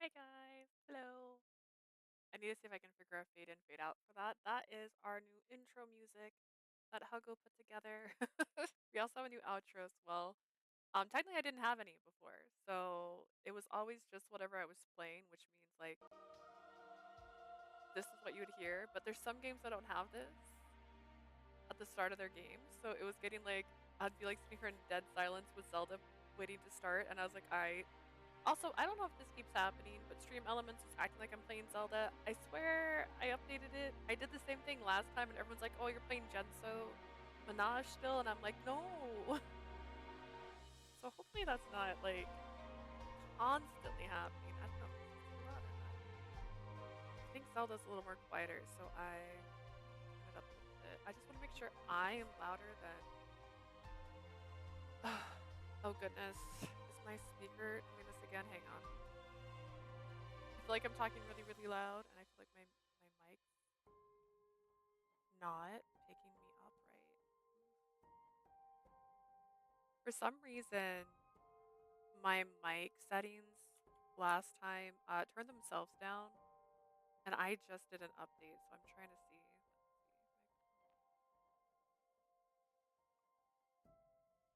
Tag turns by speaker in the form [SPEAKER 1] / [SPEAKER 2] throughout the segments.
[SPEAKER 1] Hey guys, hello. I need to see if I can figure out fade in, fade out for that. That is our new intro music that Hugo put together. We also have a new outro as well. Technically I didn't have any before, so it was always just whatever I was playing, which means like this is what you would hear. But there's some games that don't have this at the start of their games, so it was getting like I'd be like sitting here in dead silence with Zelda waiting to start, and I was like, Also, I don't know if this keeps happening, but Stream Elements is acting like I'm playing Zelda. I swear I updated it. I did the same thing last time, and everyone's like, "Oh, you're playing Genso Menage still," and I'm like, "No." So hopefully that's not like constantly happening. I don't know if this is too loud or not. I think Zelda's a little more quieter, so I turn it up a little bit. I just want to make sure I am louder than. Oh goodness, is my speaker doing this again? Hang on. I feel like I'm talking really, really loud, and I feel like my mic's not picking me up right. For some reason, my mic settings last time turned themselves down, and I just did an update, so I'm trying to see. Mic sound settings.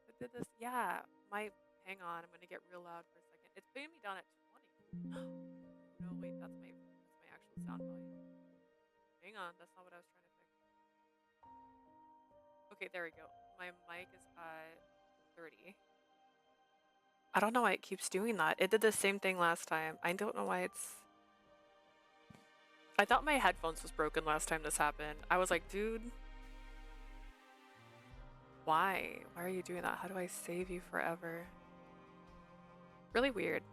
[SPEAKER 1] It did this. Yeah, my. Hang on, I'm gonna get real loud for a second. It's putting me down at 20. No, wait, that's my actual sound volume. Hang on, that's not what I was trying to fix. Okay, there we go. My mic is at 30. I don't know why it keeps doing that. It did the same thing last time. I don't know why it's... I thought my headphones was broken last time this happened. I was like, dude, why? Why are you doing that? How do I save you forever? Really weird.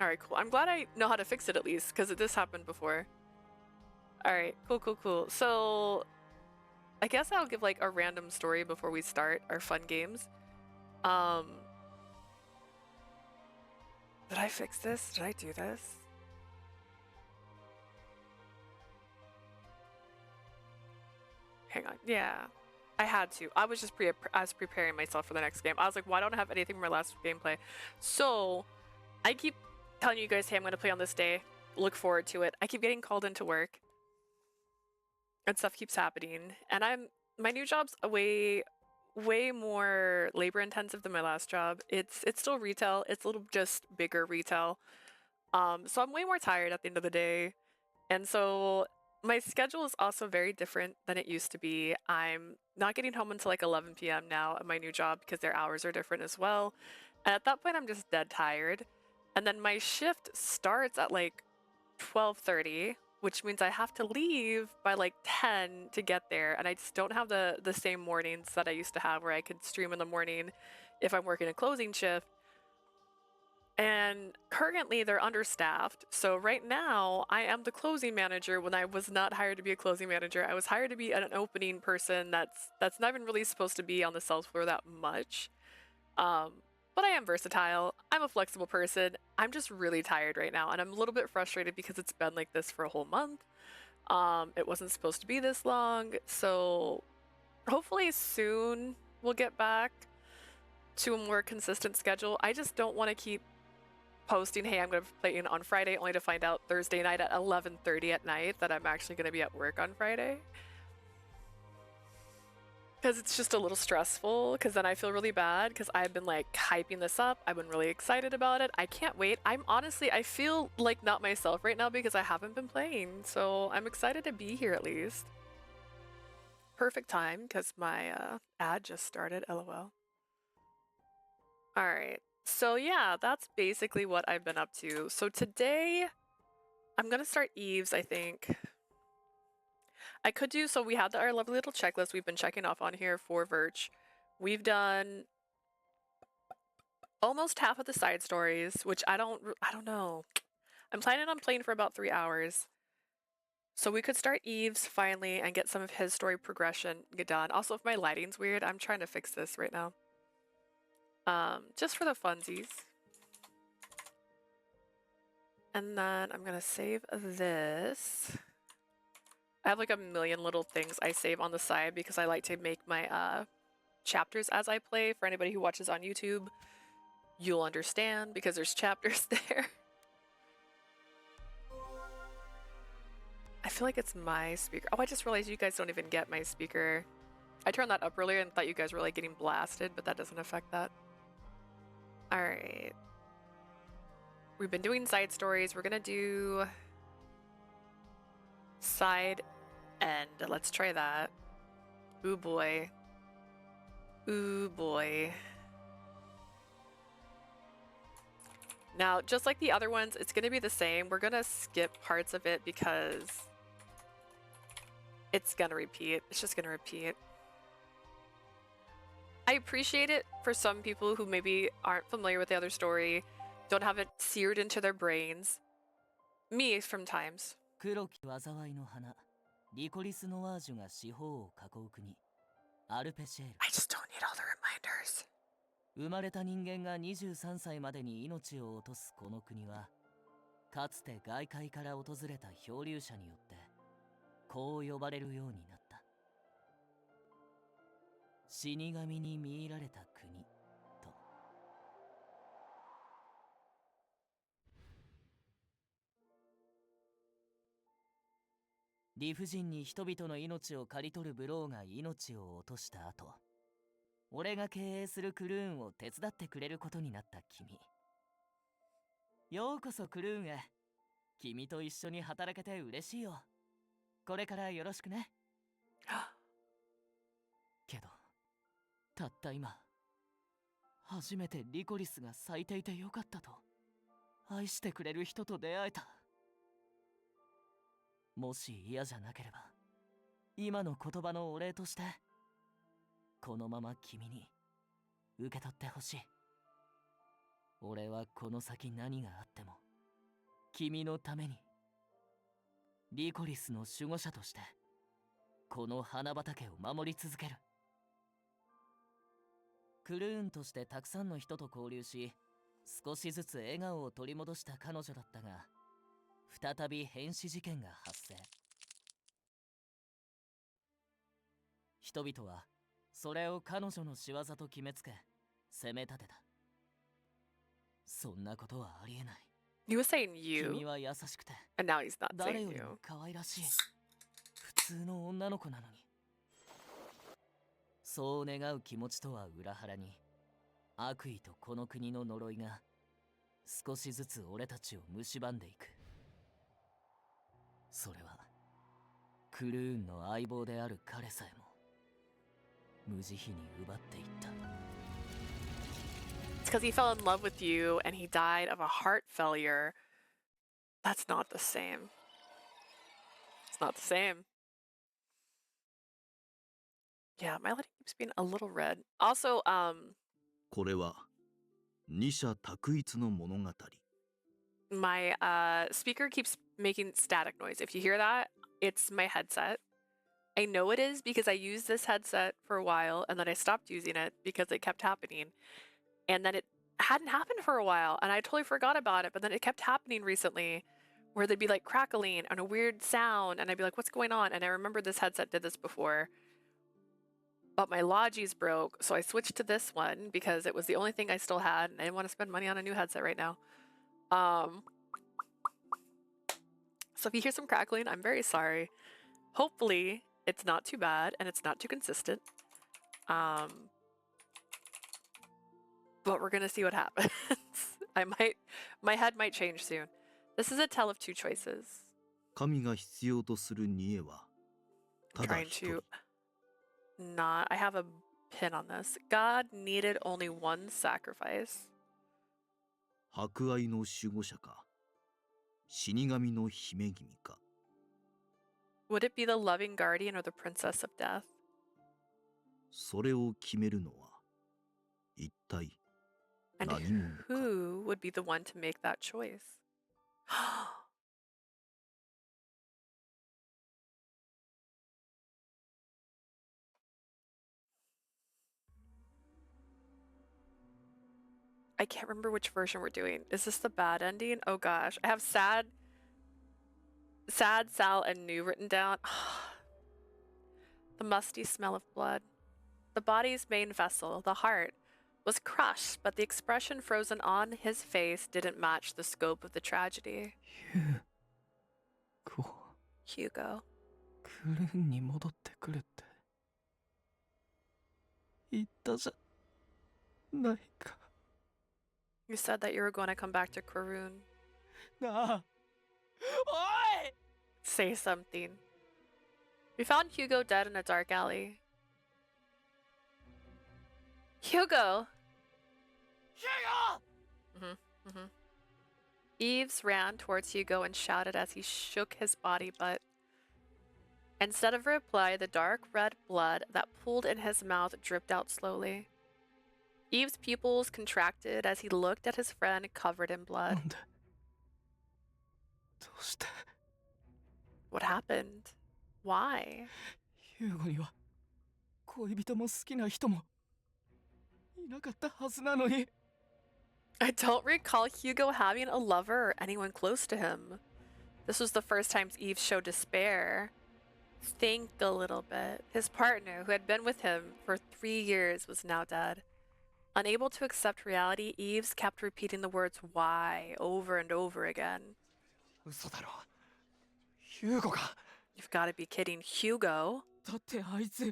[SPEAKER 1] Alright, cool. I'm glad I know how to fix it at least, because this happened before. Alright, cool. So, I guess I'll give like a random story before we start our fun games. Did I fix this? Did I do this? Hang on. Yeah. I had to. I was just preparing myself for the next game. I was like, why don't I have anything from my last gameplay? So, I keep telling you guys, hey, I'm going to play on this day. Look forward to it. I keep getting called into work. And stuff keeps happening. And my new job's way more labor intensive than my last job. It's still retail. It's a little just bigger retail. So I'm way more tired at the end of the day. And so my schedule is also very different than it used to be. I'm not getting home until like 11 p.m. now at my new job because their hours are different as well. And at that point, I'm just dead tired. And then my shift starts at like 12:30, which means I have to leave by like 10 to get there. And I just don't have the same mornings that I used to have where I could stream in the morning if I'm working a closing shift. And currently they're understaffed. So right now I am the closing manager when I was not hired to be a closing manager. I was hired to be an opening person that's not even really supposed to be on the sales floor that much. But I am versatile. I'm a flexible person. I'm just really tired right now, and I'm a little bit frustrated because it's been like this for a whole month. It wasn't supposed to be this long, so hopefully soon we'll get back to a more consistent schedule. I just don't want to keep posting, hey, I'm going to play in on Friday, only to find out Thursday night at 11:30 at night that I'm actually going to be at work on Friday. Because it's just a little stressful, because then I feel really bad, because I've been like hyping this up. I've been really excited about it. I can't wait. I feel like not myself right now because I haven't been playing. So I'm excited to be here at least. Perfect time, because my ad just started, lol. Alright, so yeah, that's basically what I've been up to. So today, I'm gonna start Yves, I think. I could do, so we have our lovely little checklist we've been checking off on here for Virche. We've done almost half of the side stories, which I don't know. I'm planning on playing for about 3 hours. So we could start Yves finally and get some of his story progression done. Also, if my lighting's weird, I'm trying to fix this right now. Just for the funsies. And then I'm gonna save this. I have like a million little things I save on the side because I like to make my chapters as I play. For anybody who watches on YouTube, you'll understand because there's chapters there. I feel like it's my speaker. Oh, I just realized you guys don't even get my speaker. I turned that up earlier and thought you guys were like getting blasted, but that doesn't affect that. All right. We've been doing side stories. We're gonna do side end. Let's try that. Ooh boy. Ooh boy. Now, just like the other ones, it's gonna be the same. We're gonna skip parts of it because it's gonna repeat. It's just gonna repeat. I appreciate it for some people who maybe aren't familiar with the other story, don't have it seared into their brains. Me, from times.
[SPEAKER 2] 黒き災いの花、リコリスノワージュが四方を囲う国、アルペシェール。
[SPEAKER 1] I just don't need all the reminders.
[SPEAKER 2] 生まれた人間が23歳までに命を落とすこの国は、かつて外界から訪れた漂流者によってこう呼ばれるようになった。死神に見入られた国と。理不尽に人々の命を刈り取るブローが命を落とした後、俺が経営するクルーンを手伝ってくれることになった君。ようこそクルーンへ。君と一緒に働けて嬉しいよ。これからよろしくね。けど、たった今、初めてリコリスが咲いていてよかったと、愛してくれる人と出会えた。もし嫌じゃなければ、今の言葉のお礼として、このまま君に受け取ってほしい。俺はこの先何があっても、君のために、リコリスの守護者として、この花畑を守り続ける。クルーンとしてたくさんの人と交流し、少しずつ笑顔を取り戻した彼女だったが、再び変死事件が発生。人々はそれを彼女の仕業と決めつけ、責め立てた。そんなことはありえない。
[SPEAKER 1] He was saying you,
[SPEAKER 2] 君は優しくて、
[SPEAKER 1] and now he's not
[SPEAKER 2] 誰
[SPEAKER 1] saying
[SPEAKER 2] より
[SPEAKER 1] you.
[SPEAKER 2] も可愛らしい。普通の女の子なのに。そう願う気持ちとは裏腹に、悪意とこの国の呪いが少しずつ俺たちを蝕んでいく。それはクルーンの相棒である彼さえも無慈悲に奪っていった。
[SPEAKER 1] It's because he fell in love with you and he died of a heart failure. That's not the same. It's not the same. Yeah, my lighting keeps being a little red. Also,
[SPEAKER 3] これは二者択一の物語。
[SPEAKER 1] my speaker keeps making static noise. If you hear that, it's my headset. I know it is because I used this headset for a while and then I stopped using it because it kept happening. And then it hadn't happened for a while and I totally forgot about it, but then it kept happening recently where they'd be like crackling and a weird sound and I'd be like, what's going on? And I remember this headset did this before. But my Logi's broke, so I switched to this one because it was the only thing I still had and I didn't want to spend money on a new headset right now. So if you hear some crackling, I'm very sorry. Hopefully it's not too bad and it's not too consistent. But we're gonna see what happens. My head might change soon. This is a tale of two choices.
[SPEAKER 3] 神が必要とする煮えはただ
[SPEAKER 1] Trying
[SPEAKER 3] 一
[SPEAKER 1] to
[SPEAKER 3] 人。
[SPEAKER 1] not. I have a pin on this. God needed only one sacrifice.
[SPEAKER 3] 博愛の守護者か、死神の姫君か。
[SPEAKER 1] Would it be the loving guardian or the princess of death?
[SPEAKER 3] それを決めるのは一体
[SPEAKER 1] And
[SPEAKER 3] 何者か。
[SPEAKER 1] who would be the one to make that choice? I can't remember which version we're doing. Is this the bad ending? Oh gosh. I have sad. Sad, Sal, and New written down. The musty smell of blood. The body's main vessel, the heart, was crushed, but the expression frozen on his face didn't match the scope of the tragedy. Hugo.
[SPEAKER 2] クルーンに戻ってくるって言ったじゃないか。
[SPEAKER 1] You said that you were going to come back to Karun.
[SPEAKER 2] なあ、おい!
[SPEAKER 1] Say something. We found Hugo dead in a dark alley. Hugo!
[SPEAKER 2] Hugo!
[SPEAKER 1] Yves ran towards Hugo and shouted as he shook his body, but instead of a reply, the dark red blood that pooled in his mouth dripped out slowly. Yves' pupils contracted as he looked at his friend covered in blood.
[SPEAKER 2] なんでどうして
[SPEAKER 1] What happened? Why?
[SPEAKER 2] ヒューゴには恋人も好きな人もいなかったはずなのに。
[SPEAKER 1] I don't recall Hugo having a lover or anyone close to him. This was the first time Yves showed despair. Think a little bit. His partner, who had been with him for 3 years, was now dead. Unable to accept reality, Yves kept repeating the words why over and over again.
[SPEAKER 2] 嘘だろ。ヒューゴが。
[SPEAKER 1] You've got to be kidding. Hugo?
[SPEAKER 2] だってあいつ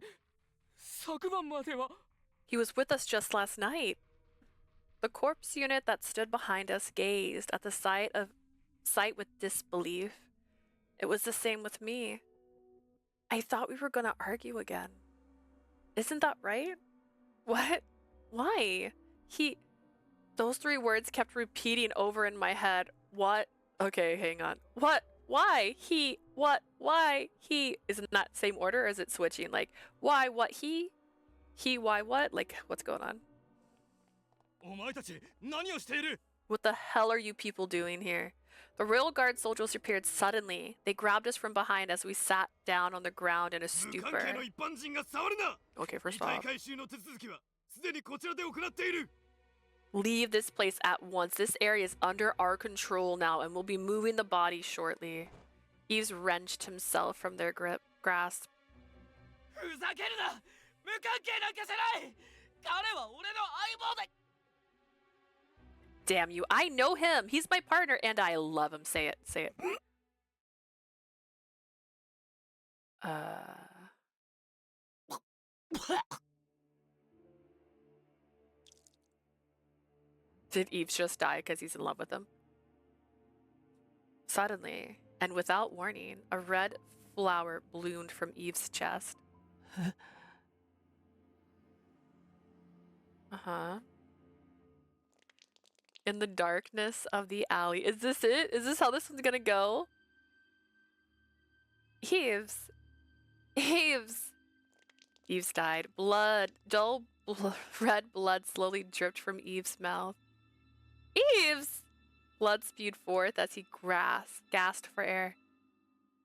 [SPEAKER 2] 昨晩までは。
[SPEAKER 1] He was with us just last night. The corpse unit that stood behind us gazed at the sight with disbelief. It was the same with me. I thought we were going to argue again. Isn't that right? What? Why? Those 3 words kept repeating over in my head. What? Okay, hang on. What? Why? He? What? Why? He? Isn't that same order or is it switching? Like, why? What? He? He? Why? What? Like, what's going on?
[SPEAKER 2] お前たち何をしている?
[SPEAKER 1] What the hell are you people doing here? The Royal Guard soldiers appeared suddenly. They grabbed us from behind as we sat down on the ground in a stupor. Okay, first off, leave this place at once. This area is under our control now and we'll be moving the body shortly. Yves wrenched himself from their grasp.
[SPEAKER 2] ふざけるな! 無関係なんかじゃない! 彼は俺の相棒だ!
[SPEAKER 1] Damn you, I know him! He's my partner and I love him. Say it, say it. Did Yves just die because he's in love with him? Suddenly, and without warning, a red flower bloomed from Yves' chest. In the darkness of the alley. Is this it? Is this how this one's gonna go? Yves. Yves. Yves died. Blood. Dull red blood slowly dripped from Yves' mouth. Yves! Blood spewed forth as he gasped for air.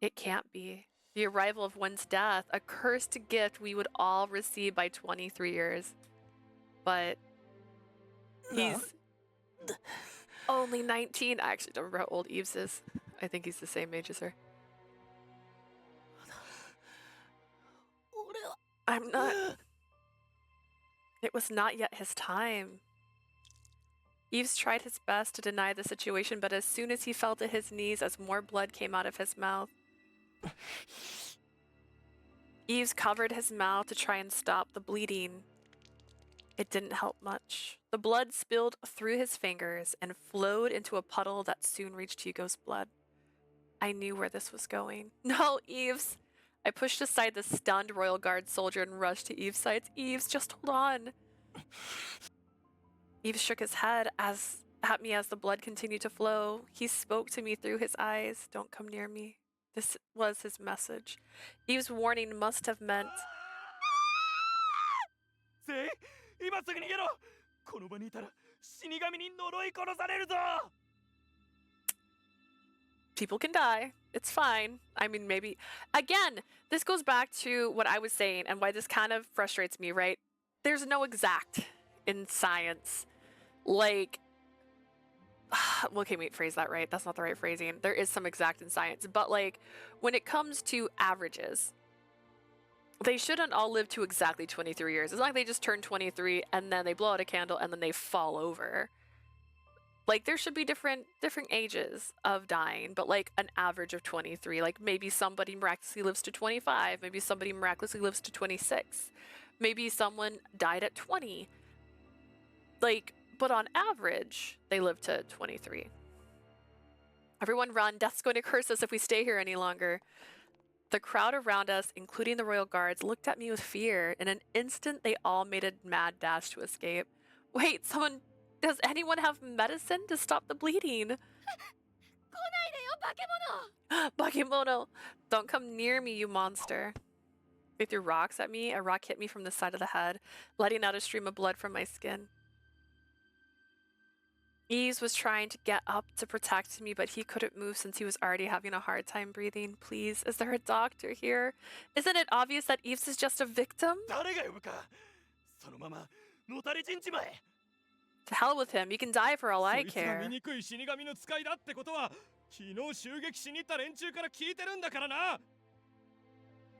[SPEAKER 1] It can't be. The arrival of one's death, a cursed gift we would all receive by 23 years. But he's only 19. I actually don't remember how old Yves is. I think he's the same age as her. I'm not. It was not yet his time. Yves tried his best to deny the situation, but as soon as he fell to his knees as more blood came out of his mouth, Yves covered his mouth to try and stop the bleeding. It didn't help much. The blood spilled through his fingers and flowed into a puddle that soon reached Hugo's blood. I knew where this was going. No, Yves! I pushed aside the stunned Royal Guard soldier and rushed to Yves' side. Yves, just hold on. Yves shook his head at me as the blood continued to flow. He spoke to me through his eyes. Don't come near me. This was his message. Yves' warning must have meant... People can die. It's fine. I mean, maybe... Again, this goes back to what I was saying and why this kind of frustrates me, right? There's no exact in science. Like, well, okay, wait, phrase that right. That's not the right phrasing. There is some exact in science, but like when it comes to averages, they shouldn't all live to exactly 23 years. It's not like they just turn 23 and then they blow out a candle and then they fall over. Like there should be different ages of dying, but like an average of 23. Like maybe somebody miraculously lives to 25, maybe somebody miraculously lives to 26. Maybe someone died at 20. Like, but on average, they live to 23. Everyone run, death's going to curse us if we stay here any longer. The crowd around us, including the royal guards, looked at me with fear. In an instant, they all made a mad dash to escape. Wait, does anyone have medicine to stop the bleeding? Bakemono! Don't come near me, you monster. They threw rocks at me. A rock hit me from the side of the head, letting out a stream of blood from my skin. Yves was trying to get up to protect me, but he couldn't move since he was already having a hard time breathing. Please, is there a doctor here? Isn't it obvious that Yves is just a victim? To hell with him, he can die for all I care.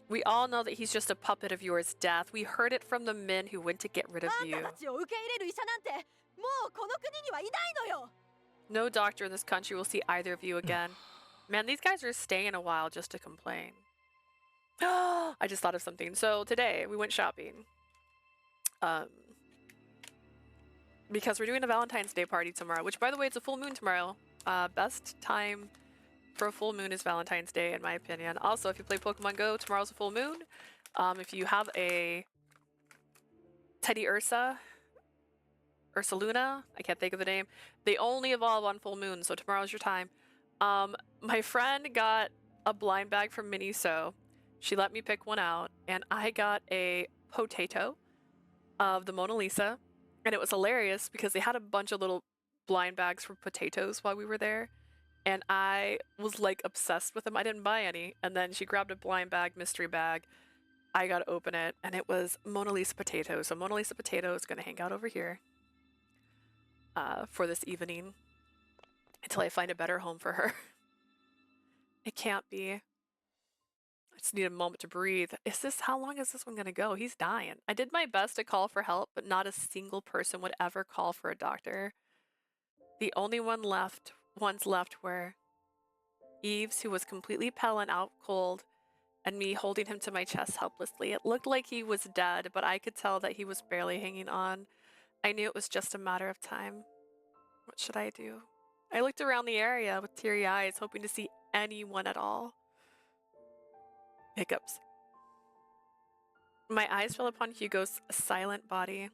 [SPEAKER 1] We all know that he's just a puppet of yours, Death. We heard it from the men who went to get rid of you. No doctor in this country will see either of you again. Man, these guys are staying a while just to complain. I just thought of something. So today we went shopping. Because we're doing a Valentine's Day party tomorrow, which by the way, it's a full moon tomorrow. Best time for a full moon is Valentine's Day, in my opinion. Also, if you play Pokemon Go, tomorrow's a full moon. If you have a Teddy Ursa Luna, I can't think of the name, they only evolve on full moon, so tomorrow's your time. My friend got a blind bag from Miniso. She let me pick one out, and I got a potato of the Mona Lisa, and it was hilarious because they had a bunch of little blind bags for potatoes while we were there, and I was like obsessed with them. I didn't buy any, and then she grabbed a blind bag, mystery bag. I got to open it, and it was Mona Lisa potato. So Mona Lisa potato is going to hang out over here for this evening until I find a better home for her. It can't be. I just need a moment to breathe. How long is this one gonna go? He's dying. I did my best to call for help, but not a single person would ever call for a doctor. The only ones left were Yves, who was completely pale and out cold, and me holding him to my chest helplessly. It looked like he was dead, but I could tell that he was barely hanging on. I knew it was just a matter of time. What should I do? I looked around the area with teary eyes, hoping to see anyone at all. Hiccups. My eyes fell upon Hugo's silent body.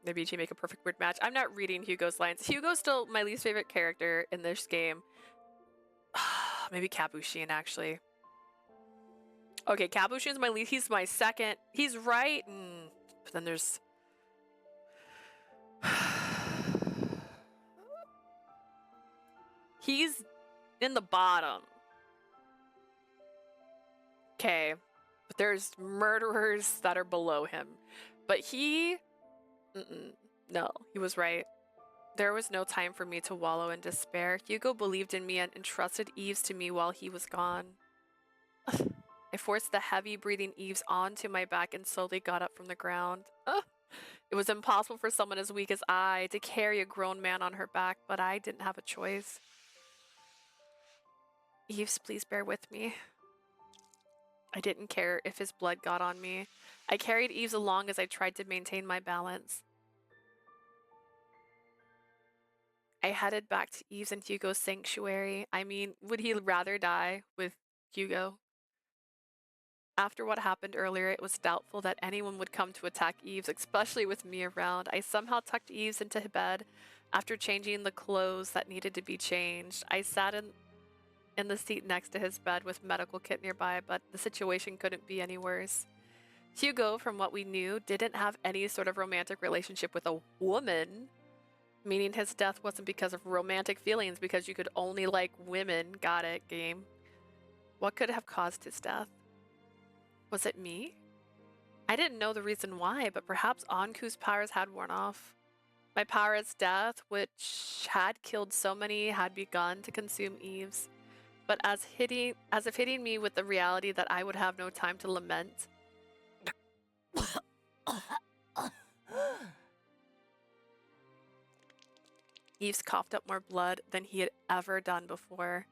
[SPEAKER 4] Maybe
[SPEAKER 1] you make a perfect word match. I'm not reading Hugo's lines. Hugo's still my least favorite character in this game. Maybe Capuchin, actually. Okay, Capuchin's my least. He's my second. He's right. But then there's... He's in the bottom. Okay. But there's murderers that are below him. But he... No, he was right. There was no time for me to wallow in despair. Hugo believed in me and entrusted Yves to me while he was gone. I forced the heavy-breathing Yves onto my back and slowly got up from the ground. It was impossible for someone as weak as I to carry a grown man on her back, but I didn't have a choice. Yves, please bear with me. I didn't care if his blood got on me. I carried Yves along as I tried to maintain my balance. I headed back to Yves and Hugo's sanctuary. I mean, would he rather die with Hugo? After what happened earlier, it was doubtful that anyone would come to attack Yves, especially with me around. I somehow tucked Yves into bed after changing the clothes that needed to be changed. I sat in the seat next to his bed with medical kit nearby, but the situation couldn't be any worse. Hugo, from what we knew, didn't have any sort of romantic relationship with a woman, meaning his death wasn't because of romantic feelings, because you could only like women. Got it, game. What could have caused his death? Was it me? I didn't know the reason why, but perhaps Anku's powers had worn off. My power's death, which had killed so many, had begun to consume Yves. But as if hitting me with the reality that I would have no time to lament. Yves coughed up more blood than he had ever done before.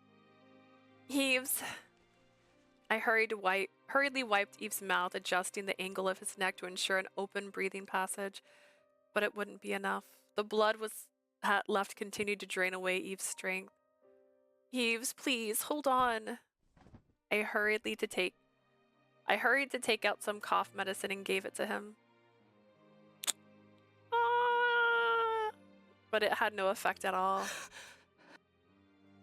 [SPEAKER 1] Yves. I hurriedly wiped Yves' mouth, adjusting the angle of his neck to ensure an open breathing passage. But it wouldn't be enough. The blood left continued to drain away Yves' strength. Yves, please, hold on. I hurried to take out some cough medicine and gave it to him. But it had no effect at all.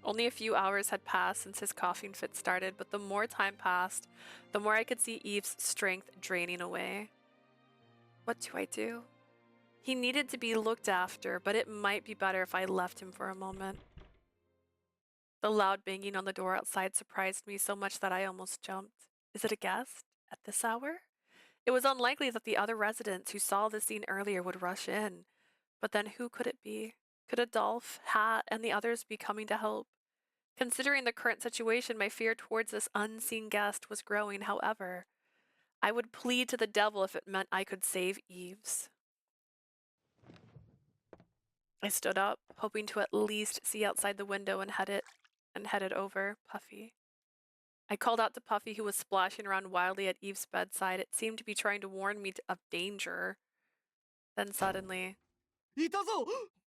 [SPEAKER 1] Only a few hours had passed since his coughing fit started, but the more time passed, the more I could see Yves' strength draining away. What do I do? He needed to be looked after, but it might be better if I left him for a moment. The loud banging on the door outside surprised me so much that I almost jumped. Is it a guest? At this hour? It was unlikely that the other residents who saw the scene earlier would rush in. But then who could it be? Could Adolphe, Hat, and the others be coming to help? Considering the current situation, my fear towards this unseen guest was growing. However, I would plead to the devil if it meant I could save Yves. I stood up, hoping to at least see outside the window and headed over Puffy. I called out to Puffy, who was splashing around wildly at Yves' bedside. It seemed to be trying to warn me of danger. Then suddenly...
[SPEAKER 4] いたぞ!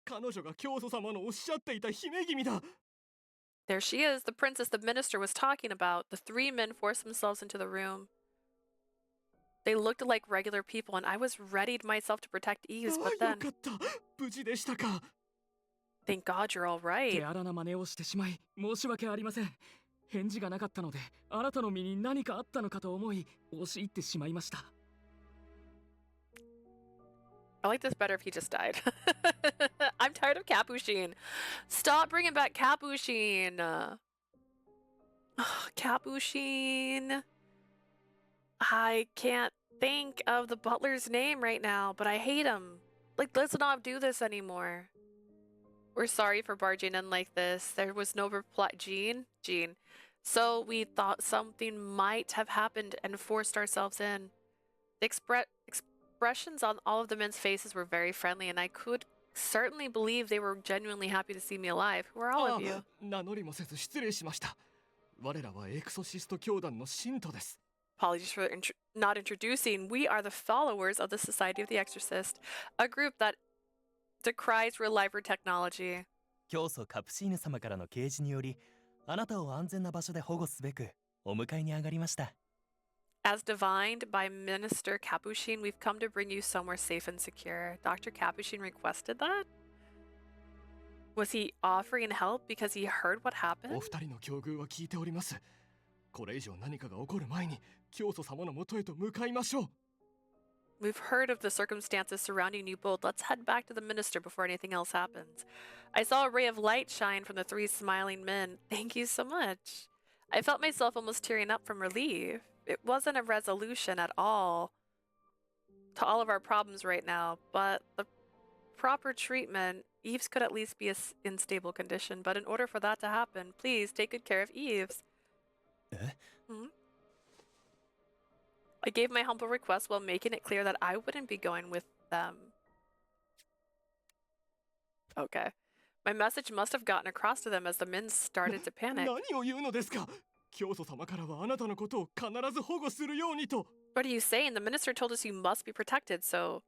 [SPEAKER 4] 彼女が教祖様のおっしゃっていた姫君だ!
[SPEAKER 1] There she is, the princess the minister was talking about. The three men forced themselves into the room. They looked like regular people, and I was readied myself to protect Yves, but then...
[SPEAKER 4] よかった! 無事でしたか!
[SPEAKER 1] Thank God you're all right.
[SPEAKER 4] 手荒な真似をしてしまい申し訳ありません。返事がなかったので、あなたの身に何かあったのかと思い、押し入ってしまいました。
[SPEAKER 1] I like this better if he just died. I'm tired of Capuchin. Stop bringing back Capuchin. Capuchin. I can't think of the butler's name right now, but I hate him. Like, let's not do this anymore. We're sorry for barging in like this. There was no reply. Jean? So we thought something might have happened and forced ourselves in. The expressions on all of the men's faces were very friendly, and I could certainly believe they were genuinely happy to see me alive. Who are all of you?
[SPEAKER 4] 名乗りもせず失礼しました。我らはエクソシスト教団の信徒です。
[SPEAKER 1] Apologies for not introducing. We are the followers of the Society of the Exorcist, a group that decries real-lifer technology.
[SPEAKER 5] 教祖カプシーヌ様からの啓示により、あなたを安全な場所で保護すべくお迎えに上がりました。
[SPEAKER 1] As divined by Minister Capuchin, we've come to bring you somewhere safe and secure. Dr. Capuchin requested that? Was he offering help because he heard what happened?
[SPEAKER 4] お二人の境遇は聞いております。これ以上何かが起こる前に、教祖様のもとへと向かいましょう。
[SPEAKER 1] We've heard of the circumstances surrounding you both. Let's head back to the minister before anything else happens. I saw a ray of light shine from the three smiling men. Thank you so much. I felt myself almost tearing up from relief. It wasn't a resolution at all to all of our problems right now, but the proper treatment, Yves could at least be in stable condition. But in order for that to happen, please take good care of Yves. I gave my humble request while making it clear that I wouldn't be going with them. Okay. My message must have gotten across to them as the men started to panic.
[SPEAKER 4] 何を言うのですか? 教祖様からはあなたのことを必ず保護するようにと。
[SPEAKER 1] What are you saying? The minister told us you must be protected, so...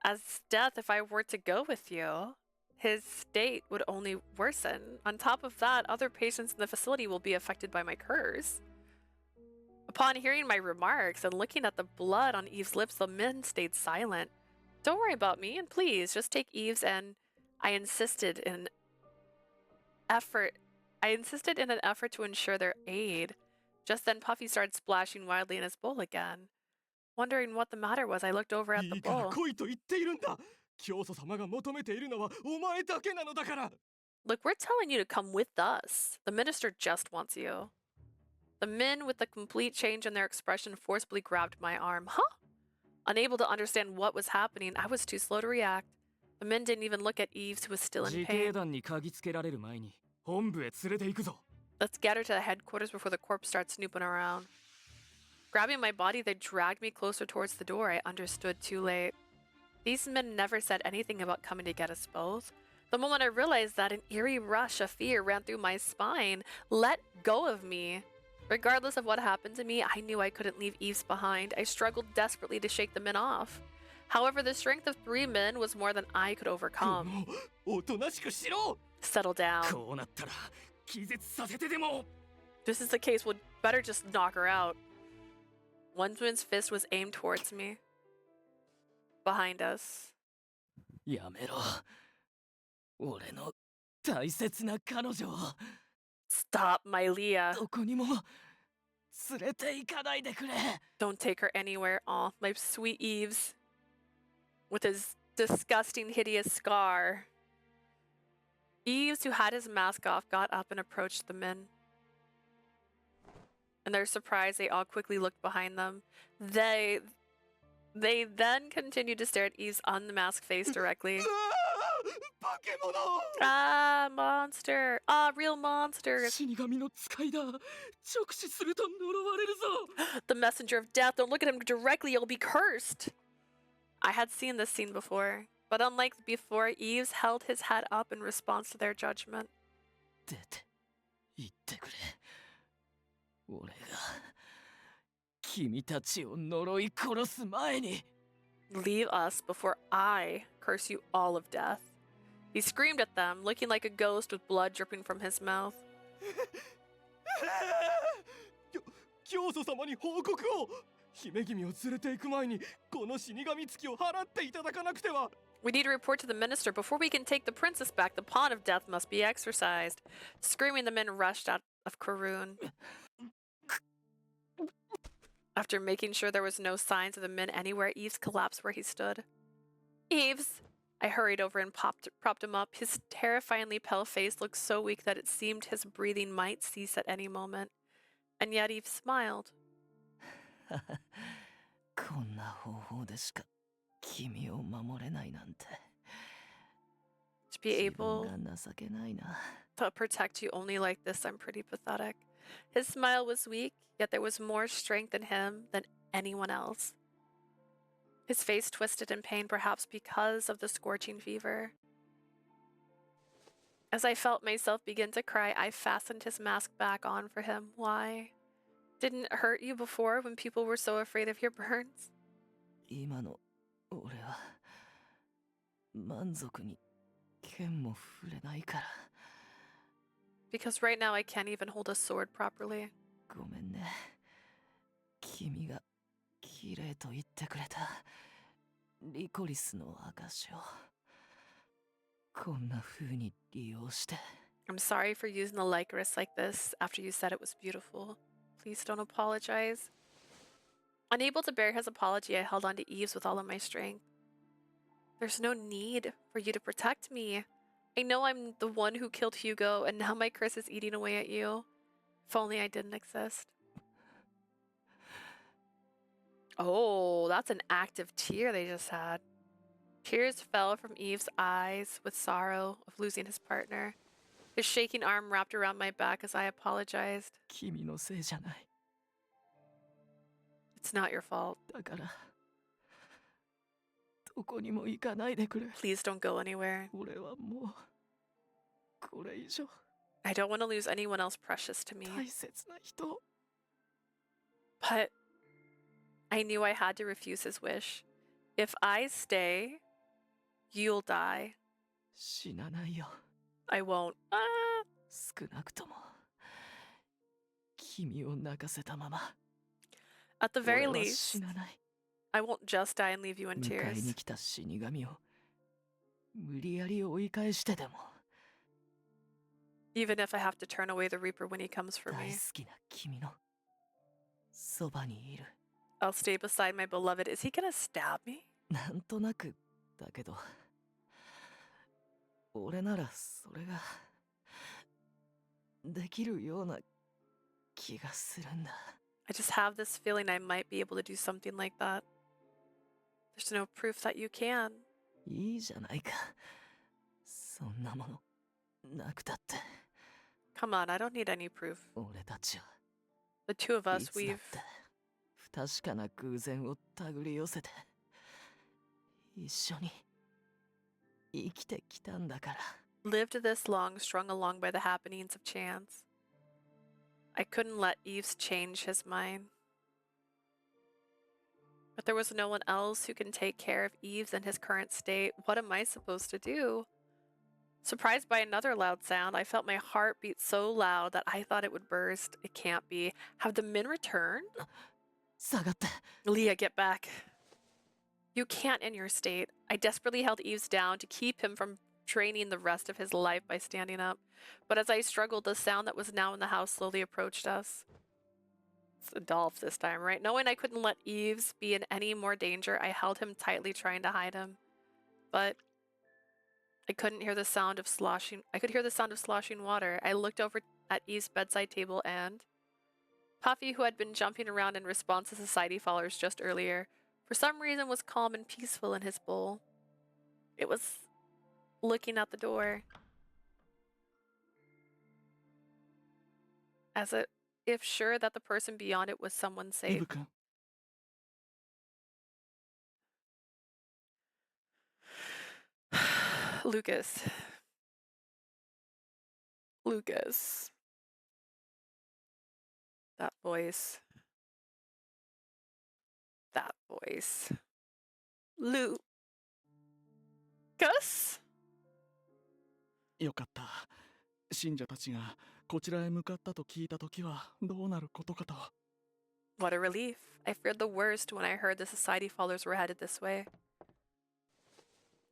[SPEAKER 1] As death, if I were to go with you, his state would only worsen. On top of that, other patients in the facility will be affected by my curse. Upon hearing my remarks and looking at the blood on Yves' lips, the men stayed silent. Don't worry about me, and please, just take Yves, and I insisted in an effort to ensure their aid. Just then, Puffy started splashing wildly in his bowl again. Wondering what the matter was, I looked over at the
[SPEAKER 4] いいから
[SPEAKER 1] bowl.
[SPEAKER 4] 来いと言っているんだ。教祖様が求めているのはお前だけなのだから。
[SPEAKER 1] Look, we're telling you to come with us. The minister just wants you. The men with the complete change in their expression forcibly grabbed my arm. Huh? Unable to understand what was happening, I was too slow to react. The men didn't even look at Yves, who was still in
[SPEAKER 4] 自警
[SPEAKER 1] pain.
[SPEAKER 4] 団に嗅ぎつけられる前に本部へ連れて行くぞ。
[SPEAKER 1] Let's get her to the headquarters before the corpse starts snooping around. Grabbing my body, they dragged me closer towards the door. I understood too late. These men never said anything about coming to get us both. The moment I realized that, an eerie rush of fear ran through my spine. Let go of me. Regardless of what happened to me, I knew I couldn't leave Yves behind. I struggled desperately to shake the men off. However, the strength of 3 men was more than I could overcome.
[SPEAKER 4] おとなしくしろ。
[SPEAKER 1] Settle down.
[SPEAKER 4] こうなったら気絶させてでも。
[SPEAKER 1] This is the case, we'd better just knock her out. One man's fist was aimed towards me. Behind us.
[SPEAKER 4] やめろ。俺の大切な彼女を
[SPEAKER 1] Stop, my Leah.
[SPEAKER 4] どこにも連れて行かないでくれ。
[SPEAKER 1] Don't take her anywhere. Aw, my sweet Yves. With his disgusting, hideous scar. Yves, who had his mask off, got up and approached the men. In their surprise, they all quickly looked behind them. They then continued to stare at Yves' unmasked face directly.
[SPEAKER 4] 化け物。
[SPEAKER 1] Ah, monster. Ah, real monster.
[SPEAKER 4] 死神の使いだ。直視すると呪われるぞ。
[SPEAKER 1] The messenger of death. Don't look at him directly, you'll be cursed. I had seen this scene before, but unlike before, Yves held his head up in response to their judgment.
[SPEAKER 4] 出て行ってくれ。俺が君たちを呪い殺す前に。
[SPEAKER 1] Leave us before I curse you all of death. He screamed at them, looking like a ghost with blood dripping from his mouth.
[SPEAKER 4] 教祖様に報告を。姫君を連れて行く前にこの死神付きを払っていただかなくては。
[SPEAKER 1] We need to report to the minister. Before we can take the princess back, the pawn of death must be exorcised. Screaming, the men rushed out of Karun. After making sure there was no signs of the men anywhere, Yves collapsed where he stood. Yves! I hurried over and propped him up. His terrifyingly pale face looked so weak that it seemed his breathing might cease at any moment. And yet Yves smiled.
[SPEAKER 2] こんな方法でしか君を守れないなんて。
[SPEAKER 1] To be
[SPEAKER 2] 自分
[SPEAKER 1] able
[SPEAKER 2] が情けないな。
[SPEAKER 1] to protect you only like this, I'm pretty pathetic. His smile was weak, yet there was more strength in him than anyone else. His face twisted in pain, perhaps because of the scorching fever. As I felt myself begin to cry, I fastened his mask back on for him. Why? Didn't it hurt you before when people were so afraid of your burns?
[SPEAKER 2] 今の俺は満足に剣も触れないから。
[SPEAKER 1] Because right now I can't even hold a sword properly.
[SPEAKER 2] ごめんね。君が綺麗と言ってくれたリコリスの証をこんな風に利用して。
[SPEAKER 1] I'm sorry for using the Lycoris like this after you said it was beautiful. Please don't apologize. Unable to bear his apology, I held on to Yves with all of my strength. There's no need for you to protect me. I know I'm the one who killed Hugo, and now my curse is eating away at you. If only I didn't exist. Oh, that's an active tear they just had. Tears fell from Yves' eyes with sorrow of losing his partner. His shaking arm wrapped around my back as I apologized.
[SPEAKER 2] 君のせいじゃない。
[SPEAKER 1] It's not your fault.
[SPEAKER 2] だからどこにも行かないでくれ。
[SPEAKER 1] Please don't go anywhere.
[SPEAKER 2] 俺はもうこれ以上
[SPEAKER 1] I don't want to lose anyone else precious to me.
[SPEAKER 2] 大切な人。
[SPEAKER 1] But I knew I had to refuse his wish. If I stay, you'll die.
[SPEAKER 2] 死なないよ。
[SPEAKER 1] I won't.
[SPEAKER 2] 少なくとも君を泣かせたまま
[SPEAKER 1] At the very
[SPEAKER 2] 俺は
[SPEAKER 1] least,
[SPEAKER 2] 死なない。
[SPEAKER 1] I won't just die and leave you in
[SPEAKER 2] 迎え
[SPEAKER 1] tears.
[SPEAKER 2] に来た死神を無理やり追い返してでも
[SPEAKER 1] Even if I have to turn away the Reaper when he comes for
[SPEAKER 2] 大
[SPEAKER 1] me.
[SPEAKER 2] 好きな君のそばにいる。
[SPEAKER 1] I'll stay beside my beloved. Is he gonna stab me?
[SPEAKER 2] なんとなくだけど俺ならそれができるような
[SPEAKER 4] 気がするんだ。
[SPEAKER 1] I just have this feeling I might be able to do something like that. There's no proof that you can.
[SPEAKER 4] いいじゃないか。そんなものなくたって。
[SPEAKER 1] Come on, I don't need any proof.
[SPEAKER 4] 俺たちは
[SPEAKER 1] The two of
[SPEAKER 4] い
[SPEAKER 1] us,
[SPEAKER 4] つだっ
[SPEAKER 1] we've
[SPEAKER 4] て不確かな偶然を手繰り寄せて一緒に生きてきたんだから。
[SPEAKER 1] lived this long, strung along by the happenings of chance. I couldn't let Yves change his mind. But there was no one else who can take care of Yves in his current state. What am I supposed to do? Surprised by another loud sound, I felt my heart beat so loud that I thought it would burst. It can't be. Have the men returned?
[SPEAKER 4] 下がって。
[SPEAKER 1] Leah, get back. You can't in your state. I desperately held Yves down to keep him from draining the rest of his life by standing up. But as I struggled, the sound that was now in the house slowly approached us. It's Adolphe this time, right? Knowing I couldn't let Yves be in any more danger, I held him tightly, trying to hide him. But I couldn't hear the sound of sloshing. I could hear the sound of sloshing water. I looked over at Yves' bedside table and Puffy, who had been jumping around in response to society followers just earlier, for some reason was calm and peaceful in his bowl. It was looking at the door. As if sure that the person beyond it was someone
[SPEAKER 4] イ
[SPEAKER 1] safe.
[SPEAKER 4] ブ君。
[SPEAKER 1] Lucas. Lucas. That voice. That voice. Lucas?
[SPEAKER 6] よかった。信者たちがこちらへ向かったと聞いたときはどうなることかと。
[SPEAKER 1] What a relief. I feared the worst when I heard the society followers were headed this way.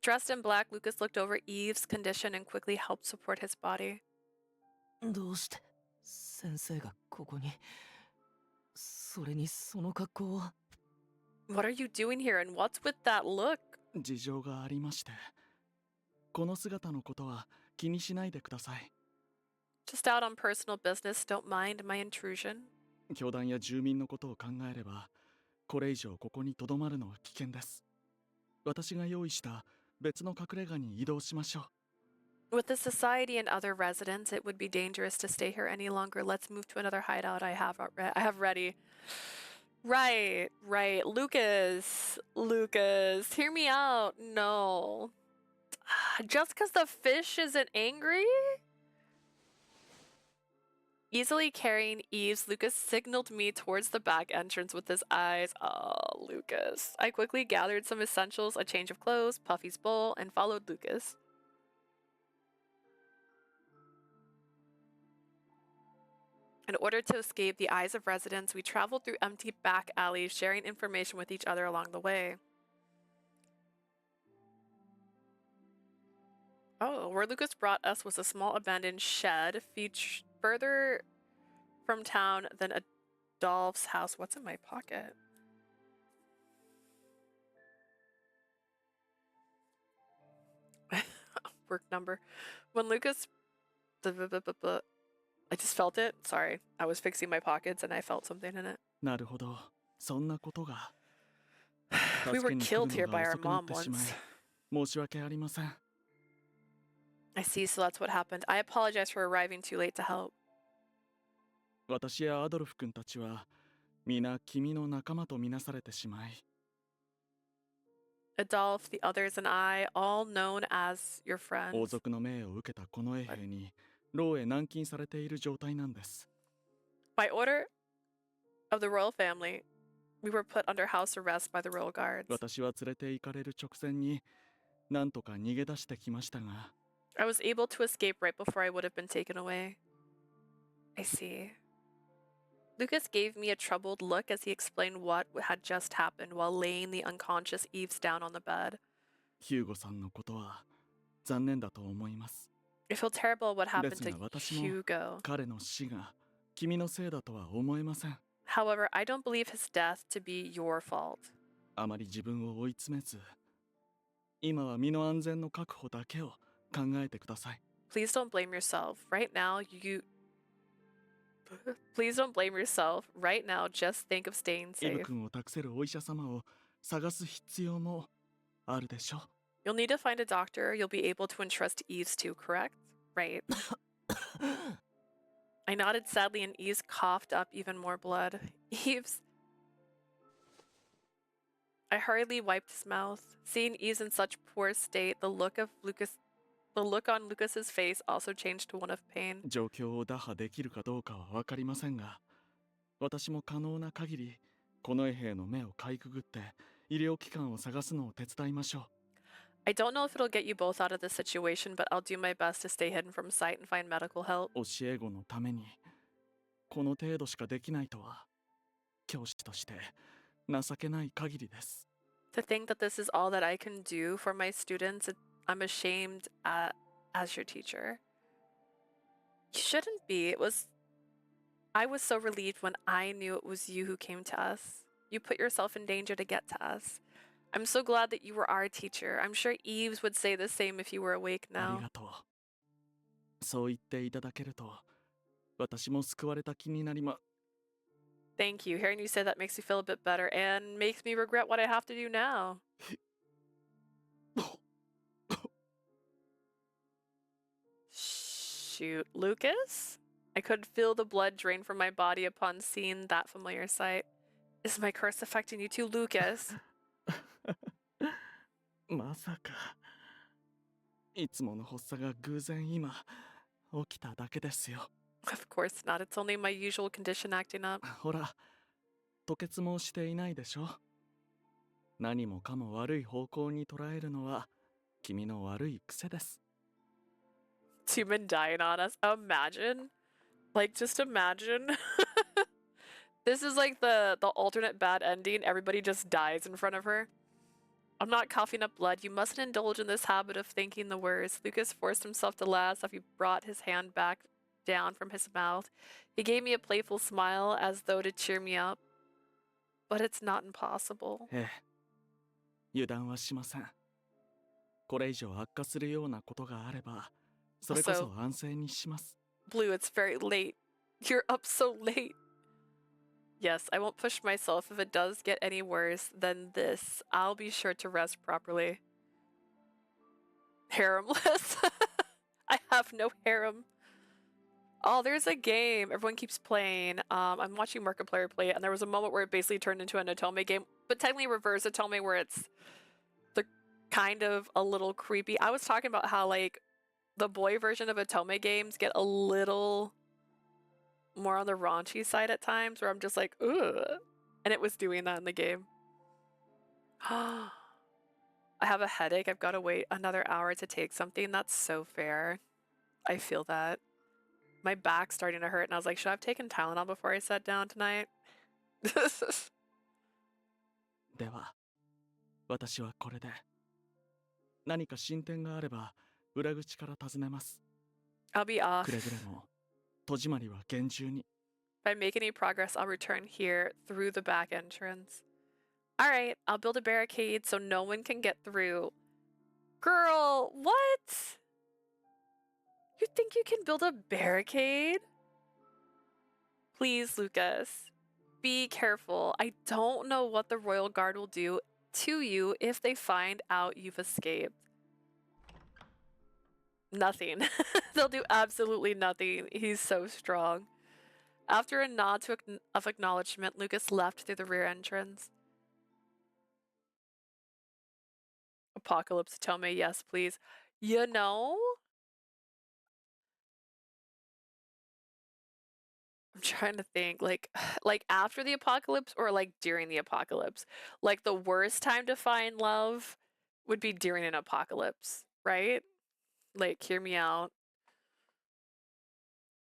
[SPEAKER 1] Dressed in black, Lucas looked over Yves' condition and quickly helped support his body.
[SPEAKER 4] どうして先生がここに。それにその格好は。
[SPEAKER 1] What are you doing here and what's with that look?
[SPEAKER 6] 事情がありまして。この姿のことは気にしないでください。
[SPEAKER 1] Just out on personal business, don't mind my intrusion.
[SPEAKER 6] 教団や住民のことを考えれば、これ以上ここに留まるのは危険です。私が用意した別の隠れ家に移動しましょう。
[SPEAKER 1] With the society and other residents, it would be dangerous to stay here any longer. Let's move to another hideout I have ready. Right. Lucas, hear me out. No. Just because the fish isn't angry? Easily carrying Yves, Lucas signaled me towards the back entrance with his eyes. Oh, Lucas. I quickly gathered some essentials, a change of clothes, Puffy's bowl, and followed Lucas. In order to escape the eyes of residents, we traveled through empty back alleys, sharing information with each other along the way. Oh, where Lucas brought us was a small abandoned shed further from town than Adolphe's house. What's in my pocket? Work number. When Lucas... I just felt it. Sorry. I was fixing my pockets and I felt something in it.
[SPEAKER 6] なるほど。そんなことが。
[SPEAKER 1] We
[SPEAKER 6] 助
[SPEAKER 1] were
[SPEAKER 6] けに来る
[SPEAKER 1] killed here
[SPEAKER 6] の
[SPEAKER 1] by
[SPEAKER 6] が
[SPEAKER 1] our
[SPEAKER 6] 遅くなっ
[SPEAKER 1] mom
[SPEAKER 6] てしまい
[SPEAKER 1] once.
[SPEAKER 6] 申し訳ありません。
[SPEAKER 1] I see, so that's what happened. I apologize for arriving too late to help.
[SPEAKER 6] 私やアドルフ君たちは皆君の仲間とみなされてしまい、
[SPEAKER 1] Adolphe, the others, and I, all known as your
[SPEAKER 6] 王
[SPEAKER 1] friends.
[SPEAKER 6] 族の命を受けたこの衛兵に牢へ軟禁されている状態なんです。
[SPEAKER 1] By order of the royal family, we were put under house arrest by the royal guards.
[SPEAKER 6] 私は連れて行かれる直前になんとか逃げ出してきましたが、
[SPEAKER 1] I was able to escape right before I would have been taken away. I see. Lucas gave me a troubled look as he explained what had just happened while laying the unconscious Yves down on the bed.
[SPEAKER 6] ヒューゴさんのことは残念だと思います。
[SPEAKER 1] I feel terrible what happened
[SPEAKER 6] です
[SPEAKER 1] to
[SPEAKER 6] が私も
[SPEAKER 1] Hugo.
[SPEAKER 6] 彼の死が君のせいだとは思えません。
[SPEAKER 1] However, I don't believe his death to be your fault.
[SPEAKER 6] あまり自分を追い詰めず、今は身の安全の確保だけを考えてください。
[SPEAKER 1] Please don't blame yourself. Right now, Please don't blame yourself. Right now, just think of staying
[SPEAKER 6] イブ
[SPEAKER 1] safe.
[SPEAKER 6] 君を託せるお医者様を探す必要もあるでしょ。
[SPEAKER 1] You'll need to find a doctor you'll be able to entrust Eves to, correct? Right. I nodded sadly and Eves coughed up even more blood. Eves. I hurriedly wiped his mouth. Seeing Eves in such poor state, the look on Lucas's face also changed to one of pain.
[SPEAKER 6] 状況を打破できるかどうかは分かりませんが、私も可能な限り近衛兵の目をかいくぐって医療機関を探すのを手伝いましょう。
[SPEAKER 1] I don't know if it'll get you both out of this situation, but I'll do my best to stay hidden from sight and find medical help.
[SPEAKER 6] 教え子のためにこの程度しかできないとは教師として情けない限りです。
[SPEAKER 1] To think that this is all that I can do for my students, I'm ashamed as your teacher. You shouldn't be. I was so relieved when I knew it was you who came to us. You put yourself in danger to get to us. I'm so glad that you were our teacher. I'm sure Eves would say the same if you were awake
[SPEAKER 6] あり
[SPEAKER 1] now.
[SPEAKER 6] がとう。そう言っていただけると私も救われた気になりま。
[SPEAKER 1] Thank you. Hearing you say that makes me feel a bit better and makes me regret what I have to do now. Shoot, Lucas? I could feel the blood drain from my body upon seeing that familiar sight. Is my curse affecting you too, Lucas?
[SPEAKER 6] まさかいつもの発作が偶然今起きただけですよ。
[SPEAKER 1] Of course not. It's only my usual condition acting up.
[SPEAKER 6] ほら、吐血もしていないでしょ。何もかも悪い方向に捉えるのは君の悪い癖です。
[SPEAKER 1] Two men dying on us. Imagine. Like, just imagine. This is like the alternate bad ending. Everybody just dies in front of her. I'm not coughing up blood. You mustn't indulge in this habit of thinking the worst. Lucas forced himself to laugh as he brought his hand back down from his mouth. He gave me a playful smile as though to cheer me up. But it's not impossible.
[SPEAKER 6] ええ、油断はしません。これ以上悪化するようなことがあれば、それこそ安静にします。
[SPEAKER 1] Blue, it's very late. You're up so late. Yes, I won't push myself. If it does get any worse than this, I'll be sure to rest properly. Haremless? I have no harem. Oh, there's a game everyone keeps playing. I'm watching Markiplier play it, and there was a moment where it basically turned into an Otome game, but technically reverse Otome, where it's the kind of a little creepy. I was talking about how, like, the boy version of Otome games get a little more on the raunchy side at times, where I'm just like, ugh. And it was doing that in the game. I have a headache. I've got to wait another hour to take something. That's so fair. I feel that. My back's starting to hurt, and I was like, should I have taken Tylenol before I sat down tonight?
[SPEAKER 6] では、私はこれで。何か進展があれば、裏口から尋ねます。
[SPEAKER 1] I'll be off.
[SPEAKER 6] くれぐれも、戸締まりは厳重に。
[SPEAKER 1] If I make any progress, I'll return here through the back entrance. Alright, I'll build a barricade so no one can get through. Girl, what? You think you can build a barricade? Please, Lucas. Be careful. I don't know what the Royal Guard will do to you if they find out you've escaped. Nothing. They'll do absolutely nothing. He's so strong. After a nod of acknowledgement, Lucas left through the rear entrance. Apocalypse Tome, yes, please. You know? I'm trying to think, like after the apocalypse or like during the apocalypse. Like the worst time to find love would be during an apocalypse, right? Like, hear me out.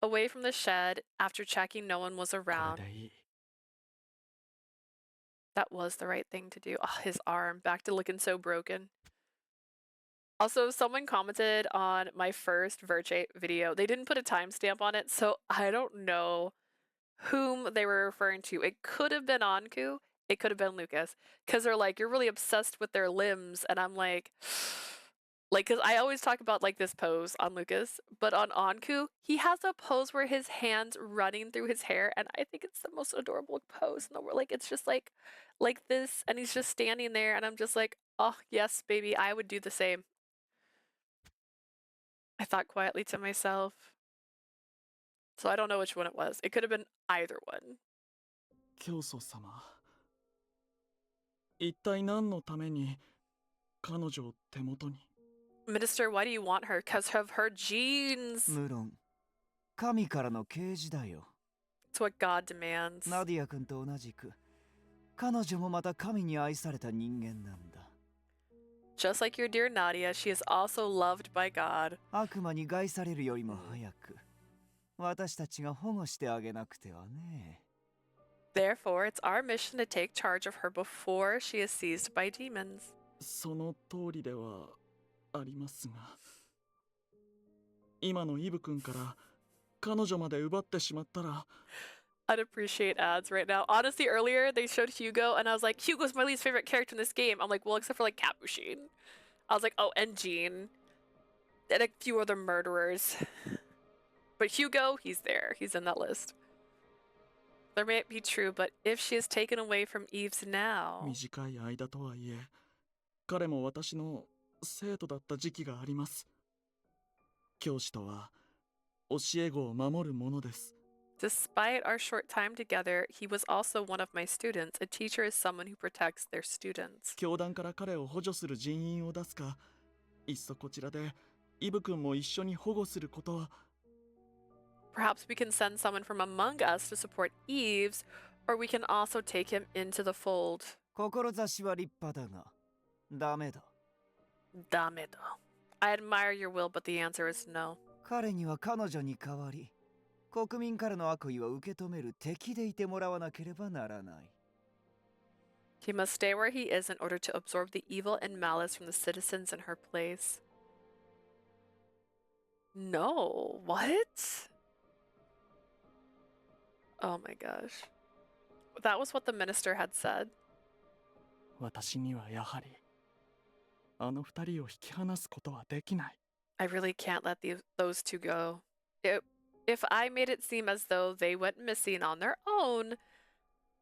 [SPEAKER 1] Away from the shed, after checking no one was
[SPEAKER 6] これ
[SPEAKER 1] around.
[SPEAKER 6] でいい。
[SPEAKER 1] That was the right thing to do. Oh, his arm, back to looking so broken. Also, someone commented on my first Virche video. They didn't put a timestamp on it, so I don't know whom they were referring to. It could have been Anku. It could have been Lucas. Because they're like, you're really obsessed with their limbs. And I'm like, Like, cause I always talk about like this pose on Lucas, but on Anku, he has a pose where his hands running through his hair, and I think it's the most adorable pose in the world. Like, it's just like this, and he's just standing there, and I'm just like, oh yes, baby, I would do the same. I thought quietly to myself. So I don't know which one it was. It could have been either one.
[SPEAKER 6] 教祖様、一体何のために彼女を手元に？
[SPEAKER 1] Minister, why do you want her? Because of her genes.
[SPEAKER 7] 無論神からの啓示だよ。
[SPEAKER 1] It's what God demands.
[SPEAKER 7] ナディア君と同じく彼女もまた神に愛された人間なんだ。
[SPEAKER 1] Just like your dear Nadia, she is also loved by God.
[SPEAKER 7] 悪魔に害されるよりも早く私たちが保護してあげなくてはね。
[SPEAKER 1] Therefore, it's our mission to take charge of her before she is seized by demons.
[SPEAKER 6] その通りではありますが、今のイブ君から彼女まで奪ってしまったら。
[SPEAKER 1] I'd appreciate ads right now. Honestly, earlier they showed Hugo, and I was like, Hugo's my least favorite character in this game. I'm like, well, except for like Capuchin. I was like, oh, and Jean. And a few other murderers. But Hugo, he's there. He's in that list. There may be true, but if she is taken away from Eve's now...
[SPEAKER 6] 短い間とはいえ、彼も私の生徒だった時期があります。教師とは教え子を守るものです。
[SPEAKER 1] Despite our short time together, he was also one of my students. A teacher is someone who protects their students.
[SPEAKER 6] 教団から彼を補助する人員を出すか、いっそこちらでイブ君も一緒に保護することは。
[SPEAKER 1] Perhaps we can send someone from among us to support Eve's, or we can also take him into the fold.
[SPEAKER 7] 志は立派だがダメだ。
[SPEAKER 1] Damedo. I admire your will, but the answer is no.
[SPEAKER 7] 彼には彼女に代わり国民からの悪意を受け止める敵でいてもらわなければならない。
[SPEAKER 1] He must stay where he is in order to absorb the evil and malice from the citizens in her place. No, what? Oh my gosh. That was what the minister had said.
[SPEAKER 6] 私にはやはりあの二人を引き離すことはできない。
[SPEAKER 1] I really can't let those two go. If I made it seem as though they went missing on their own,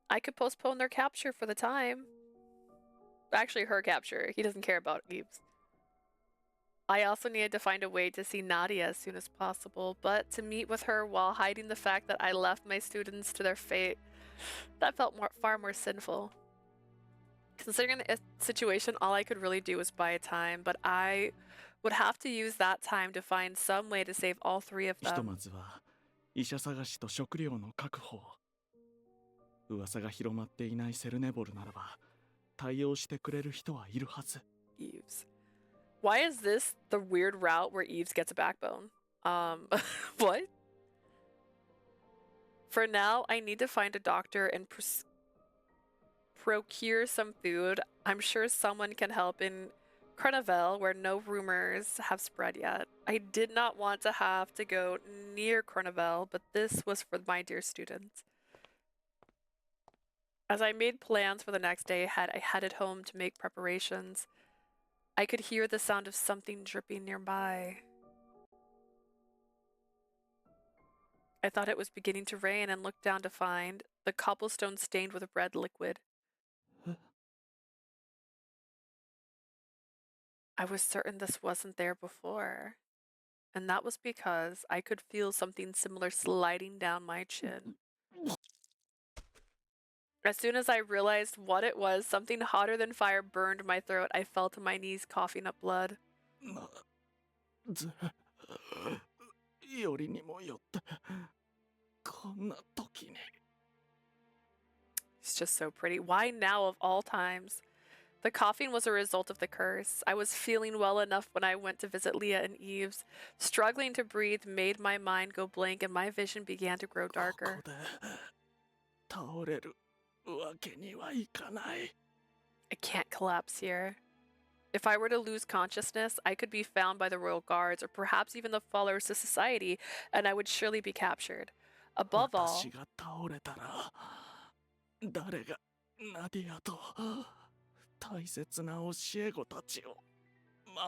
[SPEAKER 1] I could postpone their capture for the time. Actually, her capture. He doesn't care about Eve's. I also needed to find a way to see Nadia as soon as possible, but to meet with her while hiding the fact that I left my students to their fate, that felt far more sinful. Considering the situation, all I could really do was buy time, but I would have to use that time to find some way to save all three of
[SPEAKER 6] ひと
[SPEAKER 1] them.
[SPEAKER 6] まずは医者探しと食料の確保。噂が広まっていないセルネボルならば対応してくれる人はいるはず。
[SPEAKER 1] Eve's. Why is this the weird route where Eve's gets a backbone? What? For now, I need to find a doctor and procure some food. I'm sure someone can help in Carnival, where no rumors have spread yet. I did not want to have to go near Carnival, but this was for my dear students. As I made plans for the next day ahead, I headed home to make preparations. I could hear the sound of something dripping nearby. I thought it was beginning to rain and looked down to find the cobblestone stained with red liquid. I was certain this wasn't there before, and that was because I could feel something similar sliding down my chin. As soon as I realized what it was, something hotter than fire burned my throat. I fell to my knees, coughing up blood.
[SPEAKER 6] よりにもよってこんな時に。
[SPEAKER 1] It's just so pretty. Why now of all times? The coughing was a result of the curse. I was feeling well enough when I went to visit Leah and Eve's. Struggling to breathe made my mind go blank and my vision began to grow
[SPEAKER 6] こ
[SPEAKER 1] darker.
[SPEAKER 6] こで倒れるわけにはいかない。
[SPEAKER 1] I can't collapse here. If I were to lose consciousness, I could be found by the royal guards or perhaps even the followers of society, and I would surely be captured. Above all,
[SPEAKER 6] 私が倒れたら誰がナディアと大切な教え子たちを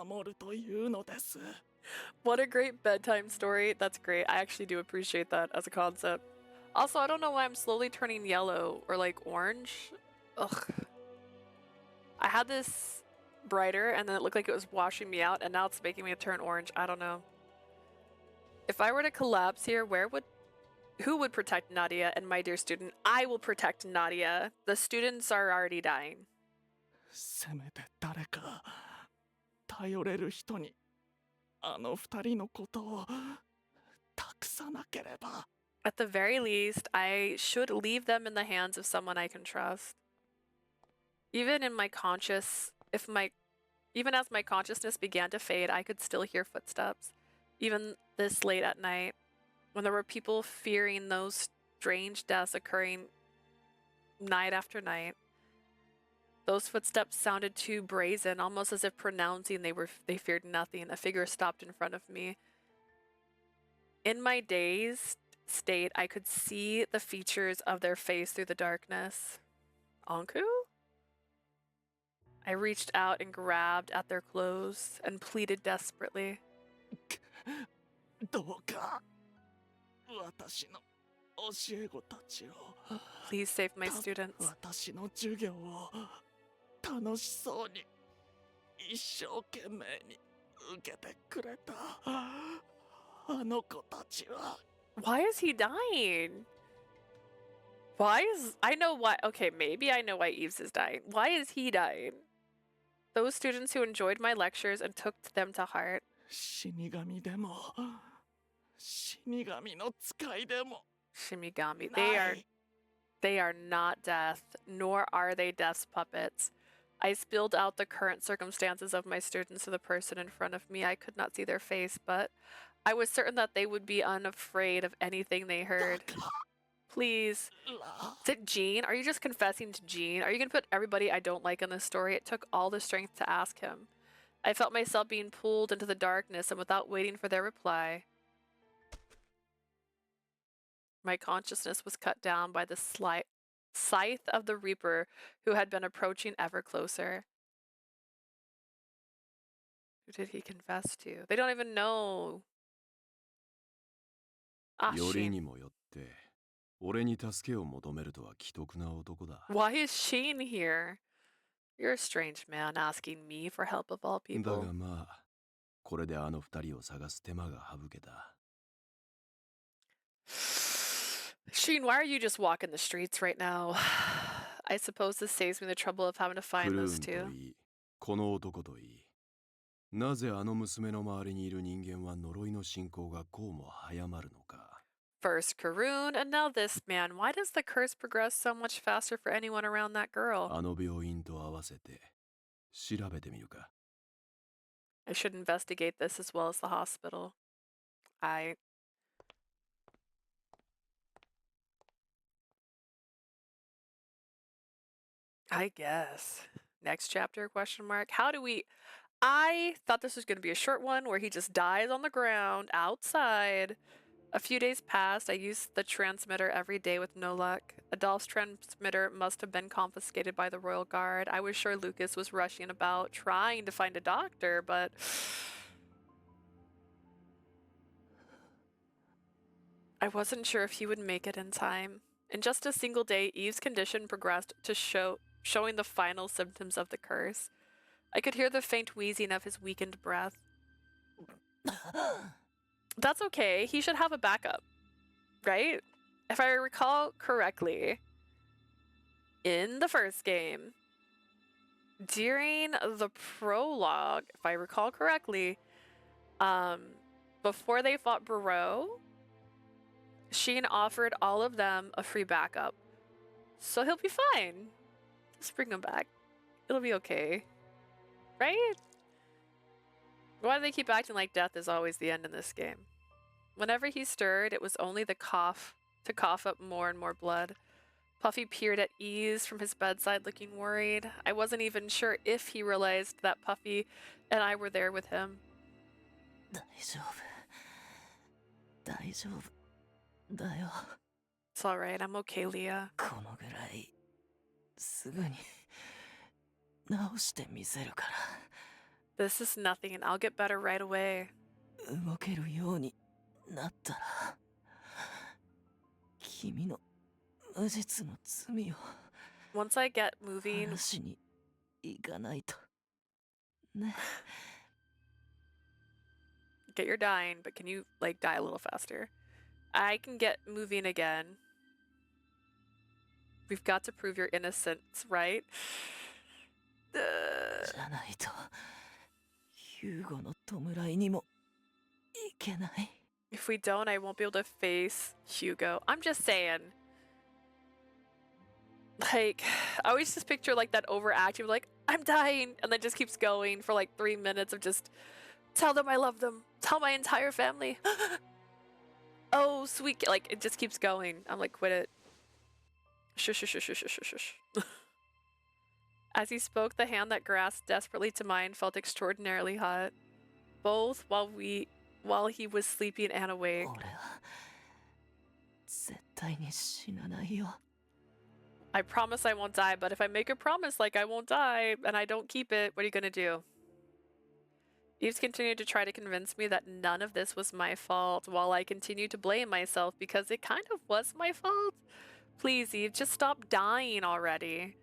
[SPEAKER 6] 守るというのです。
[SPEAKER 1] What a great bedtime story. That's great. I actually do appreciate that as a concept. Also, I don't know why I'm slowly turning yellow or like orange. Ugh. I had this brighter and then it looked like it was washing me out and now it's making me turn orange. I don't know. If I were to collapse here, who would protect Nadia and my dear student? I will protect Nadia. The students are already dying.
[SPEAKER 6] せめて誰か頼れる人にあの二人のことを託さなければ。
[SPEAKER 1] At the very least, I should leave them in the hands of someone I can trust. Even as my consciousness began to fade, I could still hear footsteps, even this late at night, when there were people fearing those strange deaths occurring night after night. Those footsteps sounded too brazen, almost as if pronouncing they feared nothing. A figure stopped in front of me. In my dazed state, I could see the features of their face through the darkness. Anku? I reached out and grabbed at their clothes and pleaded desperately.
[SPEAKER 6] どうか私の教え子たちを
[SPEAKER 1] Please save my students.
[SPEAKER 6] 私の授業を楽しそうに一生懸命に受けてくれたあの子たちは
[SPEAKER 1] Why is he dying? Okay, maybe I know why Yves is dying. Why is he dying? Those students who enjoyed my lectures and took them to heart.
[SPEAKER 6] 死神でも死神の使いでも
[SPEAKER 1] Shimigami.
[SPEAKER 6] ない
[SPEAKER 1] They are not death, nor are they death's puppets. I spilled out the current circumstances of my students to the person in front of me. I could not see their face, but I was certain that they would be unafraid of anything they heard. Please. Is it Jean? Are you just confessing to Jean? Are you going to put everybody I don't like in this story? It took all the strength to ask him. I felt myself being pulled into the darkness, and without waiting for their reply, my consciousness was cut down by the scythe of the Reaper who had been approaching ever closer. Who did he confess to? They don't even know. Ah,
[SPEAKER 8] より
[SPEAKER 1] Sheen.
[SPEAKER 8] にもよって俺に助けを求めるとは奇特な男だ。
[SPEAKER 1] Why is Sheen here? You're a strange man asking me for help of all
[SPEAKER 8] だ
[SPEAKER 1] people.
[SPEAKER 8] がまあ、これであの二人を探す手間が省けた。
[SPEAKER 1] Sheen, why are you just walking the streets right now? I suppose this saves me the trouble of having to
[SPEAKER 8] ク
[SPEAKER 1] find
[SPEAKER 8] ル
[SPEAKER 1] those
[SPEAKER 8] ーン
[SPEAKER 1] two.
[SPEAKER 8] といい、この男といい。なぜあの娘の周りにいる人間は呪いの進行がこうも早まるのか。
[SPEAKER 1] First Karoon, and now this man. Why does the curse progress so much faster for anyone around that girl?
[SPEAKER 8] あの病院と合わせて調べてみるか。
[SPEAKER 1] I should investigate this as well as the hospital. I guess. Next chapter, question mark. I thought this was going to be a short one where he just dies on the ground outside. A few days passed. I used the transmitter every day with no luck. Adolph's transmitter must have been confiscated by the Royal Guard. I was sure Lucas was rushing about trying to find a doctor, but I wasn't sure if he would make it in time. In just a single day, Eve's condition progressed to showing the final symptoms of the curse. I could hear the faint wheezing of his weakened breath. That's okay. He should have a backup, right? If I recall correctly, in the first game, during the prologue, if I recall correctly, before they fought Barreau, Sheen offered all of them a free backup. So he'll be fine. Just bring him back. It'll be okay. Right? Why do they keep acting like death is always the end in this game? Whenever he stirred, it was only the cough to cough up more and more blood. Puffy peered at Ease from his bedside looking worried. I wasn't even sure if he realized that Puffy and I were there with him.
[SPEAKER 2] 大丈夫大丈夫だよ
[SPEAKER 1] It's alright, I'm okay, Leah.
[SPEAKER 2] このぐらいすぐに直してみせるから
[SPEAKER 1] This is nothing, and I'll get better right away.
[SPEAKER 2] 動けるようになったら君の無実の罪を
[SPEAKER 1] Once I get moving,
[SPEAKER 2] 晴らしに行かないとね
[SPEAKER 1] get your dying, but can you like die a little faster? I can get moving again. We've got to prove your innocence, right?
[SPEAKER 2] じゃないとヒューゴの弔いにも行けない
[SPEAKER 1] If we don't, I won't be able to face Hugo. I'm just saying. Like, I always just picture like that overacting, like, I'm dying, and then just keeps going for like 3 minutes of just, tell them I love them, tell my entire family. Oh, sweet, like, it just keeps going. I'm like, quit it. Shush, shush, shush, shush, shush, shush. As he spoke, the hand that grasped desperately to mine felt extraordinarily hot, both while he was sleeping and awake.
[SPEAKER 2] 俺は絶対に死なないよ
[SPEAKER 1] I promise I won't die, but if I make a promise like I won't die and I don't keep it, what are you gonna do? Yves continued to try to convince me that none of this was my fault, while I continued to blame myself because it kind of was my fault. Please, Yves, just stop dying already.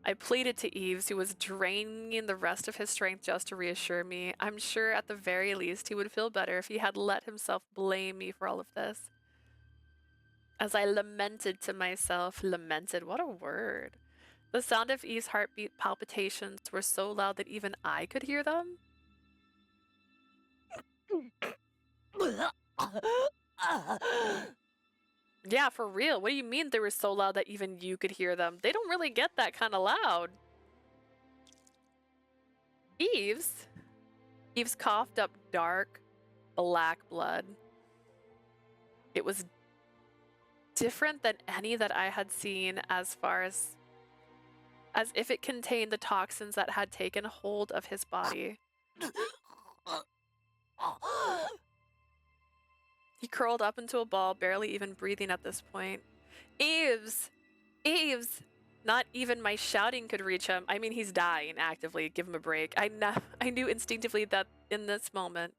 [SPEAKER 1] I pleaded to Yves, who was draining the rest of his strength just to reassure me. I'm sure at the very least he would feel better if he had let himself blame me for all of this. As I lamented to myself, lamented, what a word. The sound of Yves' heartbeat palpitations were so loud that even I could hear them. Yeah, for real. What do you mean they were so loud that even you could hear them? They don't really get that kind of loud. Yves? Yves coughed up dark, black blood. It was different than any that I had seen, as far as if it contained the toxins that had taken hold of his body. He curled up into a ball, barely even breathing at this point. Yves! Yves! Not even my shouting could reach him. I mean, he's dying actively. Give him a break. I knew instinctively that in this moment,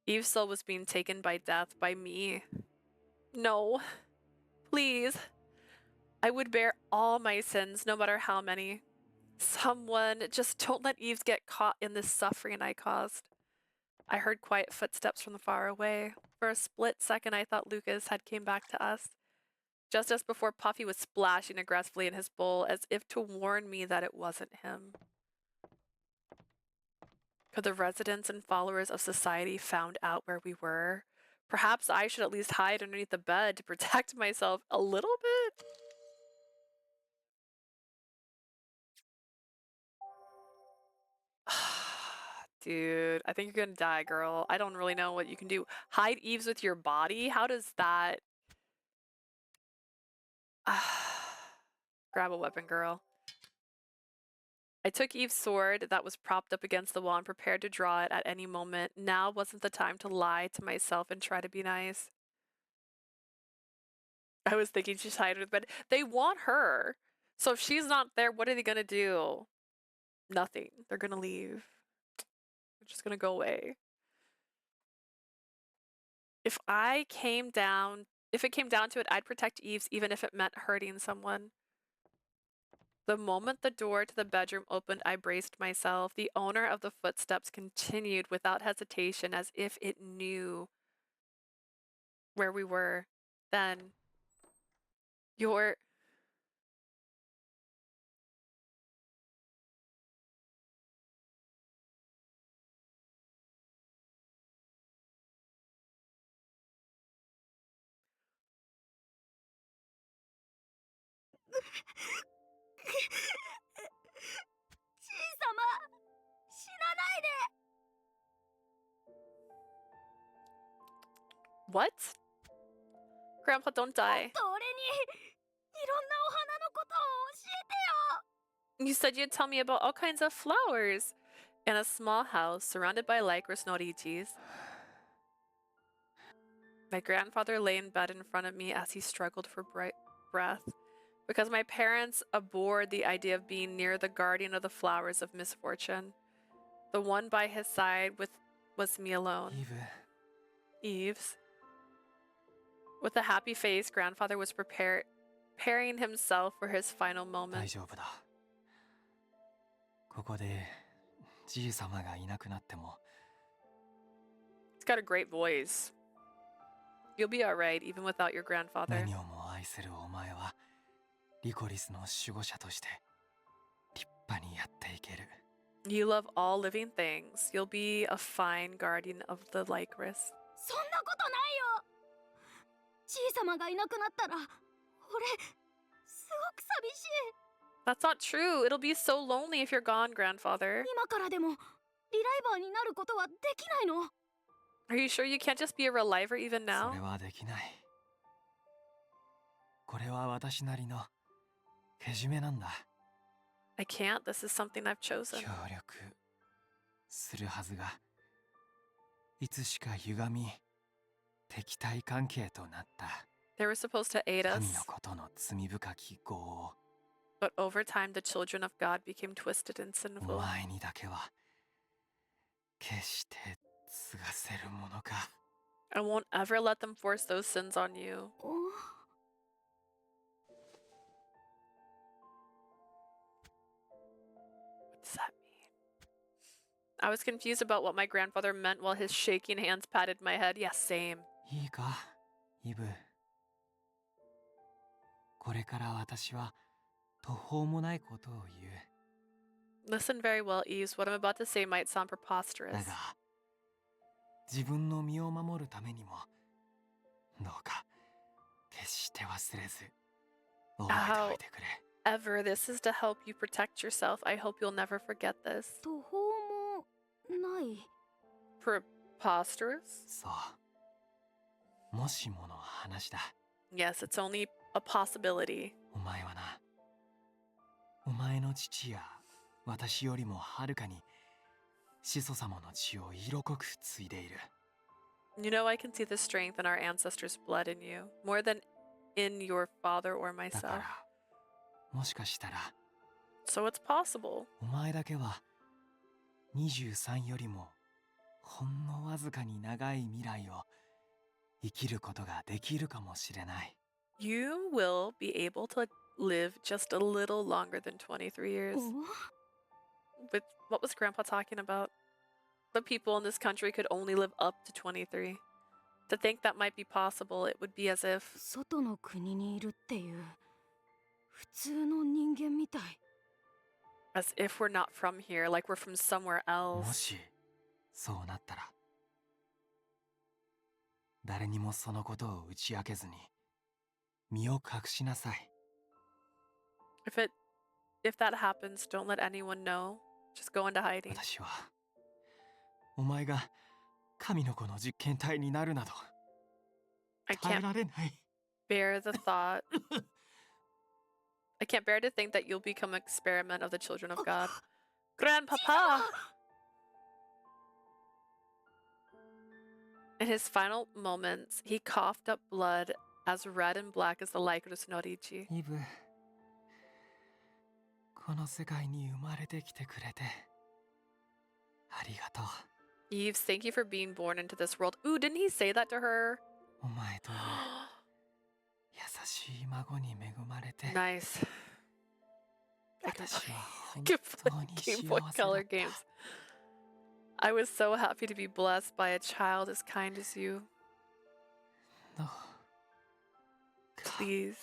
[SPEAKER 1] Yves' soul was being taken by death, by me. No. Please. I would bear all my sins, no matter how many. Someone, just don't let Yves get caught in this suffering I caused. I heard quiet footsteps from far away. For a split second, I thought Lucas had came back to us. Just as before, Puffy was splashing aggressively in his bowl, as if to warn me that it wasn't him. Could the residents and followers of society found out where we were? Perhaps I should at least hide underneath the bed to protect myself a little bit? Dude, I think you're gonna die, girl. I don't really know what you can do. Hide Yves with your body? How does that... Grab a weapon, girl. I took Yves' sword that was propped up against the wall and prepared to draw it at any moment. Now wasn't the time to lie to myself and try to be nice. I was thinking she's hiding with bed. They want her. So if she's not there, what are they gonna do? Nothing. They're gonna leave. They're just gonna go away. If it came down to it, I'd protect Yves even if it meant hurting someone. The moment the door to the bedroom opened, I braced myself. The owner of the footsteps continued without hesitation, as if it knew where we were. Then, you're... What? Grandpa, don't die. You said you'd tell me about all kinds of flowers. In a small house surrounded by Lycoris VOD. My grandfather lay in bed in front of me as he struggled for breath, because my parents abhorred the idea of being near the guardian of the flowers of misfortune. The one by his side was me alone.
[SPEAKER 5] イブ
[SPEAKER 1] Yves. With a happy face, grandfather was preparing himself for his final
[SPEAKER 5] 大
[SPEAKER 1] moment.
[SPEAKER 5] 丈夫だ。ここでじいさまがいなくなっても
[SPEAKER 1] He's got a great voice. You'll be alright, even without your grandfather.
[SPEAKER 5] 何をも愛するお前はリコリスの守護者として立派にやっていける。
[SPEAKER 1] You love all living things. You'll be a fine guardian of the Lycoris.
[SPEAKER 9] そんなことないよ。じいさまがいなくなったら俺すごく寂しい。
[SPEAKER 1] That's not true. It'll be so lonely if you're gone, grandfather.
[SPEAKER 9] 今からでもリライバーになることはできないの？
[SPEAKER 1] Are you sure you can't just be a reliver even
[SPEAKER 5] そ
[SPEAKER 1] now?
[SPEAKER 5] れはできない。これは私なりのけじめなんだ。
[SPEAKER 1] I can't. This is something I've chosen.
[SPEAKER 5] 協力するはずがいつしか歪み敵対関係となった
[SPEAKER 1] They were supposed to aid
[SPEAKER 5] 神
[SPEAKER 1] us,
[SPEAKER 5] のことの罪深き業を
[SPEAKER 1] but over time the children of God became twisted and
[SPEAKER 5] お
[SPEAKER 1] sinful.
[SPEAKER 5] 前にだけは決して継がせるものか。
[SPEAKER 1] I won't ever let them force those sins on you.
[SPEAKER 9] お
[SPEAKER 1] What does that mean? I was confused about what my grandfather meant while his shaking hands patted my head. Yes, same.
[SPEAKER 5] いいかイブ。これから私は途方もないことを言う。
[SPEAKER 1] Listen very well, Yves. What I'm about to say might sound
[SPEAKER 5] だ
[SPEAKER 1] preposterous.
[SPEAKER 5] が自分の身を守るためにもどうか決して忘れず覚えておいてくれ。
[SPEAKER 1] Ever, this is to help you protect yourself. I hope you'll never forget this.
[SPEAKER 9] 途方もない。
[SPEAKER 1] Preposterous?
[SPEAKER 5] そうもしもの話だ。
[SPEAKER 1] Yes, it's only a possibility.
[SPEAKER 5] お前はなお前の父や私よりもはるかに始祖様の血を色濃く継いでいる。
[SPEAKER 1] You know, I can see the strength in our ancestors' blood in you, more than in your father or
[SPEAKER 5] だか
[SPEAKER 1] myself.
[SPEAKER 5] らもしかしたら
[SPEAKER 1] So it's possible.
[SPEAKER 5] お前だけは23よりもほんのわずかに長い未来を生きることができるかもしれない。
[SPEAKER 1] You will be able to live just a little longer than 23 years.
[SPEAKER 9] お
[SPEAKER 1] With what was Grandpa talking about? The people in this country could only live up to 23. To think that might be possible, it would be as if
[SPEAKER 9] 外の国にいるっていう普通の人間みたい。
[SPEAKER 1] we're not from here, like we're from somewhere
[SPEAKER 5] も
[SPEAKER 1] else.
[SPEAKER 5] しそうなったら誰にもそのことを打ち明けずに身を隠しなさい。
[SPEAKER 1] If that happens, don't let anyone know. Just go into hiding.
[SPEAKER 5] 私はお前が神の子の実験体になるなど
[SPEAKER 1] I
[SPEAKER 5] 耐え
[SPEAKER 1] can't
[SPEAKER 5] られない。
[SPEAKER 1] bear the thought. I can't bear to think that you'll become an experiment of the children of God. Grandpapa! In his final moments, he coughed up blood as red and black as the Lycoris Norichi.
[SPEAKER 5] イブこの世界に生まれてきてくれてありがとう。
[SPEAKER 1] Yves, thank you for being born into this world. Ooh, didn't he say that to her?
[SPEAKER 5] お前と優しい孫に恵まれて
[SPEAKER 1] Nice. I can
[SPEAKER 5] 私は本
[SPEAKER 1] keep
[SPEAKER 5] 当
[SPEAKER 1] playing
[SPEAKER 5] に
[SPEAKER 1] Game
[SPEAKER 5] 幸
[SPEAKER 1] Boy
[SPEAKER 5] せだ
[SPEAKER 1] Color
[SPEAKER 5] った。
[SPEAKER 1] games. I was so happy to be blessed by a child as kind as you.
[SPEAKER 5] どうか
[SPEAKER 1] Please.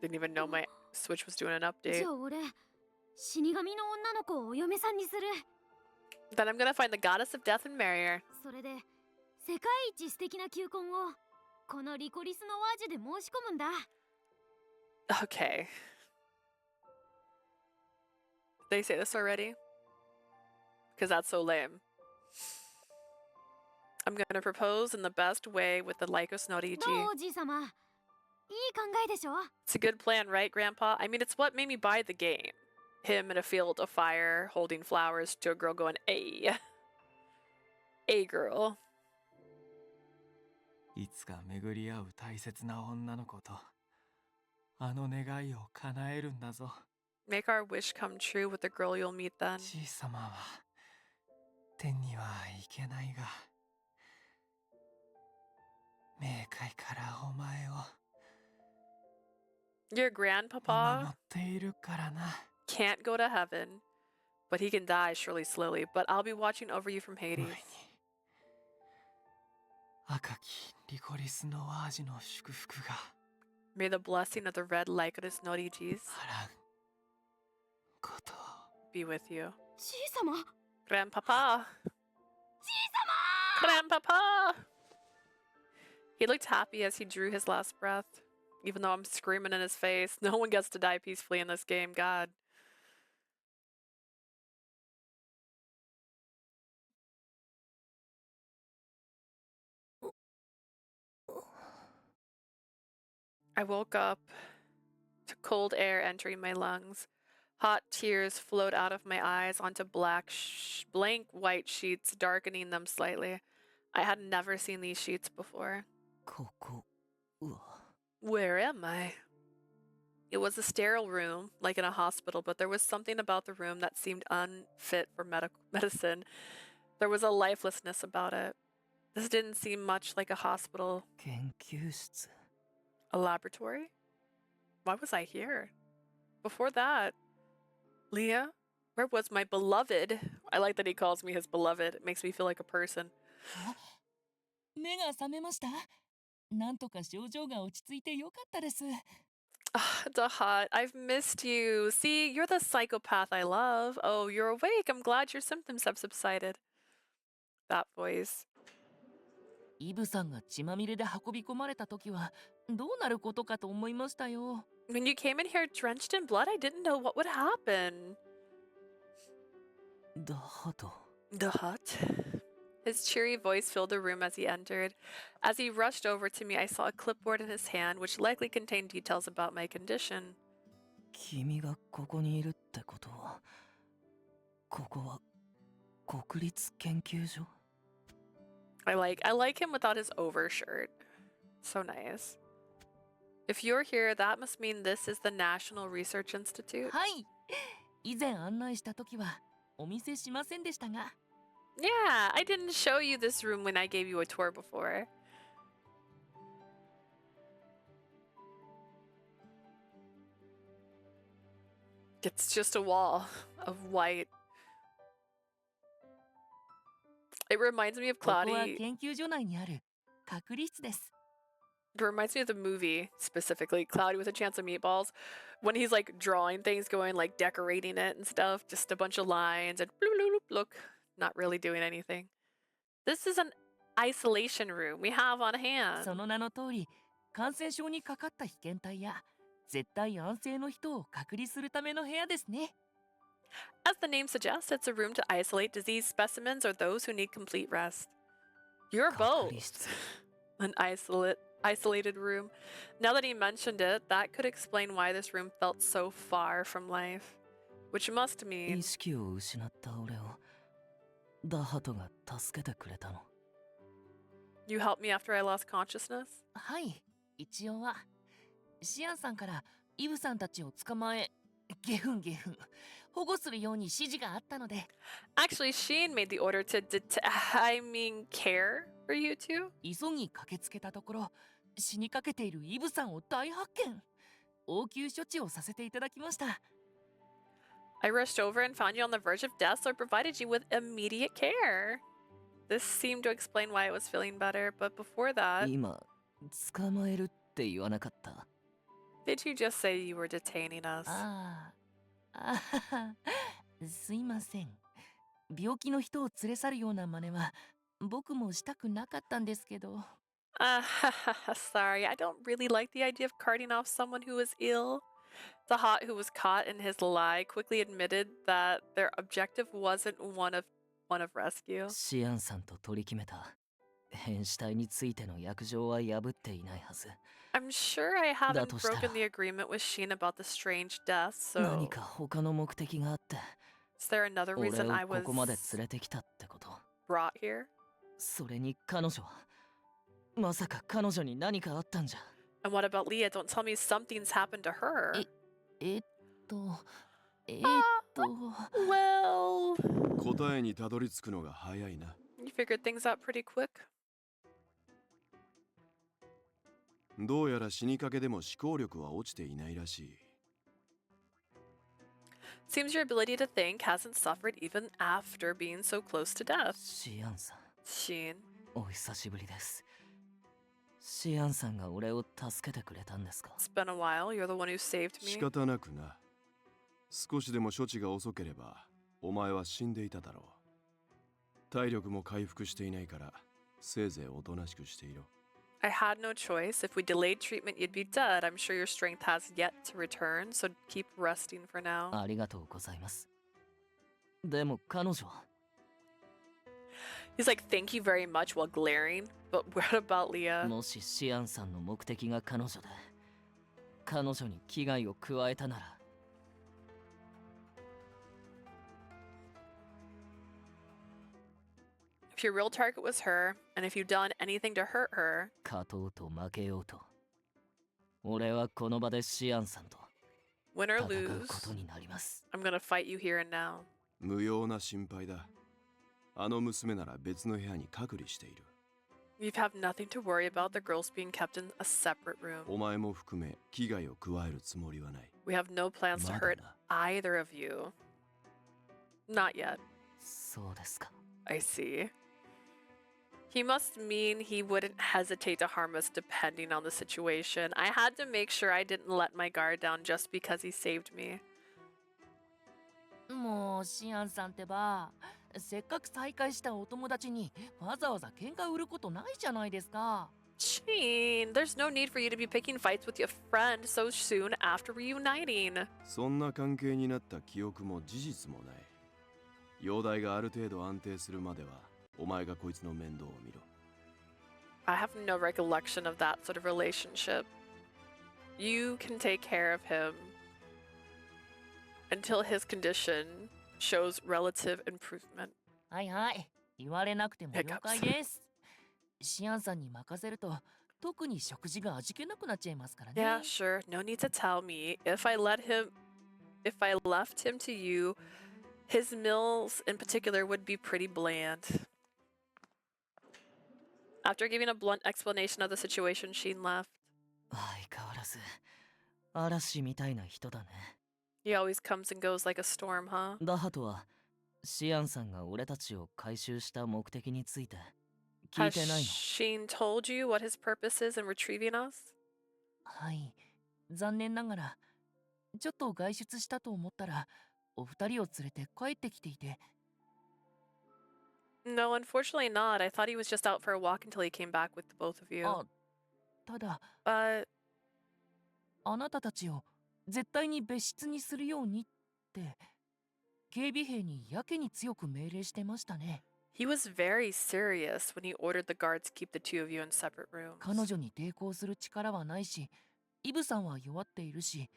[SPEAKER 1] Didn't even know my Switch was doing an
[SPEAKER 9] じ
[SPEAKER 1] update.
[SPEAKER 9] ゃあ俺死神の女の子をお嫁さんにする。
[SPEAKER 1] Then I'm gonna find the goddess of death and marry her.
[SPEAKER 9] それで世界一素敵な求婚をこのリコリスのワージュで申し込むんだ。
[SPEAKER 1] Okay. Did they say this already? Because that's so lame. I'm gonna propose in the best way with the Lycos
[SPEAKER 9] どう
[SPEAKER 1] Norigi.
[SPEAKER 9] おじいさま、いい考えでしょ。
[SPEAKER 1] It's a good plan, right, Grandpa? I mean, it's what made me buy the game. Him in a field of fire, holding flowers to a girl going, "Ay." A girl.
[SPEAKER 5] いつか巡り合う大切な女の子とあの願いを叶えるんだぞ。
[SPEAKER 1] Make our wish come true with the girl you'll meet then.
[SPEAKER 5] じいさまは天には行けないが、冥界からお前を
[SPEAKER 1] Your
[SPEAKER 5] 見守
[SPEAKER 1] grandpapa
[SPEAKER 5] っているからな。
[SPEAKER 1] can't go to heaven, but he can die surely slowly. But I'll be watching over you from
[SPEAKER 5] 前
[SPEAKER 1] Hades.
[SPEAKER 5] に赤きリコリスのワージの祝福が
[SPEAKER 1] May the blessing of the red Lycoris VOD
[SPEAKER 5] あらんことを。
[SPEAKER 1] be with you.
[SPEAKER 9] じいさま、
[SPEAKER 1] Grandpapa! Grandpapa! He looked happy as he drew his last breath. Even though I'm screaming in his face, no one gets to die peacefully in this game, God. I woke up to cold air entering my lungs. Hot tears flowed out of my eyes onto blank white sheets, darkening them slightly. I had never seen these sheets before.
[SPEAKER 2] ここは
[SPEAKER 1] Where am I? It was a sterile room, like in a hospital, but there was something about the room that seemed unfit for medicine. There was a lifelessness about it. This didn't seem much like a hospital.
[SPEAKER 2] 研究室
[SPEAKER 1] A laboratory? Why was I here? Before that, Leah, where was my beloved? I like that he calls me his beloved. It makes me feel like a person.
[SPEAKER 4] 目が覚めました。なんとか症状が落ち着いてよかったです。
[SPEAKER 1] Dahat, I've missed you. See, you're the psychopath I love. Oh, you're awake. I'm glad your symptoms have subsided. That voice.
[SPEAKER 4] イブさんが血まみれで運び込まれた時はどうなることかと思いましたよ。
[SPEAKER 1] When you came in here drenched in blood, I didn't know what would happen.
[SPEAKER 2] だはと
[SPEAKER 1] Dahat. His cheery voice filled the room as he entered. As he rushed over to me, I saw a clipboard in his hand, which likely contained details about my condition.
[SPEAKER 2] 君がここにいるってことはここは国立研究所
[SPEAKER 1] I like him without his overshirt. So nice. If you're here, that must mean this is the National Research Institute.
[SPEAKER 4] はい。以前案内した時はお見せしませんでしたが。
[SPEAKER 1] Yeah, I didn't show you this room when I gave you a tour before. It's just a wall of white. It reminds me of
[SPEAKER 4] ここは
[SPEAKER 1] Cloudy.
[SPEAKER 4] 研究所内にある隔離室です。
[SPEAKER 1] It reminds me of the movie, specifically Cloudy with a Chance of Meatballs, when he's like drawing things, going like decorating it and stuff, just a bunch of lines and bloop, bloop, bloop, look, not really doing anything. This is an isolation room we have on hand.
[SPEAKER 4] その名の通り、感染症にかかった被験体や絶対安静の人を隔離するための部屋ですね。
[SPEAKER 1] As the name suggests, it's a room to isolate disease specimens or those who need complete rest. You're
[SPEAKER 2] 隔
[SPEAKER 1] both
[SPEAKER 2] 離室
[SPEAKER 1] an isolated room. Now that he mentioned it, that could explain why this room felt so far from life. Which must
[SPEAKER 2] 意
[SPEAKER 1] mean
[SPEAKER 2] 識を失った俺をダハトが助けてくれたの
[SPEAKER 1] you helped me after I lost consciousness?
[SPEAKER 4] はい、一応は。シアンさんからイブさんたちを捕まえ、ゲフンゲフン、保護するように指示があったので、
[SPEAKER 1] Actually, Sheen made the order to care for you two.
[SPEAKER 4] 急ぎ駆けつけたところ、死にかけているイブさんを大発見。応急処置をさせていただきました。
[SPEAKER 1] I rushed over and found you on the verge of death, so I provided you with immediate care. This seemed to explain why I was feeling better, but before that,
[SPEAKER 2] 今捕まえるって言わなかった
[SPEAKER 1] did you just say you were detaining us?
[SPEAKER 4] ああ、すいません。病気の人を連れ去るような真似は僕もしたくなかったんですけど。
[SPEAKER 1] Sorry, I don't really like the idea of carting off someone who is ill. The hot who was caught in his lie quickly admitted that their objective wasn't one of rescue.
[SPEAKER 2] シアンさんと取り決めた変死体についての約定は破っていないはず
[SPEAKER 1] I'm sure I haven't
[SPEAKER 2] toしたら。
[SPEAKER 1] broken the agreement with Sheen about the strange death,
[SPEAKER 2] 何
[SPEAKER 1] so
[SPEAKER 2] か他の目的があって
[SPEAKER 1] is there another
[SPEAKER 2] 俺
[SPEAKER 1] reason I
[SPEAKER 2] をこ
[SPEAKER 1] was
[SPEAKER 2] こまで連れてきたってこと
[SPEAKER 1] brought here?
[SPEAKER 2] それに彼女はまさか彼女に何かあったんじゃ
[SPEAKER 1] And what about Leah? Don't tell me something's happened to her.
[SPEAKER 4] えっと、
[SPEAKER 1] Well,
[SPEAKER 8] 答えにたどり着くのが早いな。
[SPEAKER 1] you figured things out pretty quick.
[SPEAKER 8] どうやら死にかけでも思考力は落ちていないらしい。
[SPEAKER 1] Seems your ability to think hasn't suffered even after being so close to death.
[SPEAKER 2] シアンさん、
[SPEAKER 1] Sheen.
[SPEAKER 2] お久しぶりです。シアンさんが俺を助けてくれたんですか？
[SPEAKER 1] It's been a while. You're the one who saved
[SPEAKER 8] 仕
[SPEAKER 1] me.
[SPEAKER 8] 方なくな。少しでも処置が遅ければお前は死んでいただろう。体力も回復していないからせいぜいおとなしくしていろ。
[SPEAKER 1] I had no choice. If we delayed treatment, you'd be dead. I'm sure your strength has yet to return, so keep resting for now.
[SPEAKER 2] ありがとうございます。でも彼女は
[SPEAKER 1] He's like, thank you very much while glaring. But what about Leah?
[SPEAKER 2] もしシアンさんの目的が彼女で、彼女に危害を加えたなら、
[SPEAKER 1] If your real target was her, and if you've done anything to hurt her,
[SPEAKER 2] 勝とうと負けようと、俺はこの場でシアンさんと
[SPEAKER 1] win or
[SPEAKER 2] 戦う
[SPEAKER 1] lose,
[SPEAKER 2] ことになります。
[SPEAKER 1] I'm gonna fight you here and now.
[SPEAKER 8] 無用な心配だ。あの娘なら別の部屋に隔離している。
[SPEAKER 1] You have nothing to worry about. The girl's being kept in a separate room.
[SPEAKER 8] お前も含め危害を加えるつもりはない。
[SPEAKER 1] We have no plans to
[SPEAKER 2] まだ
[SPEAKER 1] hurt
[SPEAKER 2] な。
[SPEAKER 1] either of you. Not yet.
[SPEAKER 2] そうですか。
[SPEAKER 1] I see. He must mean he wouldn't hesitate to harm us depending on the situation. I had to make sure I didn't let my guard down just because he saved me.
[SPEAKER 4] もうシアンさんってば、せっかく再会したお友達にわざわざ喧嘩売ることないじゃないですか。
[SPEAKER 1] Sheen, there's no need for you to be picking fights with your friend so soon after reuniting.
[SPEAKER 8] そんな関係になった記憶も事実もない。容体がある程度安定するまではお前がこいつの面倒を見ろ。
[SPEAKER 1] I have no recollection of that sort of relationship. You can take care of him until his condition shows relative improvement.
[SPEAKER 4] はいはい、言われなくても了解です。シアンさんに任せると、特に食事が味気なくなっちゃいますからね。
[SPEAKER 1] Yeah, sure. No need to tell me. If I left him to you, his meals in particular would be pretty bland. After giving a blunt explanation of the situation, Sheen left.
[SPEAKER 2] 相変わらず嵐みたいな人だね。
[SPEAKER 1] He always comes and goes like a storm, huh?
[SPEAKER 2] ダハトはシアンさんが俺たちを回収した目的について聞い
[SPEAKER 1] Has
[SPEAKER 2] てないの？
[SPEAKER 1] Sheen told you what his purpose is in retrieving us?
[SPEAKER 4] はい、残念ながら、ちょっと外出したと思ったら、お二人を連れて帰ってきていて。
[SPEAKER 1] No, unfortunately not. I thought he was just out for a walk until he came back with the both of you.
[SPEAKER 4] あ、ただ、
[SPEAKER 1] But
[SPEAKER 4] あなたたちを絶対に別室にするようにって、警備兵にやけに強く命令してましたね。
[SPEAKER 1] he was very serious when he ordered the guards to keep the two of you in separate rooms.
[SPEAKER 4] 彼女に抵抗する力はないし、イブさんは弱っているし、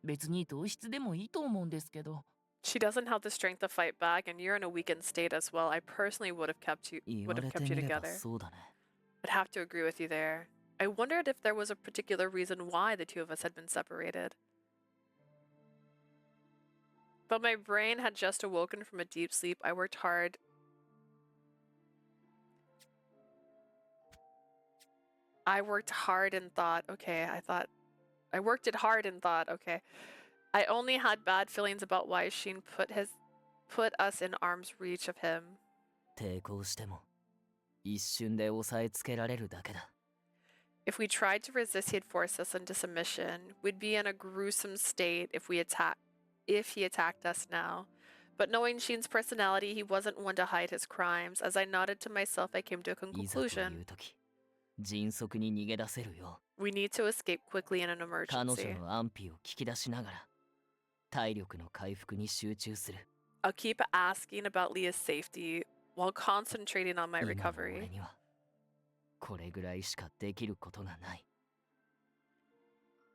[SPEAKER 4] 別に同室でもいいと思うんですけど。
[SPEAKER 1] She doesn't have the strength to fight back, and you're in a weakened state as well. I personally would have kept you
[SPEAKER 2] 言わ
[SPEAKER 1] would
[SPEAKER 2] れ
[SPEAKER 1] have
[SPEAKER 2] て
[SPEAKER 1] kept you
[SPEAKER 2] みれば
[SPEAKER 1] together.
[SPEAKER 2] そうだね。
[SPEAKER 1] I'd have to agree with you there. I wondered if there was a particular reason why the two of us had been separated. But my brain had just awoken from a deep sleep. I worked hard. I worked hard and thought, okay, I worked it hard and thought, okay. I only had bad feelings about why Sheen put us in arm's reach of him.
[SPEAKER 2] 抵抗しても一瞬で押さえつけられるだけだ。
[SPEAKER 1] If we tried to resist, he'd force us into submission. We'd be in a gruesome state if he attacked us now. But knowing Sheen's personality, he wasn't one to hide his crimes. As I nodded to myself, I came to a
[SPEAKER 2] いざとい
[SPEAKER 1] conclusion.
[SPEAKER 2] う時、迅速に逃げ出せるよ
[SPEAKER 1] We need to escape quickly in an
[SPEAKER 2] う、彼女
[SPEAKER 1] emergency.
[SPEAKER 2] の安否を聞き出しながら、体力の回復に集中する。
[SPEAKER 1] I'll keep asking about Leah's safety while concentrating on my
[SPEAKER 2] 今の
[SPEAKER 1] recovery.
[SPEAKER 2] 俺には、これぐらいしかできることがない。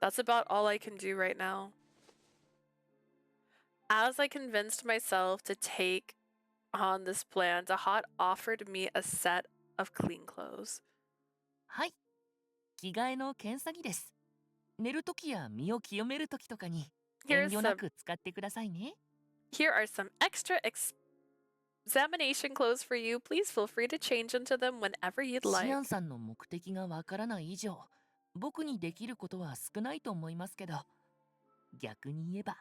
[SPEAKER 1] That's about all I can do right now. As I convinced myself to take on this plan, Dahat offered me a set of clean clothes.
[SPEAKER 4] はい、着替えの検査着です。寝るときや身を清めるときとかに。
[SPEAKER 1] Here's
[SPEAKER 4] 遠慮な
[SPEAKER 1] some
[SPEAKER 4] く使ってくださいね。
[SPEAKER 1] here are some extra examination clothes for you. Please feel free to change into them whenever you'd
[SPEAKER 4] シ
[SPEAKER 1] like.
[SPEAKER 4] アンさんの目的がわからない以上、僕にできることは少ないと思いますけど、逆に言えば、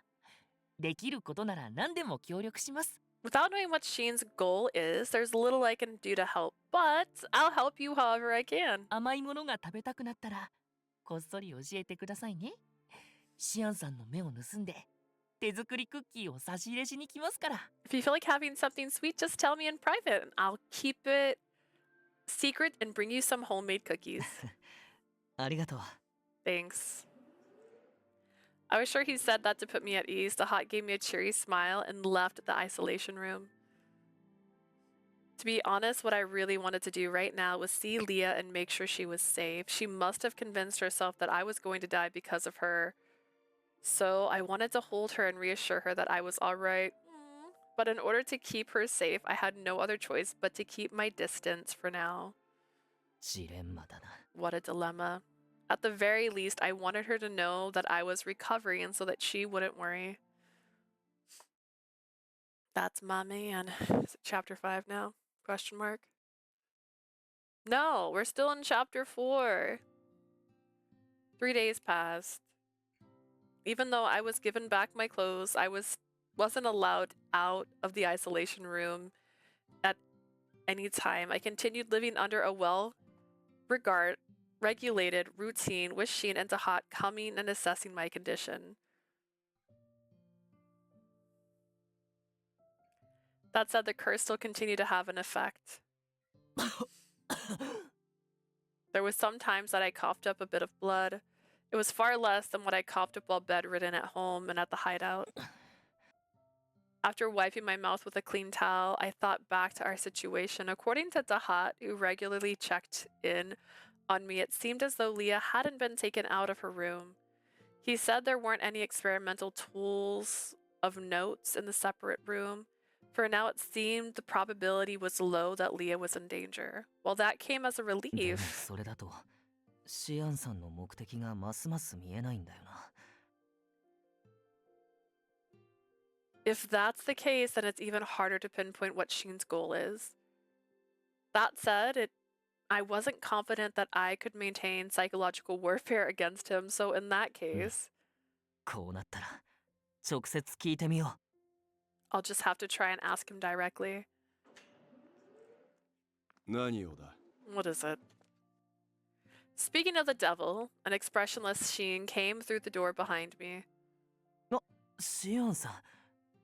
[SPEAKER 4] できることなら何でも協力します。
[SPEAKER 1] Without knowing what Sheen's goal is, there's little I can do to help, but I'll help you however I can.
[SPEAKER 4] 甘いものが食べたくなったら、こっそり教えてくださいね。シアンさんの目を盗んで、手作りクッキーを差し入れしに来ますから。
[SPEAKER 1] If you feel like having something sweet, just tell me in private, and I'll keep it secret and bring you some homemade cookies.
[SPEAKER 2] ありがとう。
[SPEAKER 1] Thanks. I was sure he said that to put me at ease. The hot gave me a cheery smile and left the isolation room. To be honest, what I really wanted to do right now was see Leah and make sure she was safe. She must have convinced herself that I was going to die because of her. So I wanted to hold her and reassure her that I was alright. But in order to keep her safe, I had no other choice but to keep my distance for now.
[SPEAKER 2] ジレンマだな。
[SPEAKER 1] What a dilemma. At the very least, I wanted her to know that I was recovering so that she wouldn't worry. That's my man. Is it chapter 5 now? Question mark? No, we're still in chapter 4. 3 days passed. Even though I was given back my clothes, I wasn't allowed out of the isolation room at any time. I continued living under a regulated routine with Sheen and Tahat coming and assessing my condition. That said, the curse still continued to have an effect. There was some times that I coughed up a bit of blood. It was far less than what I coughed up while bedridden at home and at the hideout. After wiping my mouth with a clean towel, I thought back to our situation. According to Tahat, who regularly checked in on me, it seemed as though Leah hadn't been taken out of her room. He said there weren't any experimental tools of notes in the separate room. For now, it seemed the probability was low that Leah was in danger. Well, that came as a
[SPEAKER 2] でも
[SPEAKER 1] relief.
[SPEAKER 2] それだと、シアンさんの目的がますます見えないんだよな。
[SPEAKER 1] If that's the case, then it's even harder to pinpoint what Sheen's goal is. That said, I wasn't confident that I could maintain psychological warfare against him, so in that case,
[SPEAKER 2] こうなったら、直接聞いてみよう。
[SPEAKER 1] I'll just have to try and ask him directly.
[SPEAKER 8] 何をだ？
[SPEAKER 1] What is it? Speaking of the devil, an expressionless Sheen came through the door behind me.
[SPEAKER 2] シアンさん、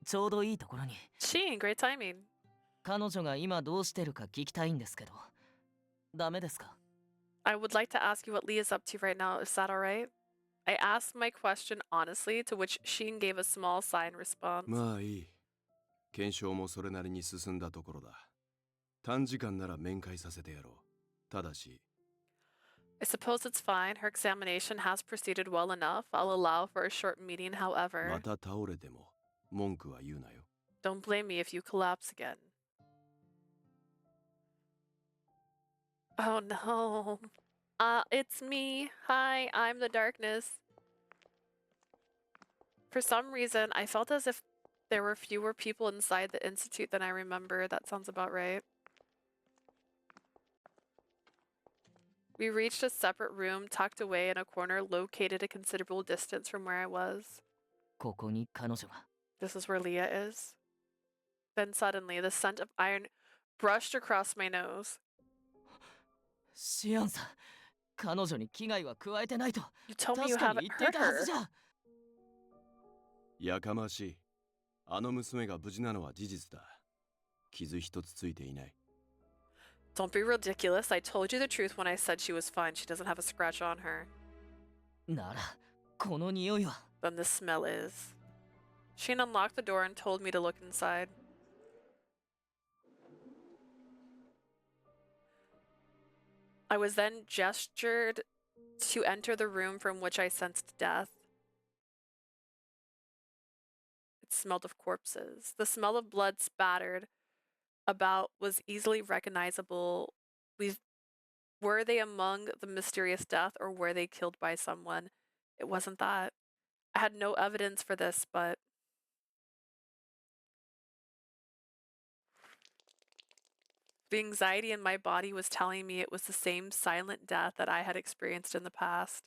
[SPEAKER 2] ちょうどいいところに。
[SPEAKER 1] Sheen, great timing.
[SPEAKER 2] 彼女が今どうしてるか聞きたいんですけど。ダメですか？
[SPEAKER 1] I would like to ask you what Leah's up to right now. Is that alright? I asked my question honestly, to which Sheen gave a small sigh in response.
[SPEAKER 8] まあいい。検証もそれなりに進んだところだ。短時間なら面会させてやろう。ただし、
[SPEAKER 1] I suppose it's fine. Her examination has proceeded well enough. I'll allow for a short meeting,
[SPEAKER 8] ま
[SPEAKER 1] however.
[SPEAKER 8] た倒れても文句は言うなよ。
[SPEAKER 1] Don't blame me if you collapse again. Oh no. It's me. Hi, I'm the darkness. For some reason, I felt as if there were fewer people inside the institute than I remember. That sounds about right. We reached a separate room tucked away in a corner located a considerable distance from where I was.
[SPEAKER 2] ここに彼女が。
[SPEAKER 1] This is where Leah is. Then suddenly, the scent of iron brushed across my nose.
[SPEAKER 2] シアンさん、彼女に危害は加えてないと。
[SPEAKER 1] You told me you
[SPEAKER 2] 確か
[SPEAKER 1] haven't
[SPEAKER 2] に言ってい
[SPEAKER 1] hurt
[SPEAKER 2] たはず
[SPEAKER 1] her.
[SPEAKER 2] じゃ。
[SPEAKER 8] やかましい。あの娘が無事なのは事実だ。傷一つついていない。
[SPEAKER 1] Don't be ridiculous. I told you the truth when I said she was fine. She doesn't have a scratch on her.
[SPEAKER 2] なら、この匂いは。
[SPEAKER 1] Then the smell is. Sheen unlocked the door and told me to look inside. I was then gestured to enter the room from which I sensed death. It smelled of corpses. The smell of blood spattered about was easily recognizable. Were they among the mysterious death, or were they killed by someone? It wasn't that. I had no evidence for this, but the anxiety in my body was telling me it was the same silent death that I had experienced in the past.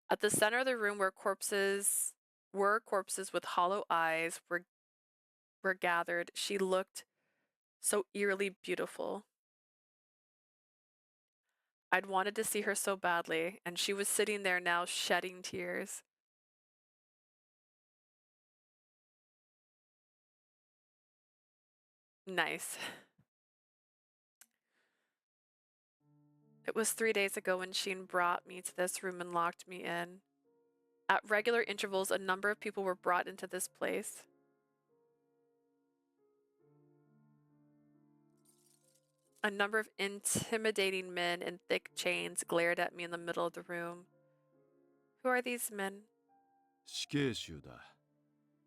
[SPEAKER 1] At the center of the room where corpses with hollow eyes were gathered. She looked so eerily beautiful. I'd wanted to see her so badly, and she was sitting there now shedding tears. Nice. It was 3 days ago when Sheen brought me to this room and locked me in. At regular intervals, a number of people were brought into this place. A number of intimidating men in thick chains glared at me in the middle of the room. Who are these men?
[SPEAKER 8] 死刑囚だ。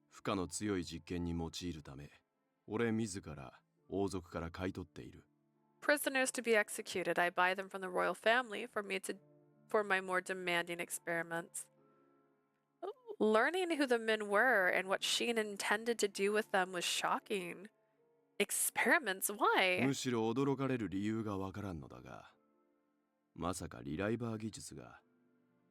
[SPEAKER 8] 負荷の強い実験に用いるため、俺自ら王族から買い取っている。
[SPEAKER 1] Prisoners to be executed. I buy them from the royal family for my more demanding experiments. Learning who the men were and what Sheen intended to do with them was shocking. Experiments? Why?
[SPEAKER 8] むしろ驚かれる理由がわからんのだが、まさかリライバー技術が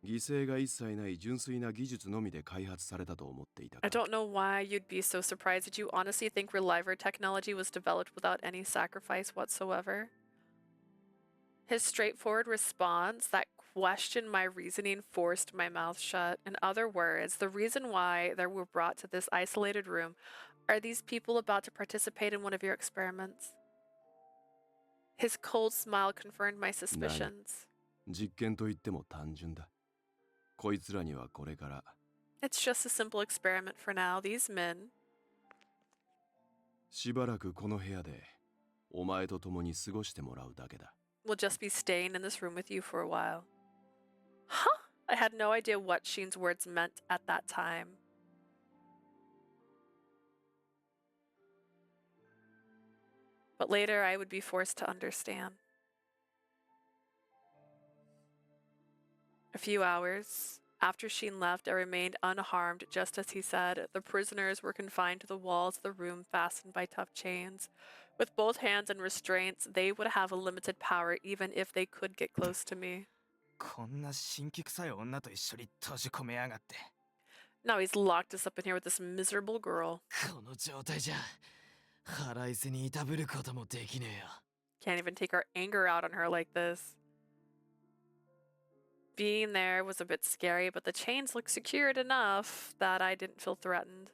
[SPEAKER 8] 犠牲が一切ない純粋な技術のみで開発されたと思っていたか。
[SPEAKER 1] I don't know why you'd be so surprised. Did you honestly think Reliver technology was developed without any sacrifice whatsoever? His straightforward response that questioned my reasoning forced my mouth shut. In other words, the reason why they were brought to this isolated room are these people about to participate in one of your experiments? His cold smile confirmed my suspicions.
[SPEAKER 8] 実験といっても単純だ。こいつらにはこれから。
[SPEAKER 1] It's just a simple experiment for now. These men.
[SPEAKER 8] しばらくこの部屋でお前と共に過ごしてもらうだけだ。
[SPEAKER 1] Will just be staying in this room with you for a while. Huh? I had no idea what Sheen's words meant at that time. But later I would be forced to understand. A few hours after Sheen left, I remained unharmed, just as he said. The prisoners were confined to the walls of the room, fastened by tough chains. With both hands in restraints, they would have a limited power even if they could get close to me.
[SPEAKER 7] こんな新規臭い女と一緒に閉じ込めやがって。
[SPEAKER 1] Now he's locked us up in here with this miserable girl.
[SPEAKER 2] この状態じゃ腹いせにいたぶることもできねえよ。
[SPEAKER 1] Can't even take our anger out on her like this. Being there was a bit scary, but the chains looked secured enough that I didn't feel threatened.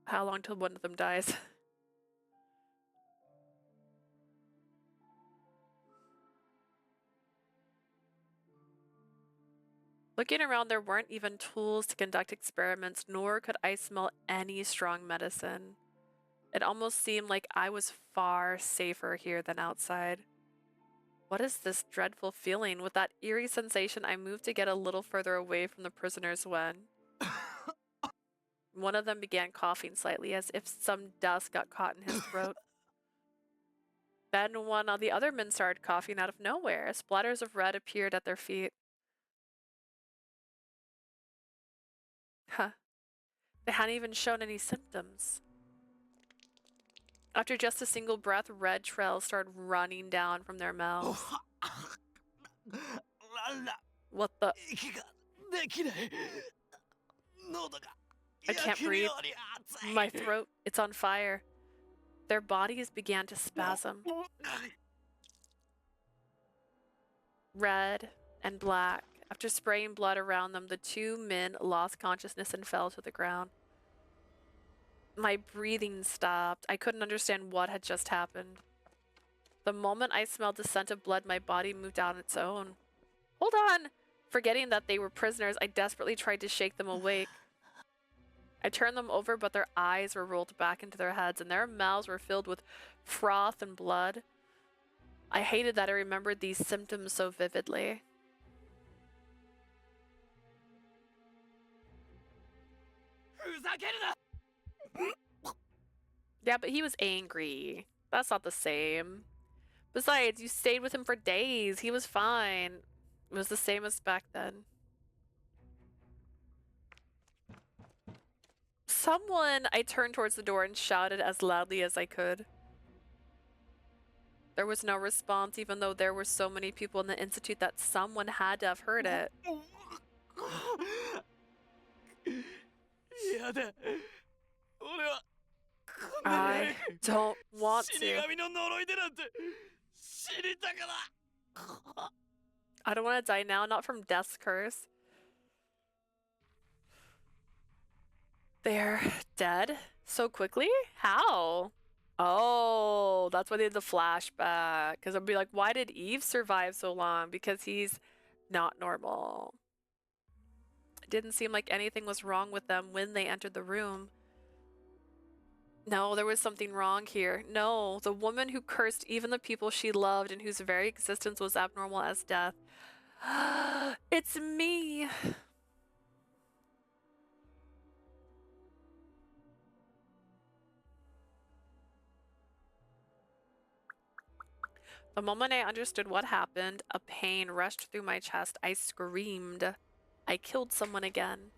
[SPEAKER 1] How long till one of them dies? Looking around, there weren't even tools to conduct experiments, nor could I smell any strong medicine. It almost seemed like I was far safer here than outside. What is this dreadful feeling? With that eerie sensation, I moved to get a little further away from the prisoners when one of them began coughing slightly as if some dust got caught in his throat. Then one of the other men started coughing out of nowhere. Splatters of red appeared at their feet. Huh. They hadn't even shown any symptoms. After just a single breath, red trails started running down from their mouths. What the? I can't breathe. My throat, it's on fire. Their bodies began to spasm. Red and black. After spraying blood around them, the two men lost consciousness and fell to the ground. My breathing stopped. I couldn't understand what had just happened. The moment I smelled the scent of blood, my body moved on its own. Hold on! Forgetting that they were prisoners, I desperately tried to shake them awake. I turned them over, but their eyes were rolled back into their heads, and their mouths were filled with froth and blood. I hated that I remembered these symptoms so vividly. Yeah, but he was angry. That's not the same. Besides, you stayed with him for days. He was fine. It was the same as back then. I turned towards the door and shouted as loudly as I could. There was no response, even though there were so many people in the institute that someone had to have heard it. I don't want to. I don't want to die now, not from death's curse. They're dead so quickly? How? Oh, that's why they did the flashback. Because I'd be like, why did Eve survive so long? Because he's not normal. It didn't seem like anything was wrong with them when they entered the room. No, there was something wrong here. No, the woman who cursed even the people she loved and whose very existence was abnormal as death. It's me. The moment I understood what happened, a pain rushed through my chest. I screamed. I killed someone again.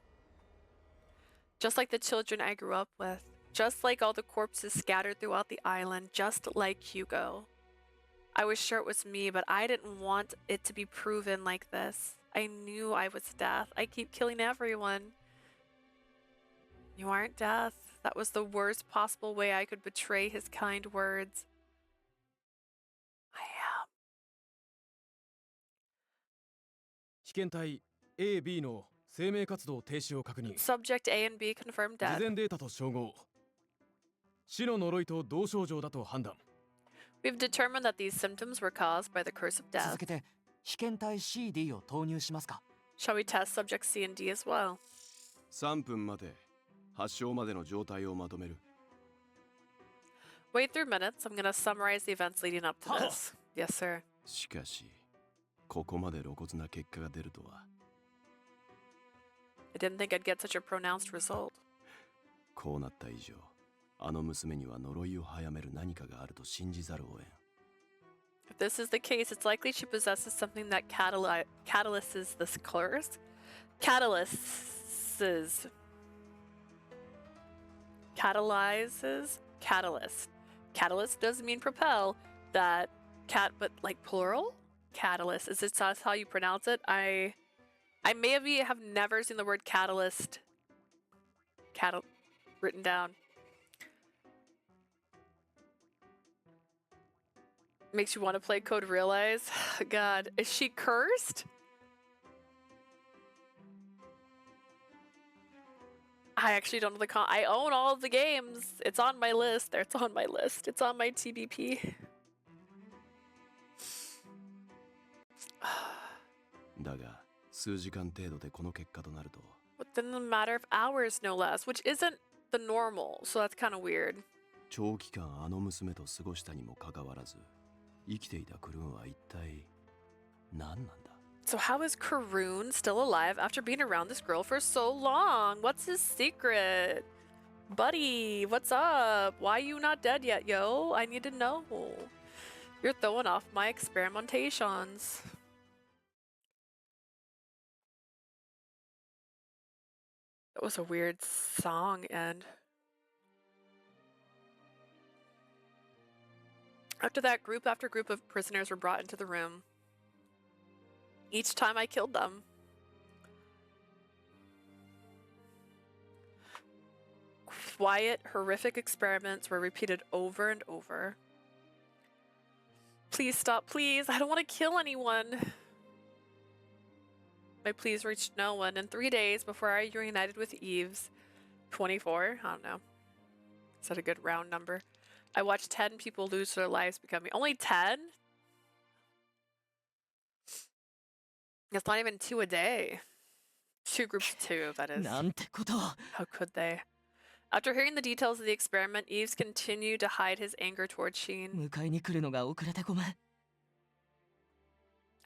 [SPEAKER 1] Just like the children I grew up with. Just like all the corpses scattered throughout the island. Just like Hugo. I was sure it was me, but I didn't want it to be proven like this. I knew I was death. I keep killing everyone. You aren't death. That was the worst possible way I could betray his kind words. I am.
[SPEAKER 10] 被験体 A、B の生命活動停止を確認。
[SPEAKER 1] Subject A and B confirmed
[SPEAKER 10] 事
[SPEAKER 1] death.
[SPEAKER 10] 前データと照合。死の呪いと同症状だと判断。
[SPEAKER 1] We've determined that these symptoms were caused by the curse of death.
[SPEAKER 2] 続けて被験体 CD を投入しますか。
[SPEAKER 1] Shall we test subject C and D as well?
[SPEAKER 8] 3分待て。発症までの状態をまとめる。
[SPEAKER 1] Wait 3 minutes. I'm gonna summarize the events leading up to this. Yes, sir.
[SPEAKER 8] しかし、ここまで露骨な結果が出るとは。
[SPEAKER 1] I didn't think I'd get such a pronounced result.
[SPEAKER 8] こうなった以上、あの娘には呪いを早める何かがあると信じざるを得ん。
[SPEAKER 1] If this is the case, it's likely she possesses something that catalyses this curse. Catalyses. Catalyzes? Catalyst. Catalyst doesn't mean propel. That but like plural? Catalyst. Is this how you pronounce it? I maybe have never seen the word catalyst written down. Makes you want to play Code Realize. God, is she cursed? I actually don't know the I own all of the games. It's on my list. It's on my list. It's on my TBP.
[SPEAKER 8] だが、数時間程度でこの結果となると。
[SPEAKER 1] Within a matter of hours, no less, which isn't the normal, so that's kind of weird.
[SPEAKER 8] 長期間あの娘と過ごしたにもかかわらず、生きていたクルーンは一体何なんだ?
[SPEAKER 1] So how is Karun still alive after being around this girl for so long? What's his secret? Buddy, what's up? Why you not dead yet, yo? I need to know. You're throwing off my experimentations. That was a weird song end. After that, group after group of prisoners were brought into the room. Each time I killed them. Quiet, horrific experiments were repeated over and over. Please stop, please. I don't want to kill anyone. My pleas reached no one. In 3 days before I reunited with Eve's 24, I don't know. Is that a good round number? I watched 10 people lose their lives becoming only 10? It's not even 2 a day. 2 groups of 2, that is.
[SPEAKER 2] なんてことを。
[SPEAKER 1] How could they? After hearing the details of the experiment, Eves continued to hide his anger towards Sheen.
[SPEAKER 2] 迎えに来るのが遅れてごめん。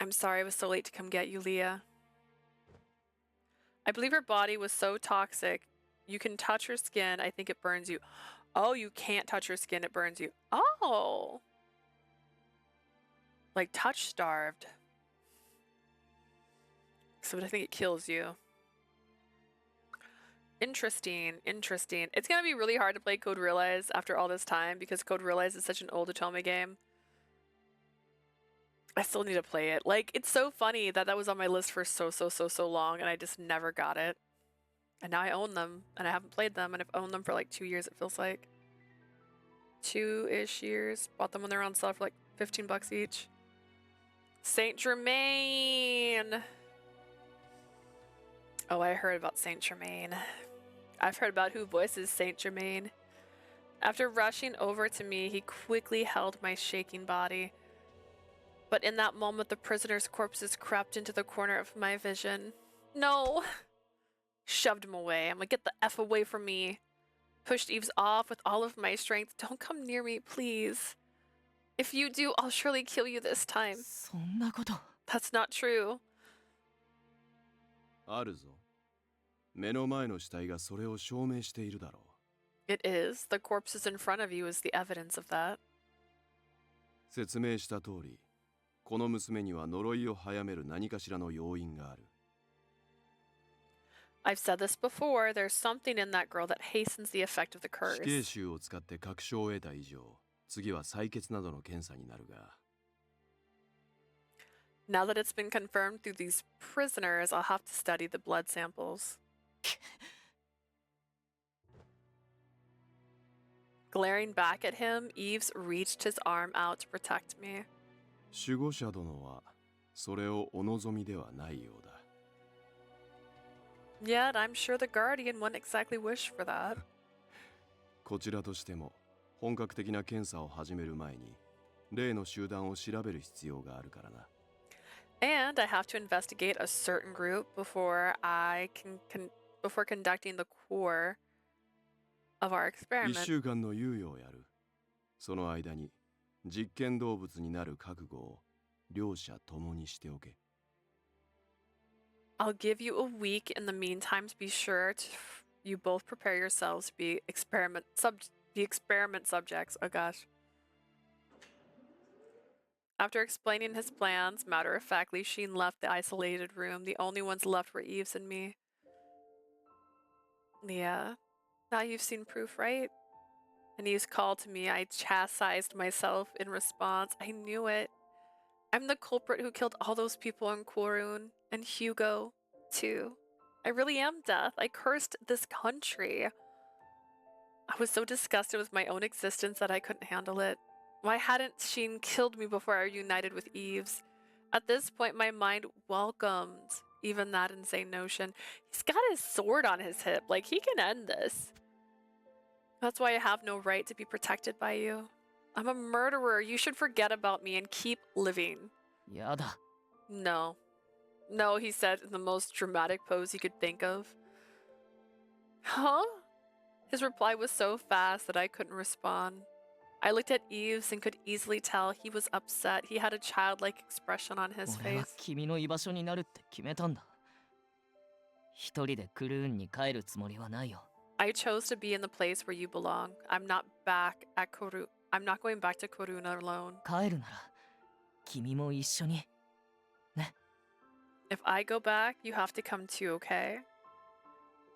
[SPEAKER 1] I'm sorry I was so late to come get you, Leah. I believe her body was so toxic. You can touch her skin. I think it burns you. Oh, you can't touch her skin. It burns you. Oh. Like touch starved. So I think it kills you. Interesting, interesting. It's gonna be really hard to play Code Realize after all this time because Code Realize is such an old Otome game. I still need to play it. Like, it's so funny that that was on my list for so long and I just never got it. And now I own them and I haven't played them and I've owned them for like 2 years, it feels like. 2-ish years. Bought them when they're on sale for like 15 bucks each. Saint Germain! Oh, I heard about Saint Germain. I've heard about who voices Saint Germain. After rushing over to me, he quickly held my shaking body. But in that moment, the prisoner's corpses crept into the corner of my vision. No! Shoved him away. I'm like, get the F away from me. Pushed Yves off with all of my strength. Don't come near me, please. If you do, I'll surely kill you this time.
[SPEAKER 2] そんなこと。
[SPEAKER 1] That's not true.
[SPEAKER 8] あるぞ。目の前の死体がそれを証明しているだろう。
[SPEAKER 1] It is. The corpses in front of you is the evidence of that.
[SPEAKER 8] 説明した通り、この娘には呪いを早める何かしらの要因がある。
[SPEAKER 1] I've said this before, there's something in that girl that hastens the effect of the
[SPEAKER 8] 死
[SPEAKER 1] curse.
[SPEAKER 8] 刑囚を使って確証を得た以上、次は採血などの検査になるが。
[SPEAKER 1] Now that it's been confirmed through these prisoners, I'll have to study the blood samples. Glaring back at him, Yves reached his arm out to protect me.
[SPEAKER 8] 守護者殿はそれをお望みではないようだ。
[SPEAKER 1] Yet, I'm sure the Guardian wouldn't exactly wish for that.
[SPEAKER 8] こちらとしても本格的な検査を始める前に例の集団を調べる必要があるからな。
[SPEAKER 1] And I have to investigate a certain group before before conducting the core of our
[SPEAKER 8] 1
[SPEAKER 1] experiment.
[SPEAKER 8] 週間の猶予をやる。その間に実験動物になる覚悟を両者ともにしておけ。
[SPEAKER 1] I'll give you a week. In the meantime, be sure to you both prepare yourselves to be experiment subjects. Oh gosh. After explaining his plans, matter-of-factly, Sheen left the isolated room. The only ones left were Yves and me. Yeah. Now you've seen proof, right? And Yves called to me. I chastised myself in response. I knew it. I'm the culprit who killed all those people in Korun. And Hugo, too. I really am death. I cursed this country. I was so disgusted with my own existence that I couldn't handle it. Why hadn't Sheen killed me before I united with Yves? At this point, my mind welcomed even that insane notion. He's got his sword on his hip. Like, he can end this. That's why I have no right to be protected by you. I'm a murderer. You should forget about me and keep living.
[SPEAKER 2] やだ。
[SPEAKER 1] No. No, he said in the most dramatic pose he could think of. Huh? His reply was so fast that I couldn't respond. I looked at Yves and could easily tell he was upset. He had a childlike expression on his
[SPEAKER 2] 俺は
[SPEAKER 1] face.
[SPEAKER 2] 君の居場所になるって決めたんだ。一人でクルーンに帰るつもりはないよ。
[SPEAKER 1] I chose to be in the place where you belong. I'm not going back to Korun alone.
[SPEAKER 2] 帰るなら、君も一緒に。ね。
[SPEAKER 1] If I go back, you have to come too, okay?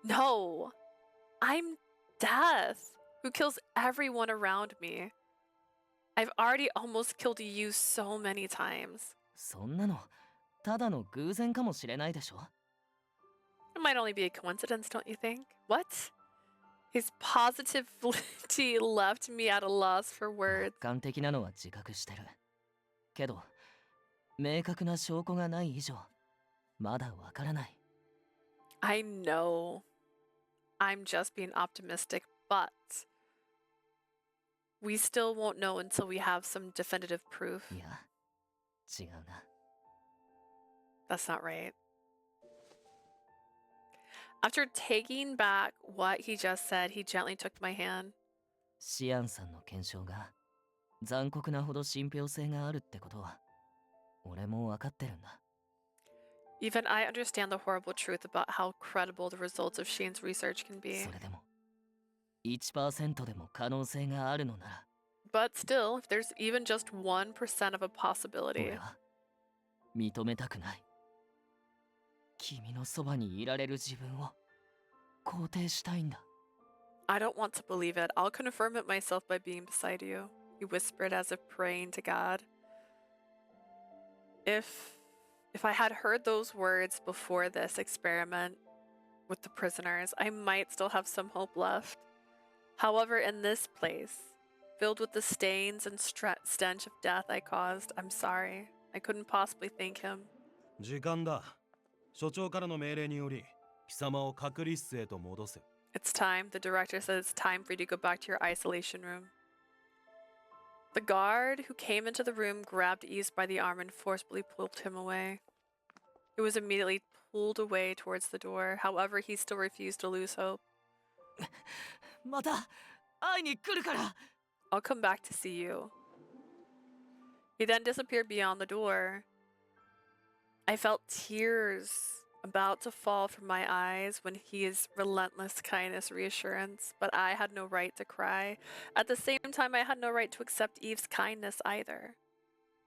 [SPEAKER 1] No! I'm death, who kills everyone around me. I've already almost killed you so many times.
[SPEAKER 2] そんなの、ただの偶然かもしれないでしょ。
[SPEAKER 1] It might only be a coincidence, don't you think? What? His positivity left me at a loss for words.
[SPEAKER 2] 客観的なのは自覚してる。けど、明確な証拠がない以上、まだわからない。
[SPEAKER 1] I know. I'm just being optimistic, but we still won't know until we have some definitive proof.
[SPEAKER 2] いや、違うな。
[SPEAKER 1] That's not right. After taking back what he just said, he gently took my hand.
[SPEAKER 2] シアンさんの検証が残酷なほど信憑性があるってことは、俺もわかってるんだ。
[SPEAKER 1] Even I understand the horrible truth about how credible the results of Sheen's research can be.
[SPEAKER 2] それでも、1% でも可能性があるのなら。
[SPEAKER 1] But still, if there's even just 1% of a
[SPEAKER 2] 俺
[SPEAKER 1] possibility.
[SPEAKER 2] は認めたくない。君のそばにいられる自分を肯定したいんだ。
[SPEAKER 1] I don't want to believe it. I'll confirm it myself by being beside you. He whispered as if praying to God. If I had heard those words before this experiment with the prisoners, I might still have some hope left. However, in this place, filled with the stains and stench of death I caused, I'm sorry. I couldn't possibly thank him.
[SPEAKER 10] 時間だ。所長からの命令により貴様を隔離室へと戻せ。
[SPEAKER 1] It's time. The director says it's time for you to go back to your isolation room. The guard who came into the room grabbed Yves by the arm and forcibly pulled him away. He was immediately pulled away towards the door. However, he still refused to lose hope.
[SPEAKER 2] また会いに来るから。
[SPEAKER 1] I'll come back to see you. He then disappeared beyond the door. I felt tears about to fall from my eyes when his relentless kindness reassurance, but I had no right to cry. At the same time, I had no right to accept Yves' kindness either.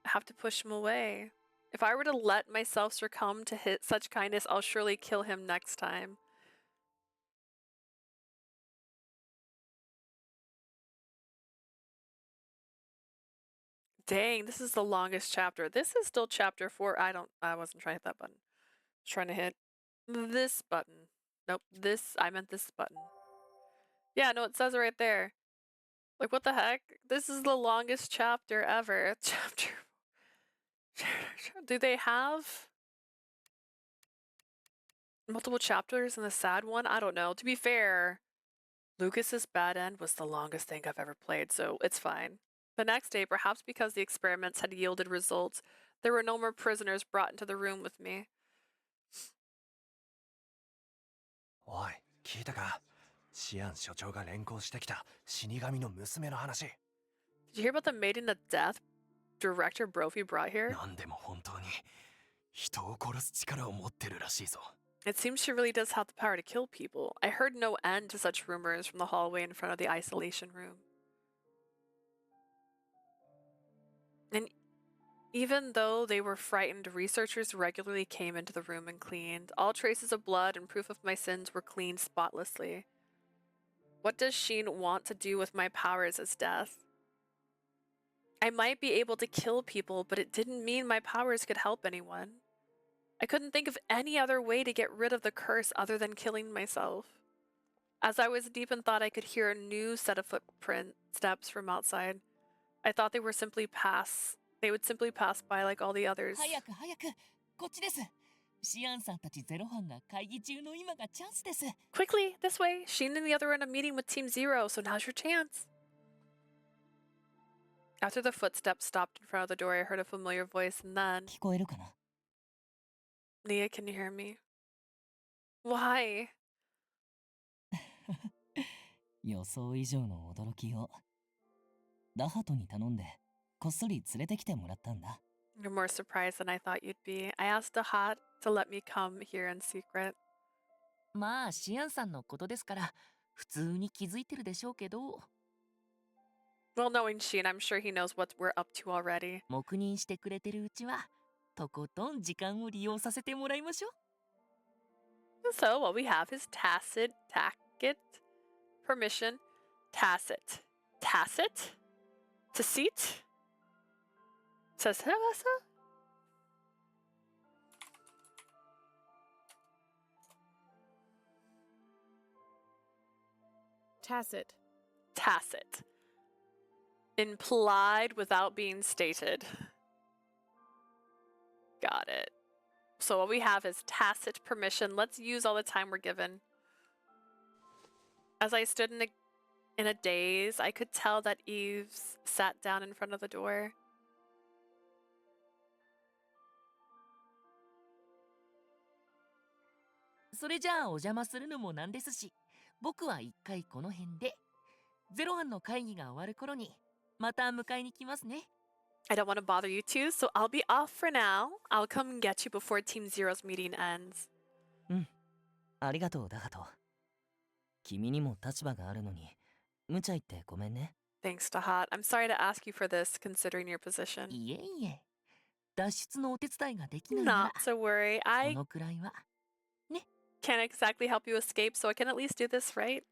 [SPEAKER 1] I have to push him away. If I were to let myself succumb to such kindness, I'll surely kill him next time. Dang, this is the longest chapter. This is still chapter 4. I wasn't trying to hit that button. I was trying to hit this button. Nope, I meant this button. Yeah, no, it says it right there. Like, what the heck? This is the longest chapter ever. Chapter. Do they have multiple chapters in the sad one? I don't know. To be fair, Lucas's bad end was the longest thing I've ever played, so it's fine. The next day, perhaps because the experiments had yielded results, there were no more prisoners brought into the room with me.
[SPEAKER 5] おい、聞いたか？シアン所長が連行してきた死神の娘の話。
[SPEAKER 1] Did you hear about the maiden to death Director Brophy brought here?
[SPEAKER 5] なんでも本当に人を殺す力を持ってるらしいぞ。
[SPEAKER 1] It seems she really does have the power to kill people. I heard no end to such rumors from the hallway in front of the isolation room. And even though they were frightened, researchers regularly came into the room and cleaned. All traces of blood and proof of my sins were cleaned spotlessly. What does Sheen want to do with my powers as death? I might be able to kill people, but it didn't mean my powers could help anyone. I couldn't think of any other way to get rid of the curse other than killing myself. As I was deep in thought, I could hear a new set of footsteps from outside. I thought they would simply pass by like all the others.
[SPEAKER 4] 早く早くこっちです。シアンさんたちゼロ班が会議中の今がチャンスです。
[SPEAKER 1] Quickly, this way. Sheen and the other are in a meeting with Team Zero, so now's your chance. After the footsteps stopped in front of the door, I heard a familiar voice, and then...
[SPEAKER 4] 聞こえるかな？
[SPEAKER 1] Nia, can you hear me? Why?
[SPEAKER 2] 予想以上の驚きを。ダハトに頼んでこっそり連れてきてもらったんだ。
[SPEAKER 1] You're more surprised than I thought you'd be. I asked Dahat to let me come here in secret.
[SPEAKER 4] まあシアンさんのことですから普通に気づいてるでしょうけど。
[SPEAKER 1] Well, knowing Sheen, I'm sure he knows what we're up to already.
[SPEAKER 4] 黙認してくれてるうちはとことん時間を利用させてもらいましょう。
[SPEAKER 1] So what we have is tacit, permission, tacit, tacit, says
[SPEAKER 11] Tacit.
[SPEAKER 1] Tacit. Implied without being stated. Got it. So what we have is tacit permission. Let's use all the time we're given. As I stood in a daze, I could tell that Yves sat down in front of the door.
[SPEAKER 4] それじゃあお邪魔するのもなんですし、僕は一回この辺でゼロ班の会議が終わる頃にまた迎えに来ますね。
[SPEAKER 1] I don't want to bother you too, so I'll be off for now. I'll come and get you before Team Zero's meeting ends.
[SPEAKER 2] うん、ありがとうダハト。君にも立場があるのに無茶言ってごめんね。
[SPEAKER 1] Thanks to Hot. I'm sorry to ask you for this, considering your position.
[SPEAKER 4] いえいえ、脱出のお手伝いができないな
[SPEAKER 1] Not
[SPEAKER 4] ら、
[SPEAKER 1] to worry.
[SPEAKER 4] そ
[SPEAKER 1] I
[SPEAKER 4] のくらいは。
[SPEAKER 1] can't exactly help you escape, so I can at least do this, right?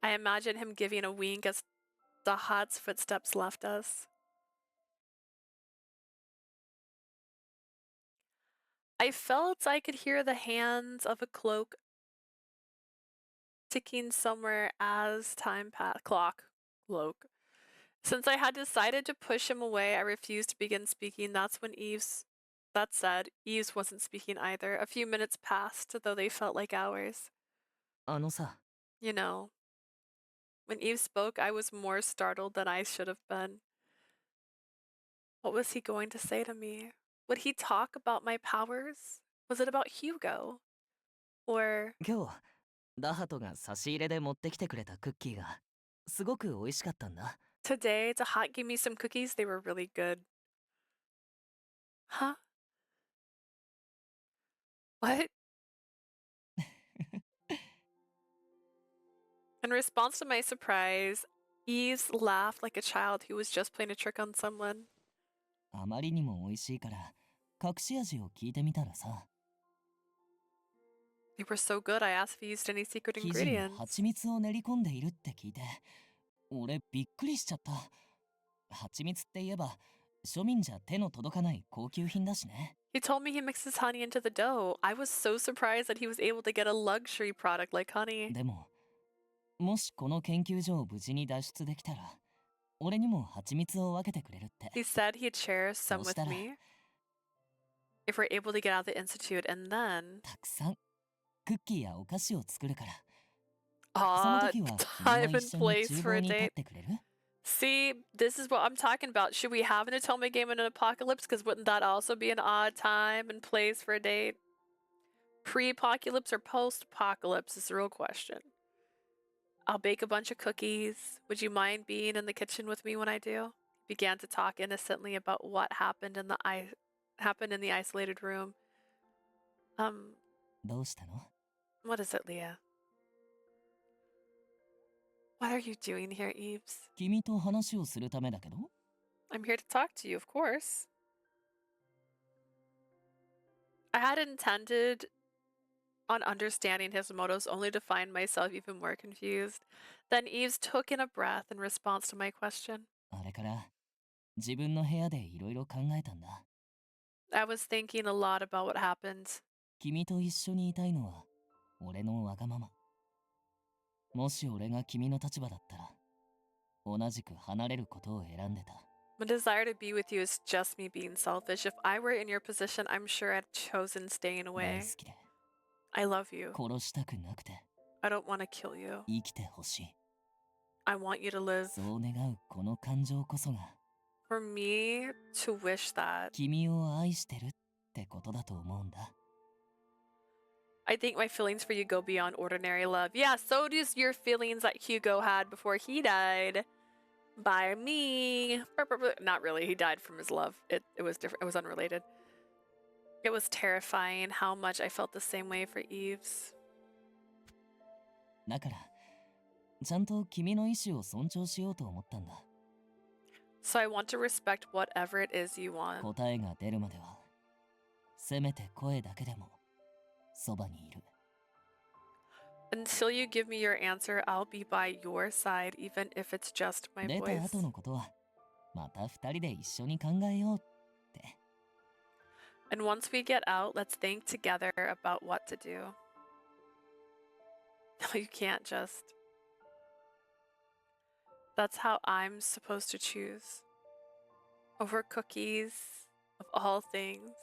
[SPEAKER 1] I imagine him giving a wink as the Hot's footsteps left us. I felt I could hear the hands of a cloak ticking somewhere as time passed. Cloak. Since I had decided to push him away, I refused to begin speaking. That's when That said, Yves wasn't speaking either. A few minutes passed, though they felt like hours.
[SPEAKER 2] あのさ、
[SPEAKER 1] You know, when Yves spoke, I was more startled than I should have been. What was he going to say to me? Would he talk about my powers? Was it about Hugo? Or
[SPEAKER 2] 今日ダハトが差し入れで持ってきてくれたクッキーがすごく美味しかったんだ。
[SPEAKER 1] today, Dahat gave me some cookies. They were really good. Huh? What? In response to my surprise, Yves laughed like a child who was just playing a trick on someone.
[SPEAKER 2] あまりにも美味しいから隠し味を聞いてみたらさ、
[SPEAKER 1] They were so good, I asked if he used any secret
[SPEAKER 2] 生地に
[SPEAKER 1] ingredients.
[SPEAKER 2] 蜂蜜を練り込んでいるって聞いて、俺びっくりしちゃった。蜂蜜って言えば庶民じゃ手の届かない高級品だしね。
[SPEAKER 1] He told me he mixes honey into the dough. I was so surprised that he was able to get a luxury product like honey.
[SPEAKER 2] でも、もしこの研究所を無事に脱出できたら、俺にも蜂蜜を分けてくれるって。
[SPEAKER 1] He said he'd share some with
[SPEAKER 2] そしたら、
[SPEAKER 1] me if we're able to get out of the institute, and then
[SPEAKER 2] たくさんクッキーやお菓子を作るから。
[SPEAKER 1] ah,
[SPEAKER 2] その時は
[SPEAKER 1] time
[SPEAKER 2] 君も
[SPEAKER 1] and
[SPEAKER 2] 一緒に
[SPEAKER 1] place
[SPEAKER 2] 厨
[SPEAKER 1] for
[SPEAKER 2] 房
[SPEAKER 1] a
[SPEAKER 2] に立っ
[SPEAKER 1] date.
[SPEAKER 2] てくれる？
[SPEAKER 1] See, this is what I'm talking about. Should we have an atonement game in an apocalypse? Because wouldn't that also be an odd time and place for a date? Pre-apocalypse or post-apocalypse is the real question. I'll bake a bunch of cookies. Would you mind being in the kitchen with me when I do? He began to talk innocently about what happened in the isolated room.
[SPEAKER 2] どうしたの？
[SPEAKER 1] What is it, Leah? What are you doing here, Yves?
[SPEAKER 2] 君と話をするためだけど。
[SPEAKER 1] I'm here to talk to you, of course. I had intended on understanding his motives only to find myself even more confused. Then Yves took in a breath in response to my question.
[SPEAKER 2] あれから自分の部屋でいろいろ考えたんだ。
[SPEAKER 1] I was thinking a lot about what happened.
[SPEAKER 2] 君と一緒にいたいのは俺のわがまま。もし俺が君の立場だったら、同じく離れることを選んでた。
[SPEAKER 1] My desire to be with you is just me being selfish. If I were in your position, I'm sure I'd chosen staying
[SPEAKER 2] 大
[SPEAKER 1] away.
[SPEAKER 2] 好きで、
[SPEAKER 1] I love you.
[SPEAKER 2] 殺したくなくて、
[SPEAKER 1] I don't want to kill you.
[SPEAKER 2] 生きてほしい。
[SPEAKER 1] I want you to live.
[SPEAKER 2] そう願うこの感情こそが、
[SPEAKER 1] For me to wish that.
[SPEAKER 2] 君を愛してるってことだと思うんだ。
[SPEAKER 1] I think my feelings for you go beyond ordinary love. Yeah, so does your feelings that Hugo had before he died by me. Not really. He died from his love. It was different. It was unrelated. It was terrifying how much I felt the same way for Yves.
[SPEAKER 2] だから、ちゃんと君の意志を尊重しようと思ったんだ。
[SPEAKER 1] So I want to respect whatever it is you want.
[SPEAKER 2] 答えが出るまでは、せめて声だけでもそばにいる。
[SPEAKER 1] Until you give me your answer, I'll be by your side, even if it's just my
[SPEAKER 2] 出た
[SPEAKER 1] voice.
[SPEAKER 2] 後のことは、また二人で一緒に考えようって。
[SPEAKER 1] And once we get out, let's think together about what to do. No, you can't just. That's how I'm supposed to choose. Over cookies, of all things.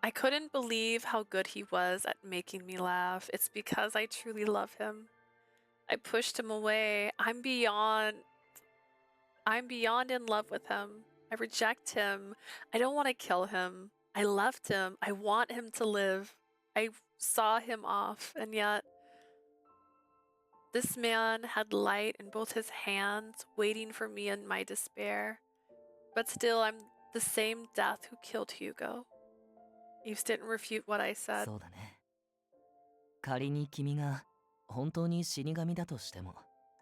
[SPEAKER 1] I couldn't believe how good he was at making me laugh. It's because I truly love him. I pushed him away. I'm beyond in love with him. I reject him. I don't want to kill him. I left him. I want him to live. I saw him off, and yet this man had light in both his hands, waiting for me in my despair. But still, I'm the same death who killed Hugo. Yves didn't refute what I said.
[SPEAKER 2] そうだね。仮に君が本当に死神だとしても、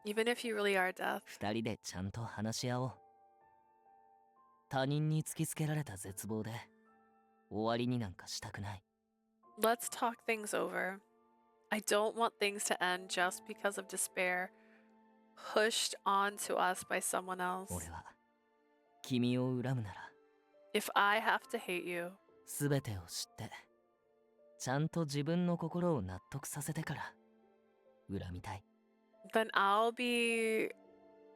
[SPEAKER 1] Even if you really are death.
[SPEAKER 2] 二人でちゃんと話し合おう。他人に突きつけられた絶望で終わりになんかしたくない。
[SPEAKER 1] Let's talk things over. I don't want things to end just because of despair pushed onto us by someone else.
[SPEAKER 2] 俺は君を恨むなら
[SPEAKER 1] If I have to hate you,
[SPEAKER 2] 全てを知ってちゃんと自分の心を納得させてから恨みたい。
[SPEAKER 1] then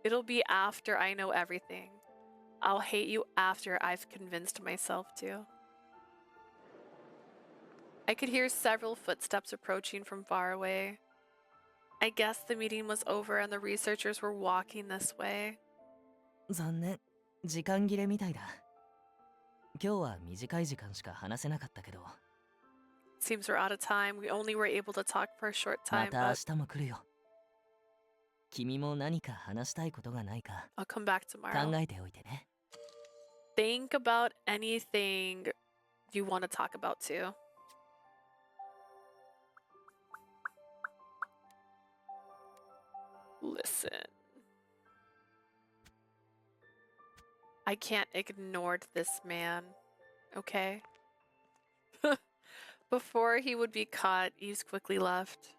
[SPEAKER 1] it'll be after I know everything. I'll hate you after I've convinced myself to. I could hear several footsteps approaching from far away. I guess the meeting was over and the researchers were walking this way.
[SPEAKER 2] 残念、時間切れみたいだ。今日は短い時間しか話せなかったけど、
[SPEAKER 1] Seems we're out of time. We only were able to talk for a short
[SPEAKER 2] ま
[SPEAKER 1] time,
[SPEAKER 2] た明
[SPEAKER 1] but
[SPEAKER 2] 日も来るよ。君も何か話したいことがないか
[SPEAKER 1] I'll come back
[SPEAKER 2] 考
[SPEAKER 1] tomorrow.
[SPEAKER 2] えておいてね。
[SPEAKER 1] Think about anything you want to talk about too. Listen. I can't ignore this man, okay? Before he would be caught, Yves quickly left.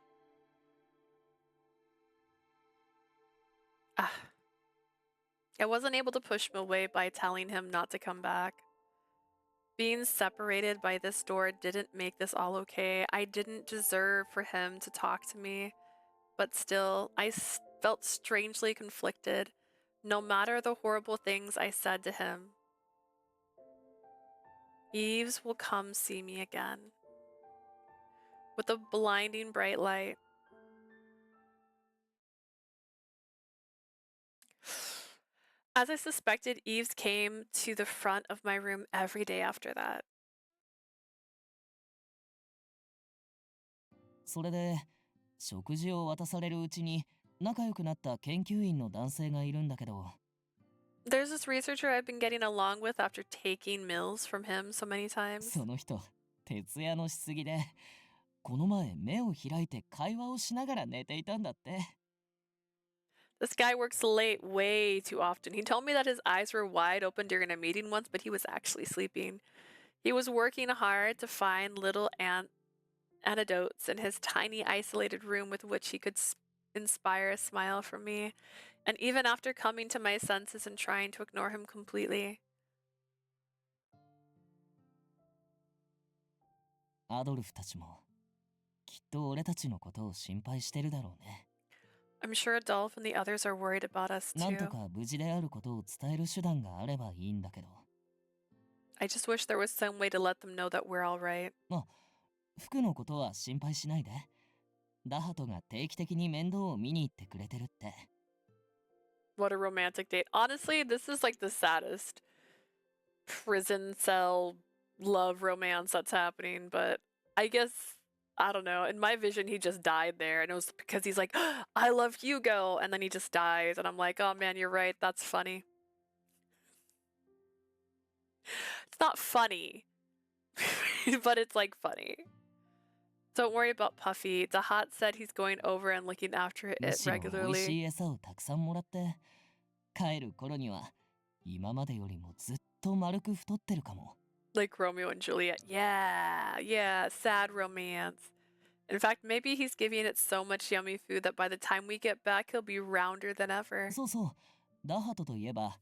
[SPEAKER 1] Ah. I wasn't able to push him away by telling him not to come back. Being separated by this door didn't make this all okay. I didn't deserve for him to talk to me, but still, I felt strangely conflicted, no matter the horrible things I said to him. Yves will come see me again. With a blinding bright light. As I suspected, Yves came to the front of my room every day after that.
[SPEAKER 2] それで食事を渡されるうちに仲良くなった研究員の男性がいるんだけど、
[SPEAKER 1] There's this researcher I've been getting along with after taking meals from him so many times.
[SPEAKER 2] その人徹夜のしすぎで、この前目を開いて会話をしながら寝ていたんだって。
[SPEAKER 1] This guy works late way too often. He told me that his eyes were wide open during a meeting once, but he was actually sleeping. He was working hard to find little antidotes in his tiny isolated room with which he could inspire a smile from me. And even after coming to my senses and trying to ignore him completely.
[SPEAKER 2] アドルフたちもきっと俺たちのことを心配してるだろうね。
[SPEAKER 1] I'm sure Adolph and the others are worried about us
[SPEAKER 2] なんと
[SPEAKER 1] too.
[SPEAKER 2] か無事であることを伝える手段があればいいんだけど。
[SPEAKER 1] I just wish there was some way to let them know that we're alright.
[SPEAKER 2] あ、服のことは心配しないで。ダハトが定期的に面倒を見に行ってくれてるって。
[SPEAKER 1] What a romantic date. Honestly, this is like the saddest prison cell love romance that's happening, but I guess, I don't know. In my vision, he just died there, and it was because he's like, I love Hugo, and then he just dies, and I'm like, oh man, you're right, that's funny. It's not funny, but it's like funny. Don't worry about Puffy. Dahat said he's going over and looking after
[SPEAKER 2] む
[SPEAKER 1] it
[SPEAKER 2] しろ美味し
[SPEAKER 1] regularly.
[SPEAKER 2] い餌をたくさんもらって帰る頃には今までよりもずっと丸く太ってるかも。
[SPEAKER 1] Like Romeo and Juliet. Yeah, yeah, sad romance. In fact, maybe he's giving it so much yummy food that by the time we get back, he'll be rounder than ever.
[SPEAKER 2] そうそう、ダハトといえば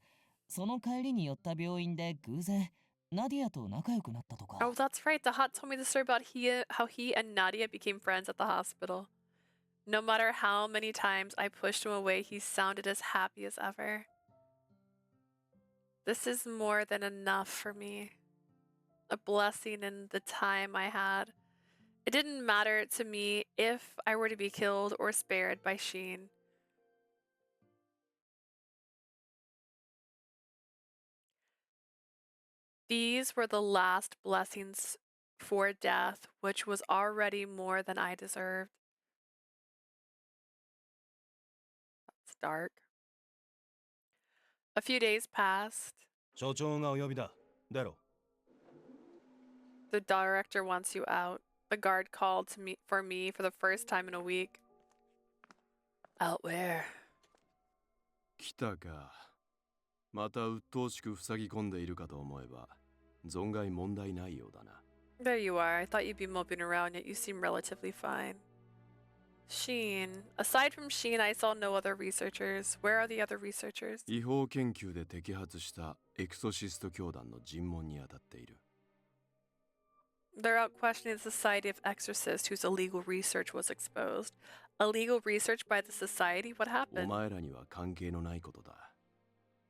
[SPEAKER 2] その帰りに寄った病院で偶然ナディアと仲良くなったとか。
[SPEAKER 1] Oh, that's right. Dahat told me the story about how he and Nadia became friends at the hospital. No matter how many times I pushed him away, he sounded as happy as ever. This is more than enough for me. A blessing in the time I had. It didn't matter to me if I were to be killed or spared by Sheen. These were the last blessings for death, which was already more than I deserved. That's dark. A few days passed.
[SPEAKER 10] 所長がお呼びだ。出ろ。
[SPEAKER 1] The director wants you out. The guard called to me for the first time in a week. Out where?
[SPEAKER 8] 来たか。また鬱陶しく塞ぎ込んでいるかと思えば、存外問題ないようだな。
[SPEAKER 1] There you are. I thought you'd be moping around, yet you seem relatively fine. Sheen. Aside from Sheen, I saw no other researchers. Where are the other researchers?
[SPEAKER 8] 違法研究で摘発したエクソシスト教団の尋問に当たっている。
[SPEAKER 1] They're out questioning the Society of Exorcists whose illegal research was exposed. Illegal research by the Society? What
[SPEAKER 8] お
[SPEAKER 1] happened?
[SPEAKER 8] 前らには関係のないことだ。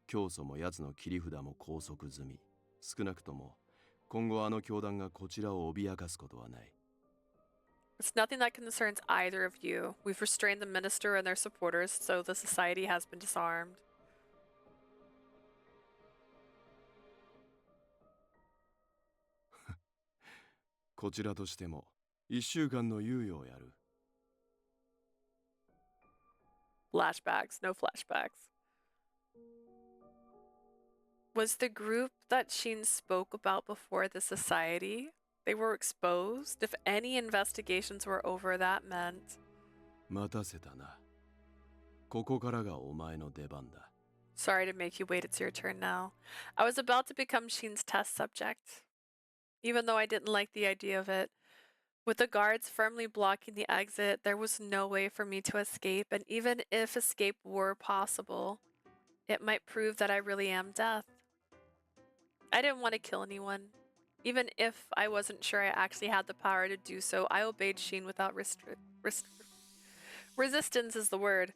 [SPEAKER 8] 教祖も奴の切り札も拘束済み。少なくとも今後あの教団がこちらを脅かすことはない。
[SPEAKER 1] It's nothing that concerns either of you. We've restrained the minister and their supporters, so the Society has been disarmed.
[SPEAKER 8] こちらとしても1週間の猶予をやる。
[SPEAKER 1] Flashbacks. No flashbacks. Was the group that Sheen spoke about before the Society? They were exposed? If any investigations were over, that meant...
[SPEAKER 8] 待たせたな。ここからがお前の出番だ。
[SPEAKER 1] Sorry to make you wait, it's your turn now. I was about to become Sheen's test subject, even though I didn't like the idea of it. With the guards firmly blocking the exit, there was no way for me to escape, and even if escape were possible, it might prove that I really am death. I didn't want to kill anyone. Even if I wasn't sure I actually had the power to do so, I obeyed Sheen without resistance is the word.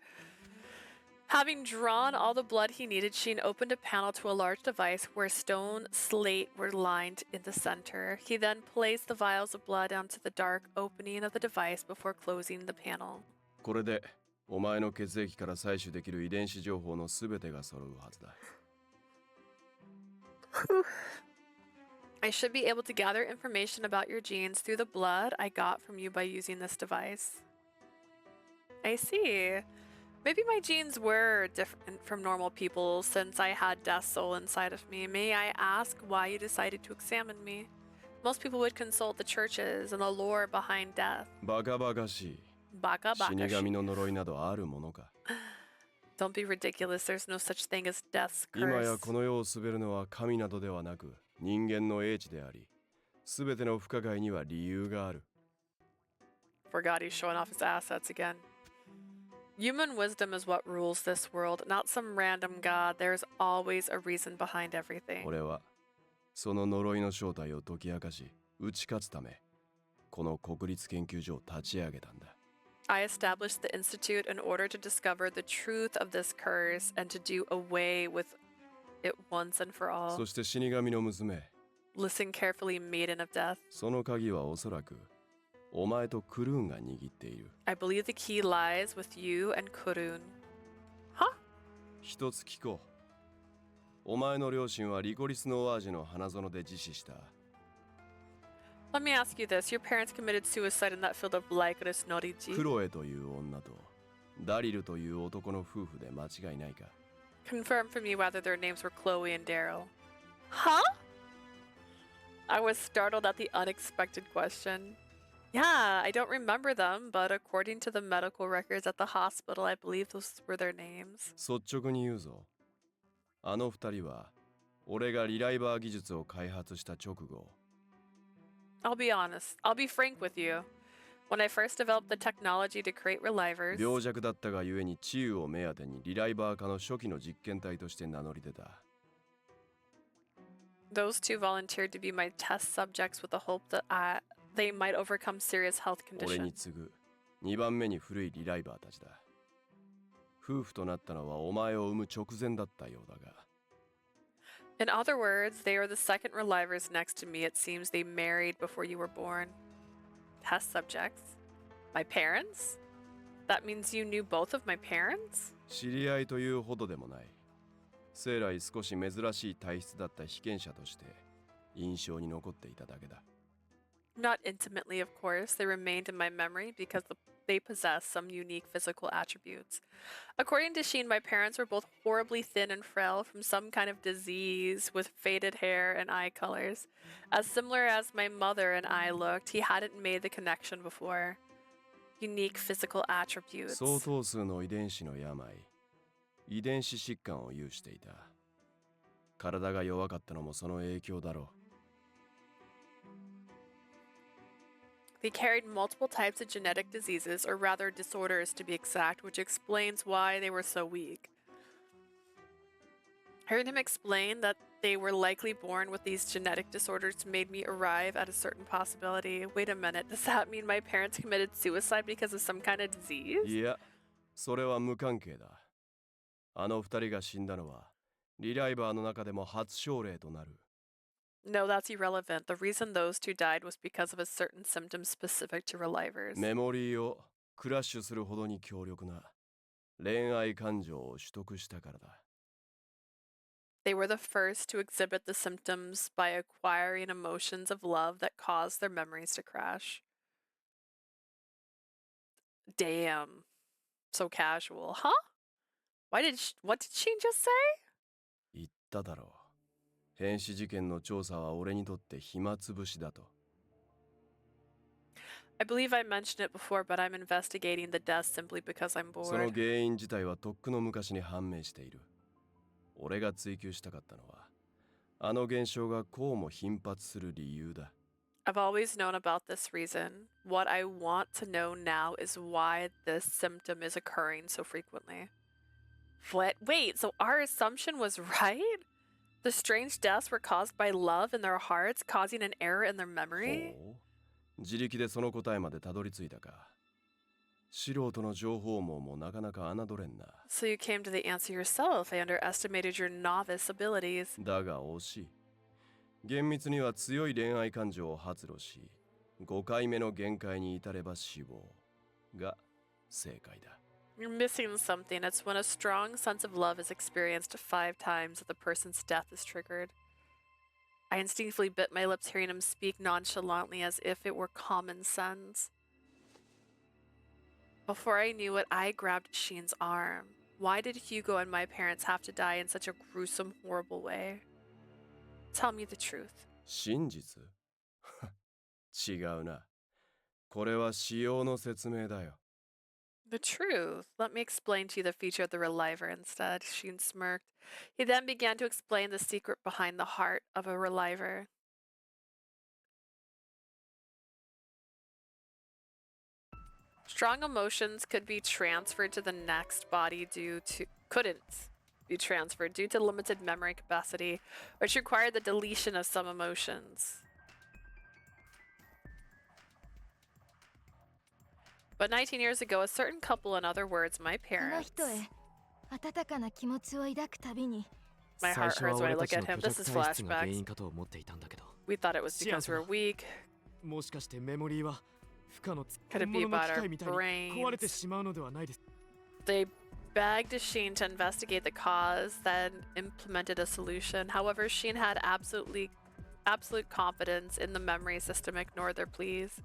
[SPEAKER 1] Having drawn all the blood he needed, Sheen opened a panel to a large device where stone slate were lined in the center. He then placed the vials of blood onto the dark opening of the device before closing the panel.
[SPEAKER 8] これでお前の血液から採取できる遺伝子情報のすべてが揃うはずだ。
[SPEAKER 1] I should be able to gather information about your genes through the blood I got from you by using this device. I see. Maybe my genes were different from normal people since I had Death's soul inside of me. May I ask why you decided to examine me? Most people would consult the churches and the lore behind death.
[SPEAKER 8] バカバカしい。
[SPEAKER 1] Baka
[SPEAKER 8] 死
[SPEAKER 1] baka.
[SPEAKER 8] 神の呪いなどあるものか。
[SPEAKER 1] Don't be ridiculous. There's no such thing as death's
[SPEAKER 8] 今や
[SPEAKER 1] curse.
[SPEAKER 8] この世を滑るのは神などではなく人間の英知であり、すべての不可解には理由がある。
[SPEAKER 1] Forgot he's showing off his assets again. Human wisdom is what rules this world, not some random god. There's always a reason behind everything.
[SPEAKER 8] 俺はその呪いの正体を解き明かし、打ち勝つため、この国立研究所を立ち上げたんだ。
[SPEAKER 1] I established the Institute in order to discover the truth of this curse and to do away with it once and for all.
[SPEAKER 8] そして死神の娘、
[SPEAKER 1] Listen carefully, Maiden of Death.
[SPEAKER 8] その鍵はおそらくお前とクルーンが握っている。
[SPEAKER 1] I believe the key lies with you and Kurun. Huh?
[SPEAKER 8] 一つ聞こう。お前の両親はリコリスのオアージュの花園で自死した。
[SPEAKER 1] Let me ask you this. Your parents committed suicide in that field of Lycoris VOD.
[SPEAKER 8] クロエという女とダリルという男の夫婦で間違いないか。
[SPEAKER 1] Confirm for me whether their names were Chloe and Daryl. Huh? I was startled at the unexpected question. Yeah, I don't remember them, but according to the medical records at the hospital, I believe those were their names.
[SPEAKER 8] 率直に言うぞ。あの二人は俺がリライバー技術を開発した直後。
[SPEAKER 1] I'll be honest. I'll be frank with you. When I first developed the technology to create relivers,
[SPEAKER 8] 病弱だったがゆえに治癒を目当てにリライバー化の初期の実験体として名乗り出た。
[SPEAKER 1] those two volunteered to be my test subjects with the hope that they might overcome serious health
[SPEAKER 8] 俺に
[SPEAKER 1] conditions.
[SPEAKER 8] 次ぐ2番目に古いリライバーたちだ。夫婦となったのはお前を産む直前だったようだが。
[SPEAKER 1] In other words, they are the second relivers next to me. It seems they married before you were born. Test subjects? My parents? That means you knew both of my parents?
[SPEAKER 8] 知り合いというほどでもない。生来少し珍しい体質だった被験者として印象に残っていただけだ。
[SPEAKER 1] Not intimately, of course. They remained in my memory because they possess some unique physical attributes. According to Sheen, my parents were both horribly thin and frail from some kind of disease with faded hair and eye colors. As similar as my mother and I looked, he hadn't made the connection before. Unique physical attributes.
[SPEAKER 8] 相当数の遺伝子の病、遺伝子疾患を有していた。体が弱かったのもその影響だろう。
[SPEAKER 1] They carried multiple types of genetic diseases, or rather disorders to be exact, which explains why they were so weak. Hearing him explain that they were likely born with these genetic disorders made me arrive at a certain possibility. Wait a minute, does that mean my parents committed suicide because of some kind of disease?
[SPEAKER 8] いや、それは無関係だ。あの二人が死んだのは、リライバーの中でも初症例となる。
[SPEAKER 1] No, that's irrelevant. The reason those two died was because of a certain symptom specific to relivers.
[SPEAKER 8] メモリーをクラッシュするほどに強力な恋愛感情を取得したからだ。
[SPEAKER 1] They were the first to exhibit the symptoms by acquiring emotions of love that caused their memories to crash. Damn. So casual. Huh? What did she just say?
[SPEAKER 8] 言っただろう。変死事件の調査は俺にとって暇つぶしだと。
[SPEAKER 1] I believe I mentioned it before, but I'm investigating the death simply because I'm
[SPEAKER 8] その
[SPEAKER 1] bored.
[SPEAKER 8] 原因自体はとっくの昔に判明している。俺が追求したかったのは、あの現象がこうも頻発する理由だ。
[SPEAKER 1] I've always known about this reason. What I want to know now is why this symptom is occurring so frequently. What? Wait, so our assumption was right? The strange deaths were caused by love in their hearts, causing an error in their memory?
[SPEAKER 8] ほう、自力でその答えまでたどり着いたか。素人の情報網もなかなか侮れんな。
[SPEAKER 1] So you came to the answer yourself. I underestimated your novice abilities.
[SPEAKER 8] だが惜しい。厳密には強い恋愛感情を発露し、5回目の限界に至れば死亡が正解だ。
[SPEAKER 1] You're missing something. It's when a strong sense of love is experienced 5 times that the person's death is triggered. I instinctively bit my lips hearing him speak nonchalantly as if it were common sense. Before I knew it, I grabbed Sheen's arm. Why did Hugo and my parents have to die in such a gruesome, horrible way? Tell me the truth.
[SPEAKER 8] 真実違うな。これは使用の説明だよ。
[SPEAKER 1] The truth. Let me explain to you the feature of the reliver instead. Sheen smirked. He then began to explain the secret behind the heart of a reliver. Strong emotions could be transferred to the next body couldn't be transferred due to limited memory capacity, which required the deletion of some emotions. But 19 years ago, a certain couple, in other words, my parents. My heart hurts when I look at him. This is flashbacks. We thought it was because we were weak. Could it be about our brains? They begged Sheen to investigate the cause, then implemented a solution. However, Sheen had absolute confidence in the memory system, ignored their pleas.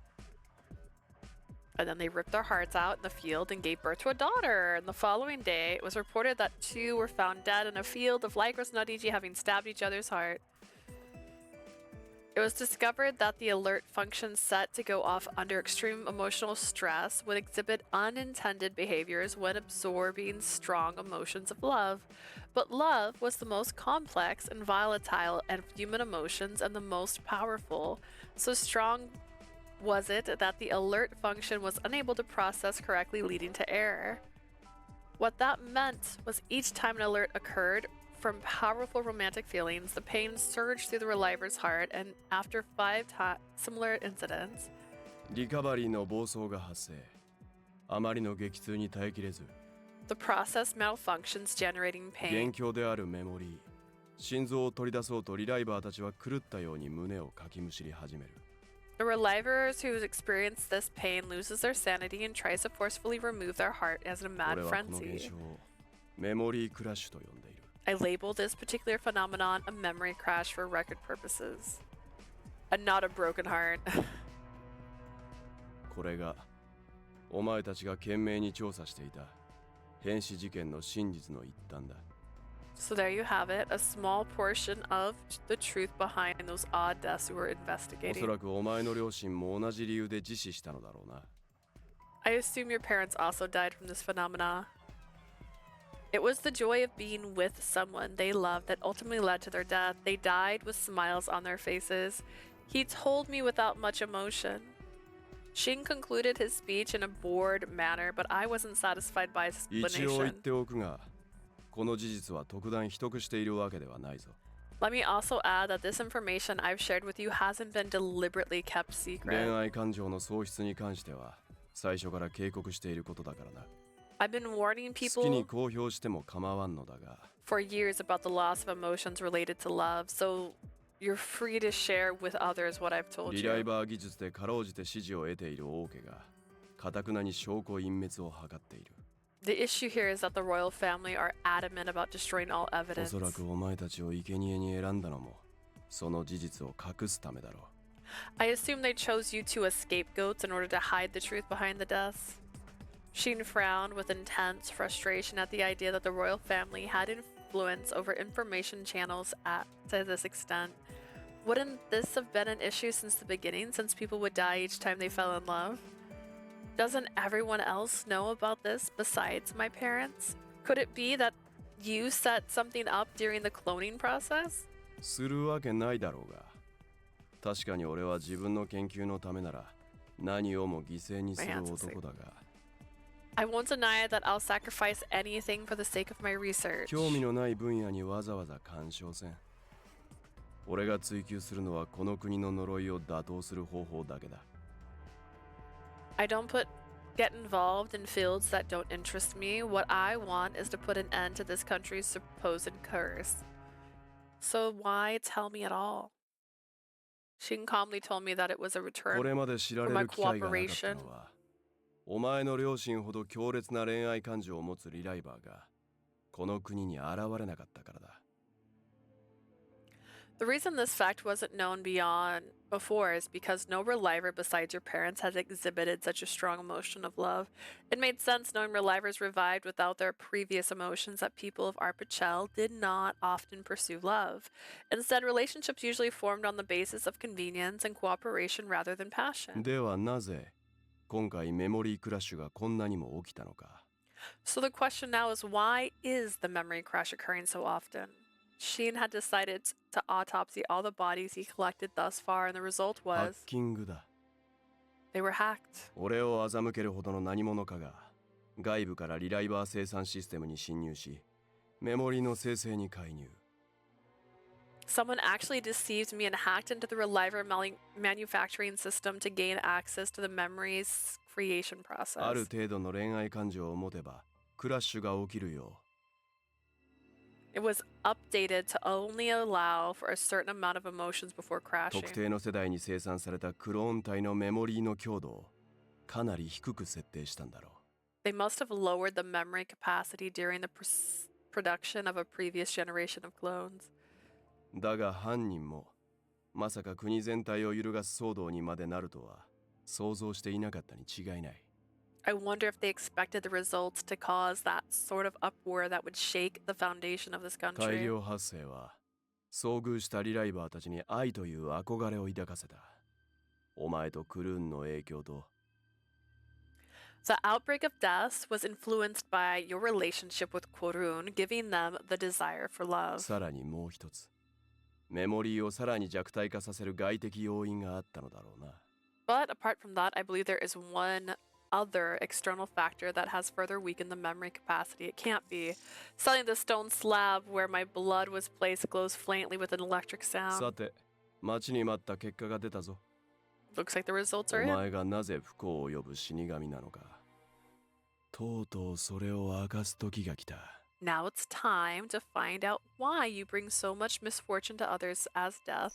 [SPEAKER 1] And then they ripped their hearts out in the field and gave birth to a daughter. And the following day, it was reported that 2 were found dead in a field of Lycoris VOD, having stabbed each other's heart. It was discovered that the alert function set to go off under extreme emotional stress would exhibit unintended behaviors when absorbing strong emotions of love. But love was the most complex and volatile of human emotions and the most powerful. So strong was it that the alert function was unable to process correctly, leading to error. What that meant was each time an alert occurred from powerful romantic feelings, the pain surged through the reliver's heart, and after 5 similar incidents,
[SPEAKER 8] リカバリーの暴走が発生。あまりの激痛に耐えきれず、
[SPEAKER 1] the process malfunctions, generating pain.
[SPEAKER 8] 元凶であるメモリー、心臓を取り出そうとリライバーたちは狂ったように胸をかきむしり始める。
[SPEAKER 1] The relivers who experience this pain loses their sanity and tries to forcefully remove their heart as in a mad
[SPEAKER 8] 俺はこの現
[SPEAKER 1] frenzy.
[SPEAKER 8] 象をメモリークラッシュと呼んでいる。
[SPEAKER 1] I labeled this particular phenomenon a memory crash for record purposes. And not a broken heart.
[SPEAKER 8] これがお前たちが懸命に調査していた変死事件の真実の一端だ。
[SPEAKER 1] So there you have it, a small portion of the truth behind those odd deaths we were
[SPEAKER 8] お
[SPEAKER 1] investigating.
[SPEAKER 8] そらくお前の両親も同じ理由で自死したのだろうな。
[SPEAKER 1] I assume your parents also died from this phenomena. It was the joy of being with someone they loved that ultimately led to their death. They died with smiles on their faces. He told me without much emotion. Shin concluded his speech in a bored manner, but I wasn't satisfied by his
[SPEAKER 8] 一応言っ
[SPEAKER 1] explanation.
[SPEAKER 8] ておくが、この事実は特段秘匿しているわけではないぞ。
[SPEAKER 1] Let me also add that this information I've shared with you hasn't been deliberately kept
[SPEAKER 8] 恋
[SPEAKER 1] secret.
[SPEAKER 8] 愛感情の喪失に関しては最初から警告していることだからな。
[SPEAKER 1] I've been warning
[SPEAKER 8] 好きに
[SPEAKER 1] people
[SPEAKER 8] 公表しても構わんのだが、
[SPEAKER 1] for years about the loss of emotions related to love, so you're free to share with others what I've told
[SPEAKER 8] リライ
[SPEAKER 1] you.
[SPEAKER 8] バー技術でかろうじて支持を得ている王家が頑なに証拠隠滅を図っている。
[SPEAKER 1] The issue here is that the royal family are adamant about destroying all
[SPEAKER 8] お
[SPEAKER 1] evidence.
[SPEAKER 8] そらくお前たちを生贄に選んだのもその事実を隠すためだろう。
[SPEAKER 1] I assume they chose you two as scapegoats in order to hide the truth behind the deaths. Sheen frowned with intense frustration at the idea that the royal family had influence over information channels to this extent. Wouldn't this have been an issue since the beginning, since people would die each time they fell in love? Doesn't everyone else know about this besides my parents? Could it be that you set something up during the cloning process?
[SPEAKER 8] するわけないだろうが、確かに俺は自分の研究のためなら何をも犠牲にする男だが、
[SPEAKER 1] I won't deny that I'll sacrifice anything for the sake of my research.
[SPEAKER 8] 興味のない分野にわざわざ干渉せん。俺が追求するのはこの国の呪いを打倒する方法だけだ。
[SPEAKER 1] I don't get involved in fields that don't interest me. What I want is to put an end to this country's supposed curse. So why tell me at all? Shin calmly told me that it was a
[SPEAKER 8] こ
[SPEAKER 1] return
[SPEAKER 8] れまで知られる機会がなかったのは、お前の両親ほど強烈な恋愛感情を持つリライバーがこの国に現れなかったからだ。
[SPEAKER 1] The reason this fact wasn't known before is because no reliver besides your parents has exhibited such a strong emotion of love. It made sense knowing relivers revived without their previous emotions that people of Arpichel did not often pursue love. Instead, relationships usually formed on the basis of convenience and cooperation rather than passion.
[SPEAKER 8] ではなぜ今回メモリークラッシュがこんなにも起きたのか。
[SPEAKER 1] So the question now is, why is the memory crash occurring so often? Sheen had decided to autopsy all the bodies he collected thus far, and the result
[SPEAKER 8] ハッ
[SPEAKER 1] was
[SPEAKER 8] キングだ。
[SPEAKER 1] they were hacked.
[SPEAKER 8] 俺を欺けるほどの何者かが外部からリライバー生産システムに侵入し、メモリーの生成に介入。
[SPEAKER 1] Someone actually deceived me and hacked into the reliver manufacturing system to gain access to the memory's creation
[SPEAKER 8] ある
[SPEAKER 1] process.
[SPEAKER 8] 程度の恋愛感情を持てばクラッシュが起きるよ
[SPEAKER 1] It was updated to only allow for a certain amount of emotions before
[SPEAKER 8] う。
[SPEAKER 1] crashing.
[SPEAKER 8] 特定の世代に生産されたクローン体のメモリーの強度をかなり低く設定したんだろう。
[SPEAKER 1] They must have lowered the memory capacity during the production of a previous generation of clones.
[SPEAKER 8] だが犯人もまさか国全体を揺るがす騒動にまでなるとは想像していなかったに違いない。
[SPEAKER 1] I wonder if they expected the results to cause that sort of uproar that would shake the foundation of this
[SPEAKER 8] 大
[SPEAKER 1] country.
[SPEAKER 8] 量発生は遭遇したリライバーたちに愛という憧れを抱かせた。お前とクルーンの影響と
[SPEAKER 1] The outbreak of deaths was influenced by your relationship with Korun, giving them the desire for love.
[SPEAKER 8] さらにもう一つメモリーをさらに弱体化させる外的要因があったのだろうな。
[SPEAKER 1] But apart from that, I believe there is one other external factor that has further weakened the memory capacity. It can't be. Suddenly, the stone slab where my blood was placed glows faintly with an electric
[SPEAKER 8] さ
[SPEAKER 1] sound.
[SPEAKER 8] て待ちに待った結果が出たぞ。
[SPEAKER 1] Looks like the results
[SPEAKER 8] お
[SPEAKER 1] are in.
[SPEAKER 8] 前がなぜ不幸を呼ぶ死神なのか。とうとうそれを明かす時が来た。
[SPEAKER 1] Now it's time to find out why you bring so much misfortune to others as death.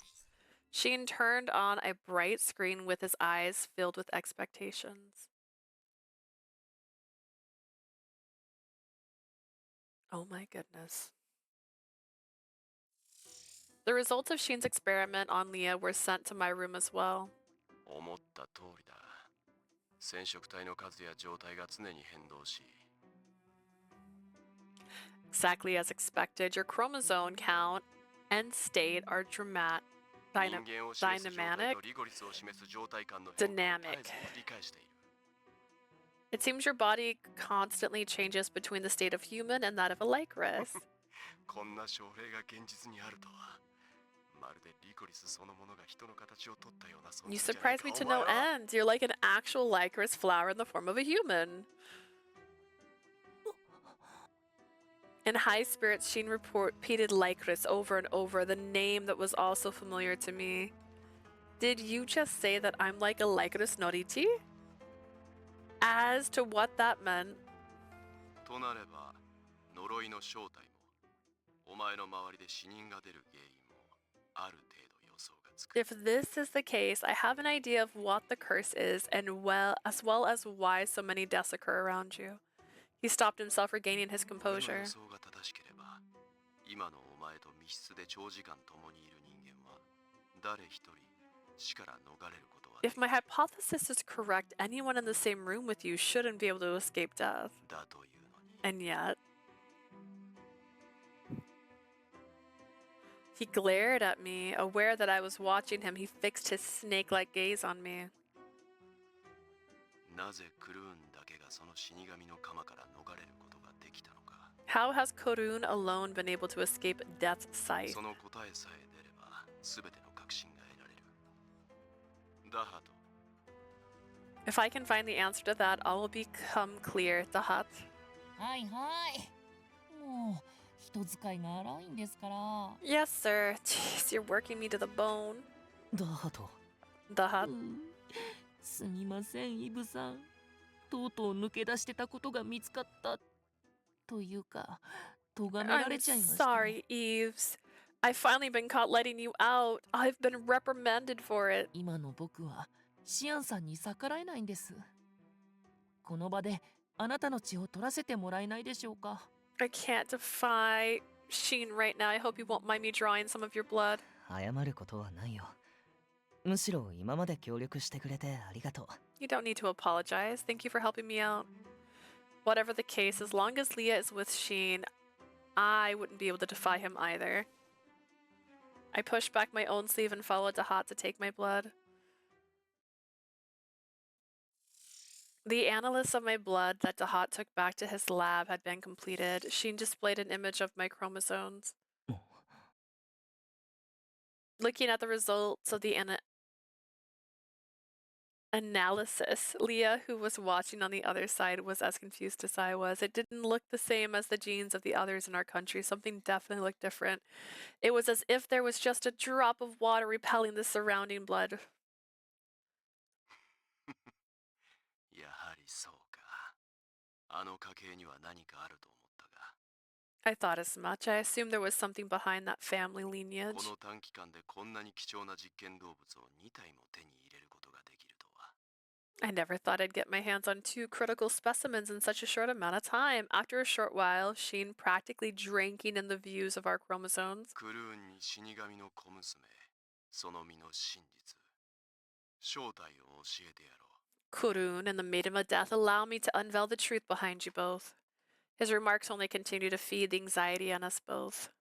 [SPEAKER 1] Sheen turned on a bright screen with his eyes filled with expectations. Oh my goodness. The results of Sheen's experiment on Leah were sent to my room as well.
[SPEAKER 8] 思った通りだ。染色体の数や状態が常に変動し、
[SPEAKER 1] Exactly as expected, your chromosome count and state are
[SPEAKER 8] 人間を示す状態
[SPEAKER 1] dynamic.
[SPEAKER 8] とリゴリスを示す状態間の変化を絶えず繰り返している。
[SPEAKER 1] It seems your body constantly changes between the state of human and that of a Lycoris.
[SPEAKER 8] こんな症例が現実にあるとは、まるでリゴリスそのものが人の形をとったような存
[SPEAKER 1] You
[SPEAKER 8] 在じゃない
[SPEAKER 1] surprise
[SPEAKER 8] か
[SPEAKER 1] me
[SPEAKER 8] お
[SPEAKER 1] to
[SPEAKER 8] 前
[SPEAKER 1] no
[SPEAKER 8] は。
[SPEAKER 1] end. You're like an actual Lycoris flower in the form of a human. In high spirits, Sheen repeated Lycoris over and over, the name that was also familiar to me. Did you just say that I'm like a Lycoris Norichi? As to what that meant,
[SPEAKER 8] となれば、呪いの正体も、お前の周りで死人が出る原因も、ある程度予想がつく。
[SPEAKER 1] if this is the case, I have an idea of what the curse is and as well as why so many deaths occur around you. He stopped himself, regaining his
[SPEAKER 8] 俺の
[SPEAKER 1] composure.
[SPEAKER 8] 予想が正しければ、今のお前と密室で長時間共にいる人間は、誰一人死から逃れることはで
[SPEAKER 1] If
[SPEAKER 8] きな
[SPEAKER 1] my hypothesis is correct, anyone in the same room with you shouldn't be able to escape death.
[SPEAKER 8] だというのに。
[SPEAKER 1] And yet, he glared at me, aware that I was watching him. He fixed his snake-like gaze on me.
[SPEAKER 8] なぜクルーンだけがその死神の鎌から逃れることができたのか。
[SPEAKER 1] How has Korun alone been able to escape death's sight?
[SPEAKER 8] その答えさえ出れば、すべての確信が得られる。ダハト、
[SPEAKER 1] If I can find the answer to that, all will become clear. The hut.
[SPEAKER 4] はいはい。もう人使いが荒いんですから。
[SPEAKER 1] Yes, sir. Jeez, you're working me to the bone.
[SPEAKER 2] ダハト
[SPEAKER 1] The hut.
[SPEAKER 4] すみませんイブさん。とうとう抜け出してたことが見つかったというか、咎めら
[SPEAKER 1] I'm
[SPEAKER 4] れちゃいましたね。
[SPEAKER 1] sorry, Eves. I've finally been caught letting you out. I've been reprimanded for it.
[SPEAKER 4] 今の僕はシアンさんに逆らえないんです。この場であなたの血を取らせてもらえないでしょうか。
[SPEAKER 1] I can't defy Sheen right now. I hope you won't mind me drawing some of your blood.
[SPEAKER 2] 謝ることはないよ。むしろ今まで協力してくれてありがとう。
[SPEAKER 1] You don't need to apologize. Thank you for helping me out. Whatever the case, as long as Leah is with Sheen, I wouldn't be able to defy him either. I pushed back my own sleeve and followed Dahat to take my blood. The analysis of my blood that Dahat took back to his lab had been completed. Sheen displayed an image of my chromosomes. Looking at the results of the analysis, Leah, who was watching on the other side, was as confused as I was. It didn't look the same as the genes of the others in our country. Something definitely looked different. It was as if there was just a drop of water repelling the surrounding blood.
[SPEAKER 8] やはりそうか。あの家系には何かあると思ったが、
[SPEAKER 1] I thought as much. I assumed there was something behind that family
[SPEAKER 8] こ
[SPEAKER 1] lineage.
[SPEAKER 8] の短期間でこんなに貴重な実験動物を2体も手に入れることができるとは。
[SPEAKER 1] I never thought I'd get my hands on 2 critical specimens in such a short amount of time. After a short while, Sheen practically drinking in the views of our chromosomes.
[SPEAKER 8] クルーンに死神の小娘、その身の真実、正体を教えてやろう。
[SPEAKER 1] Kurun and the Maiden of Death allow me to unveil the truth behind you both. His remarks only continue to feed the anxiety on us both.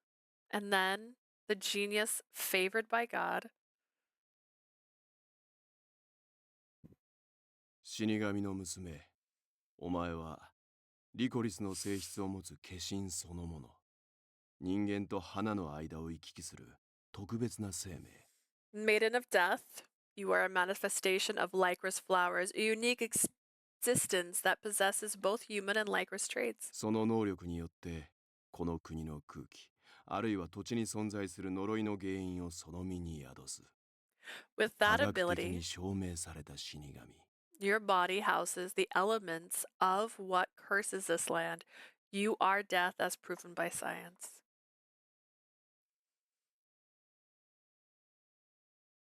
[SPEAKER 1] And then, the genius favored by God.
[SPEAKER 8] 死神の娘、お前はリコリスの性質を持つ化身そのもの。人間と花の間を行き来する特別な生命。
[SPEAKER 1] Maiden of Death, you are a manifestation of Lycoris flowers, a unique existence that possesses both human and Lycoris traits.
[SPEAKER 8] その能力によってこの国の空気、あるいは土地に存在する呪いの原因をその身に宿す。
[SPEAKER 1] With
[SPEAKER 8] 科
[SPEAKER 1] that
[SPEAKER 8] 学的
[SPEAKER 1] ability,
[SPEAKER 8] に証明された死神。
[SPEAKER 1] your body houses the elements of what curses this land. You are death as proven by science.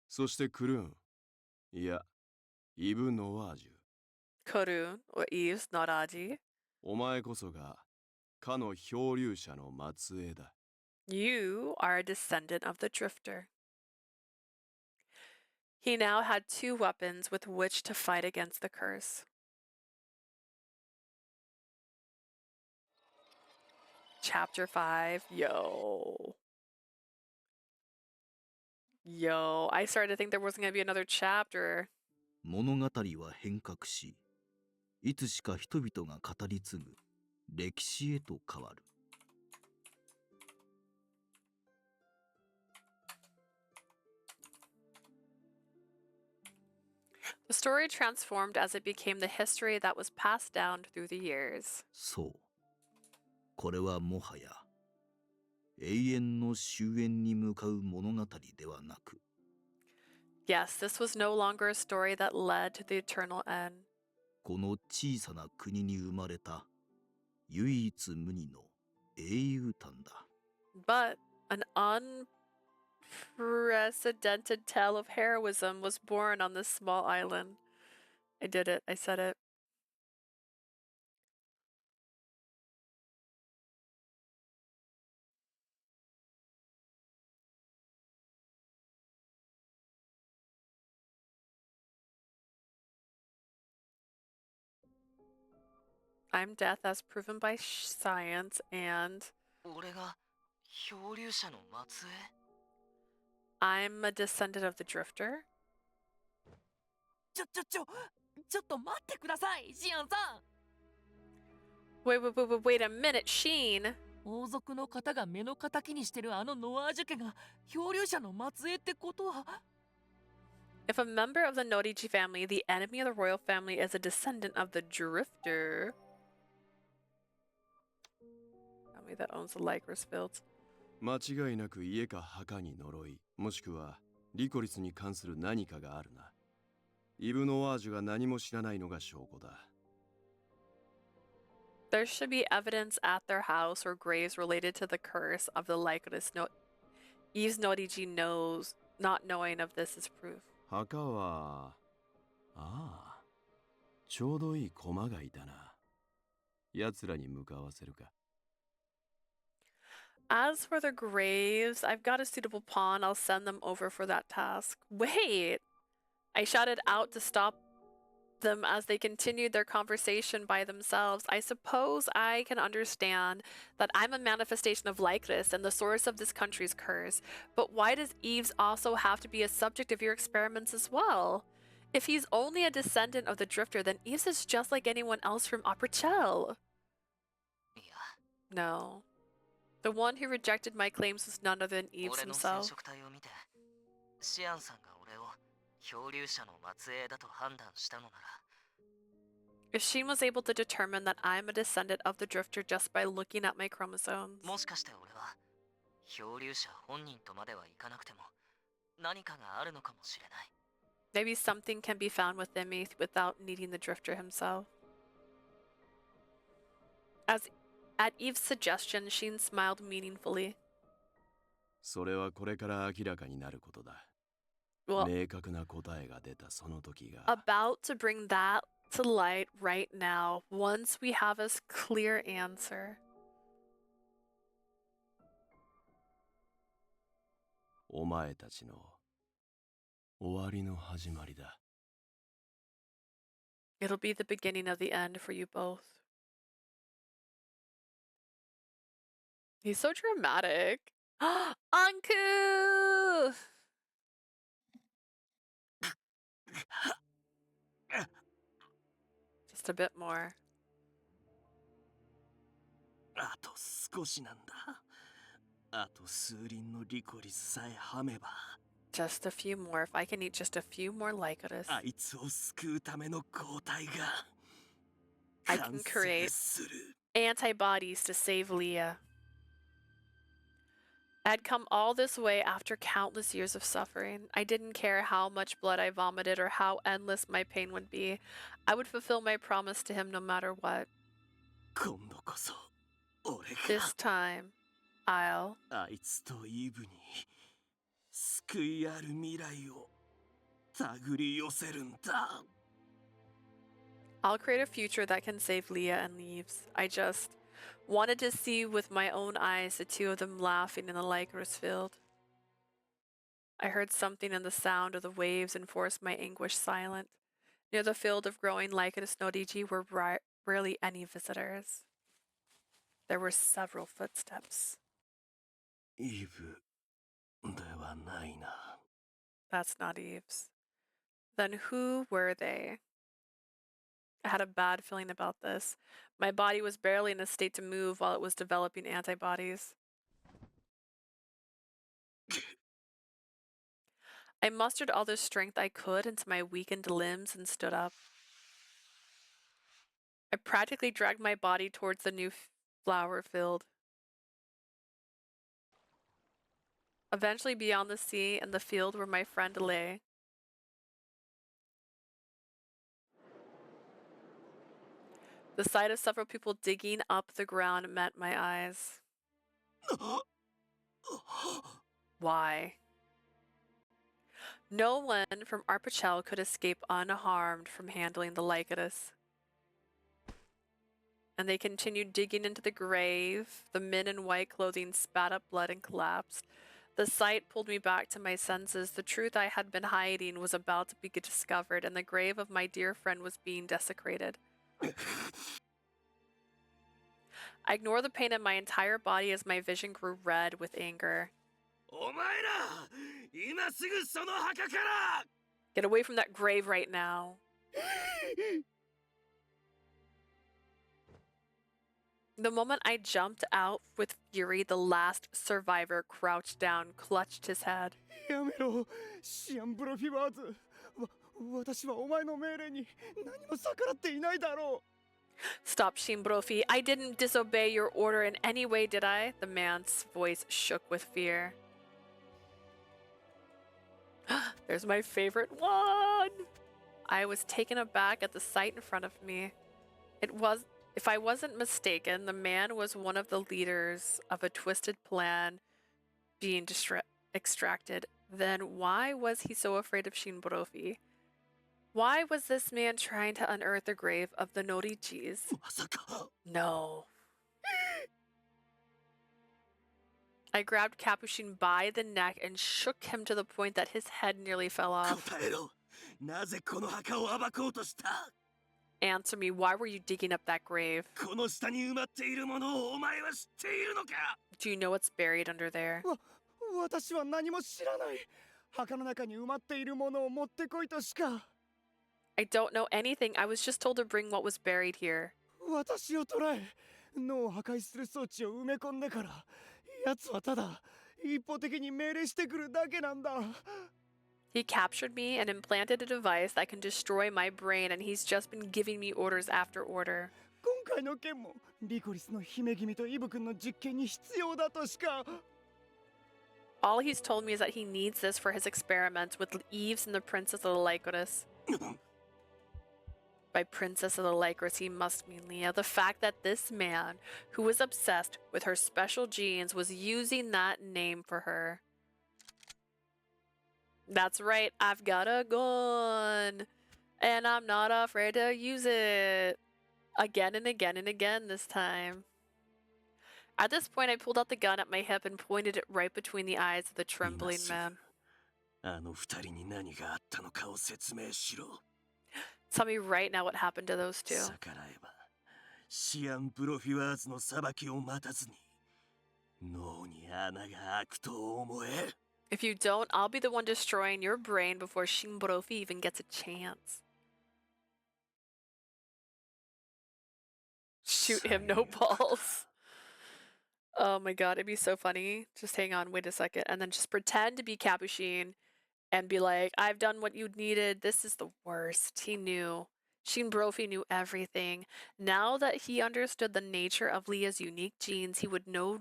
[SPEAKER 8] そしてクルーン、いや、イブ・ノワージュ。
[SPEAKER 1] Korun, or Yves Route.
[SPEAKER 8] お前こそがかの漂流者の末裔だ。
[SPEAKER 1] You are a descendant of the drifter. He now had 2 weapons with which to fight against the curse. Chapter 5. Yo, I started to think there wasn't going to be another chapter.
[SPEAKER 3] 物語は変革し、いつしか人々が語り継ぐ歴史へと変わる。
[SPEAKER 1] The story transformed as it became the history that was passed down through the years.
[SPEAKER 3] そう。これはもはや永遠の終焉に向かう物語ではなく、
[SPEAKER 1] Yes, this was no longer a story that led to the eternal end.
[SPEAKER 3] この小さな国に生まれた唯一無二の英雄譚だ。
[SPEAKER 1] But an unprecedented tale of heroism was born on this small island. I did it. I said it. I'm death as proven by science, and
[SPEAKER 2] 俺が漂流者の末裔？
[SPEAKER 1] I'm a descendant of the drifter.
[SPEAKER 4] ちょっと待ってください、シアンさん。
[SPEAKER 1] Wait a minute, Sheen.
[SPEAKER 4] 王族の方が目の敵にしてるあのノアージュ家が漂流者の末裔ってことは？
[SPEAKER 1] If a member of the Noriji family, the enemy of the royal family, is a descendant of the drifter, family that owns the Lycoris fields.
[SPEAKER 8] 間違いなく家か墓に呪い、もしくはリコリスに関する何かがあるな。イブ・ノワージュが何も知らないのが証拠だ。
[SPEAKER 1] There should be evidence at their house or graves related to the curse of the Lycoris. Yves Noriji knows, not knowing of this is proof.
[SPEAKER 8] 墓は、ああ、ちょうどいい駒がいたな。奴らに向かわせるか。
[SPEAKER 1] As for the graves, I've got a suitable pawn. I'll send them over for that task. Wait! I shouted out to stop them as they continued their conversation by themselves. I suppose I can understand that I'm a manifestation of Lycoris and the source of this country's curse, but why does Yves also have to be a subject of your experiments as well? If he's only a descendant of the drifter, then Yves is just like anyone else from Aprachel. No. The one who rejected my claims was none other than Yves himself.
[SPEAKER 2] シアンさんが俺を漂流者の末裔だと判断したのなら。
[SPEAKER 1] If Sheen was able to determine that I'm a descendant of the drifter just by looking at my chromosomes.
[SPEAKER 2] もしかして俺は漂流者本人とまではいかなくても何かがあるのかもしれない。
[SPEAKER 1] Maybe something can be found within me without needing the drifter himself. At Eve's suggestion, Sheen smiled meaningfully.
[SPEAKER 8] それはこれから明らかになることだ。
[SPEAKER 1] Well,
[SPEAKER 8] 明確な答えが出たその時が。
[SPEAKER 1] about to bring that to light right now, once we have a clear answer.
[SPEAKER 8] お前たちの終わりの始まりだ。
[SPEAKER 1] It'll be the beginning of the end for you both. He's so dramatic. Anku! Just a bit more.
[SPEAKER 7] あと少しなんだ。あと数輪のリコリスさえはめば。
[SPEAKER 1] Just a few more. If I can eat just a few more Lycoris,
[SPEAKER 7] あいつを救うための抗体が
[SPEAKER 1] I can create
[SPEAKER 7] する。
[SPEAKER 1] antibodies to save Leah. I had come all this way after countless years of suffering. I didn't care how much blood I vomited or how endless my pain would be. I would fulfill my promise to him no matter what.
[SPEAKER 7] 今度こそ俺
[SPEAKER 1] This
[SPEAKER 7] が
[SPEAKER 1] time, I'll
[SPEAKER 7] あいつとイブに救いある未来を手繰り寄せるんだ。
[SPEAKER 1] I'll create a future that can save Leah and Leaves. I just wanted to see with my own eyes the two of them laughing in the Lycoris field. I heard something in the sound of the waves enforced my anguish silent. Near the field of growing Lycoris Nodiji were rarely any visitors. There were several footsteps.
[SPEAKER 8] イブではないな。
[SPEAKER 1] That's not Eve's. Then who were they? I had a bad feeling about this. My body was barely in a state to move while it was developing antibodies. I mustered all the strength I could into my weakened limbs and stood up. I practically dragged my body towards the new flower field. Eventually beyond the sea and the field where my friend lay. The sight of several people digging up the ground met my eyes. Why? No one from Arpichel could escape unharmed from handling the Lycoris. And they continued digging into the grave. The men in white clothing spat up blood and collapsed. The sight pulled me back to my senses. The truth I had been hiding was about to be discovered, and the grave of my dear friend was being desecrated. I ignored the pain in my entire body as my vision grew red with anger. Get away from that grave right now. The moment I jumped out with fury, the last survivor crouched down, clutched his head.
[SPEAKER 7] やめろ、シアンブロフィワーズ。私はお前の命令に何も逆らっていないだろう。
[SPEAKER 1] Stop, Shimbrofi. I didn't disobey your order in any way, did I? The man's voice shook with fear. There's my favorite one! I was taken aback at the sight in front of me. If I wasn't mistaken, the man was one of the leaders of a twisted plan being extracted. Then why was he so afraid of Shinborofi? Why was this man trying to unearth the grave of the Norijis? No. I grabbed Capuchin by the neck and shook him to the point that his head nearly fell off. Answer me, why were you digging up that grave? Do you know what's buried under there?
[SPEAKER 7] 私は何も知らない。墓の中に埋まっているものを持ってこいとしか。
[SPEAKER 1] I don't know anything. I was just told to bring what was buried here.
[SPEAKER 7] 私を捕らえ、脳を破壊する装置を埋め込んでから、奴はただ一方的に命令してくるだけなんだ。
[SPEAKER 1] He captured me and implanted a device that can destroy my brain, and he's just been giving me orders after order.
[SPEAKER 7] 今回の件もリコリスの姫君とイブ君の実験に必要だとしか。
[SPEAKER 1] All he's told me is that he needs this for his experiments with Yves and the Princess of the Lycoris. By Princess of the Lycoris, he must mean Leah. The fact that this man, who was obsessed with her special genes, was using that name for her. That's right, I've got a gun, and I'm not afraid to use it. Again and again and again this time. At this point, I pulled out the gun at my hip and pointed it right between the eyes of the trembling man. Tell me right now what happened to those two. If you don't, I'll be the one destroying your brain before Shinborofi even gets a chance. Shoot him, no balls. Oh my god, it'd be so funny. Just hang on, wait a second. And then just pretend to be Capuchin and be like, I've done what you needed. This is the worst. He knew. Shinborofi knew everything. Now that he understood the nature of Leah's unique genes, he would no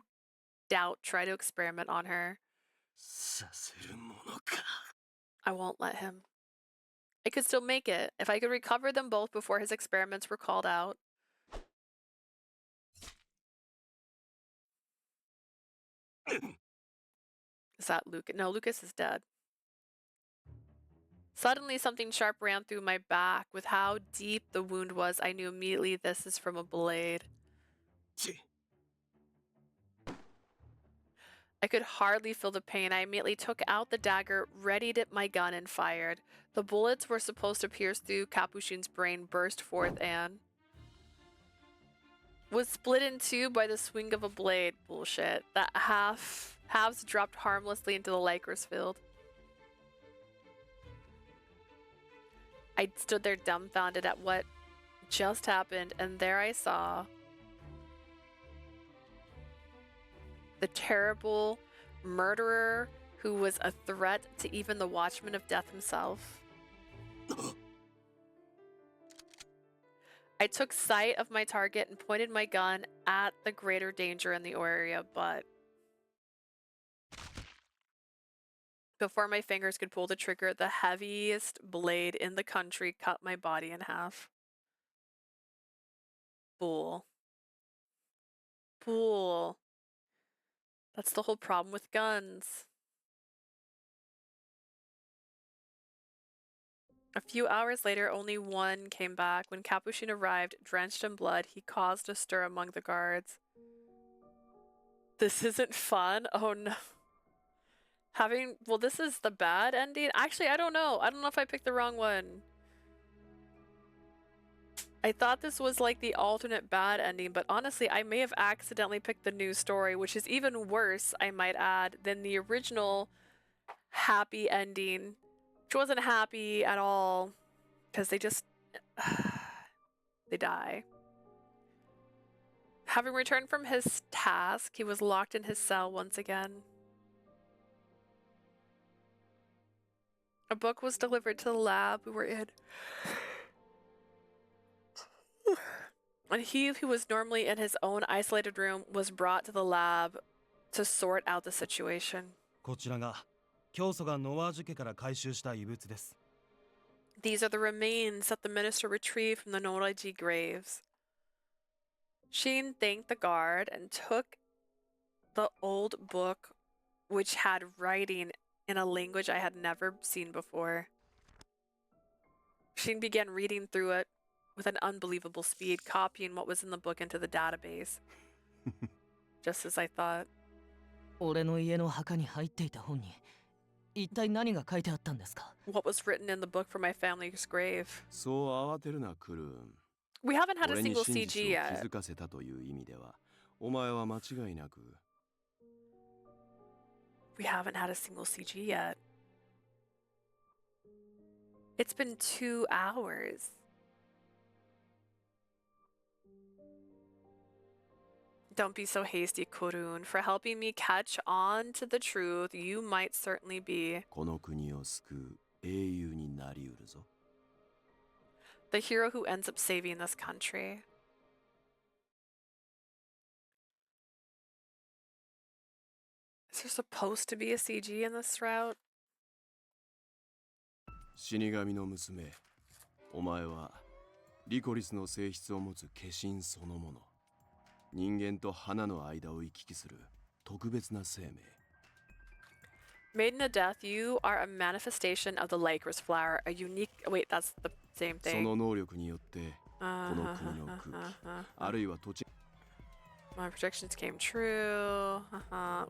[SPEAKER 1] doubt try to experiment on her. I won't let him. I could still make it. If I could recover them both before his experiments were called out. Is that Lucas? No, Lucas is dead. Suddenly, something sharp ran through my back. With how deep the wound was, I knew immediately this is from a blade. I could hardly feel the pain. I immediately took out the dagger, readied my gun, and fired. The bullets were supposed to pierce through Capuchin's brain, burst forth, and was split in two by the swing of a blade. Bullshit. That halves dropped harmlessly into the Lycoris field. I stood there dumbfounded at what just happened, and there I saw the terrible murderer who was a threat to even the Watchman of Death himself. I took sight of my target and pointed my gun at the greater danger in the area, but before my fingers could pull the trigger, the heaviest blade in the country cut my body in half. Bull. Bull. That's the whole problem with guns. A few hours later, only one came back. When Capuchin arrived, drenched in blood, he caused a stir among the guards. This isn't fun. Oh no. Well, this is the bad ending. Actually, I don't know. I don't know if I picked the wrong one. I thought this was like the alternate bad ending, but honestly, I may have accidentally picked the new story, which is even worse, I might add, than the original happy ending, which wasn't happy at all, because they just, they die. Having returned from his task, he was locked in his cell once again. A book was delivered to the lab we were in. And he who was normally in his own isolated room was brought to the lab to sort out the situation.
[SPEAKER 10] こちらが教祖がノワージュ家から回収した遺物です。
[SPEAKER 1] These are the remains that the minister retrieved from the Noraji graves. Sheen thanked the guard and took the old book, which had writing in a language I had never seen before. Sheen began reading through it with an unbelievable speed, copying what was in the book into the database. Just as I thought.
[SPEAKER 2] 俺の家の墓に入っていた本に一体何が書いてあったんですか?
[SPEAKER 1] What was written in the book for my family's grave?
[SPEAKER 8] そう慌てるな、クルーン。
[SPEAKER 1] We haven't had a
[SPEAKER 8] 俺に
[SPEAKER 1] single
[SPEAKER 8] 真実
[SPEAKER 1] CG
[SPEAKER 8] を
[SPEAKER 1] yet.
[SPEAKER 8] 気づかせたという意味では、お前は間違いなく。
[SPEAKER 1] We haven't had a single CG yet. It's been 2 hours. Don't be so hasty, Korun. For helping me catch on to the truth, you might certainly be
[SPEAKER 8] この国を救う英雄になりうるぞ。
[SPEAKER 1] the hero who ends up saving this country. Is there supposed to be a CG in this route?
[SPEAKER 8] 死神の娘、お前はリコリスの性質を持つ化身そのもの。人間と花の間を行き来する特別な生命。
[SPEAKER 1] Maiden of Death, you are a manifestation of the Lycoris flower, a unique... Wait, that's the same
[SPEAKER 8] そ
[SPEAKER 1] thing.
[SPEAKER 8] の能力によってこの国の空気、あるいは土地。
[SPEAKER 1] My predictions came true.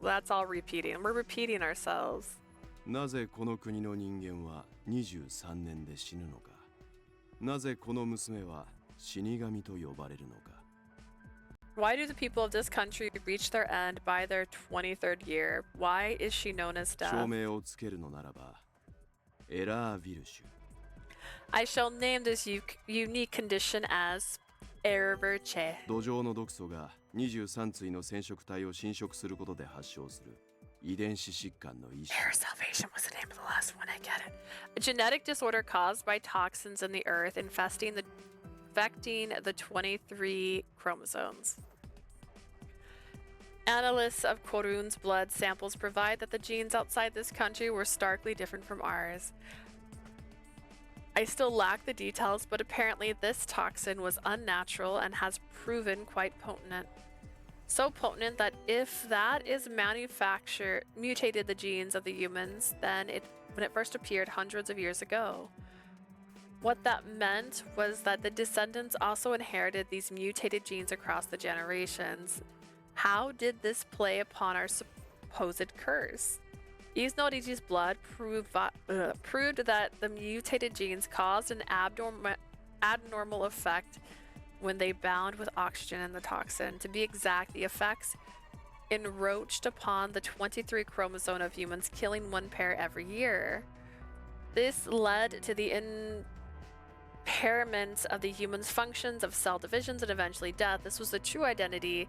[SPEAKER 1] That's all repeating. We're repeating ourselves.
[SPEAKER 8] なぜこの国の人間は23年で死ぬのか。なぜこの娘は死神と呼ばれるのか。
[SPEAKER 1] Why do the people of this country reach their end by their 23rd year? Why is she known as death?
[SPEAKER 8] 証明をつけるのならば、エラーヴィルシュ。
[SPEAKER 1] I shall name this unique condition as Virche.
[SPEAKER 8] 土壌の毒素が23対の染色体を侵食することで発症する遺伝子疾患の一種。
[SPEAKER 1] Air salvation was the name of the last one. I get it. A genetic disorder caused by toxins in the earth affecting the 23 chromosomes. Analysts of Korun's blood samples provide that the genes outside this country were starkly different from ours. I still lack the details, but apparently this toxin was unnatural and has proven quite potent. So potent that if that is mutated the genes of the humans, then when it first appeared hundreds of years ago. What that meant was that the descendants also inherited these mutated genes across the generations. How did this play upon our supposed curse. Yves Route blood proved that the mutated genes caused an abnormal effect when they bound with oxygen in the toxin. To be exact, the effects enroached upon the 23 chromosome of humans, killing one pair every year. This led to the impairment of the human's functions of cell divisions and eventually death. This was the true identity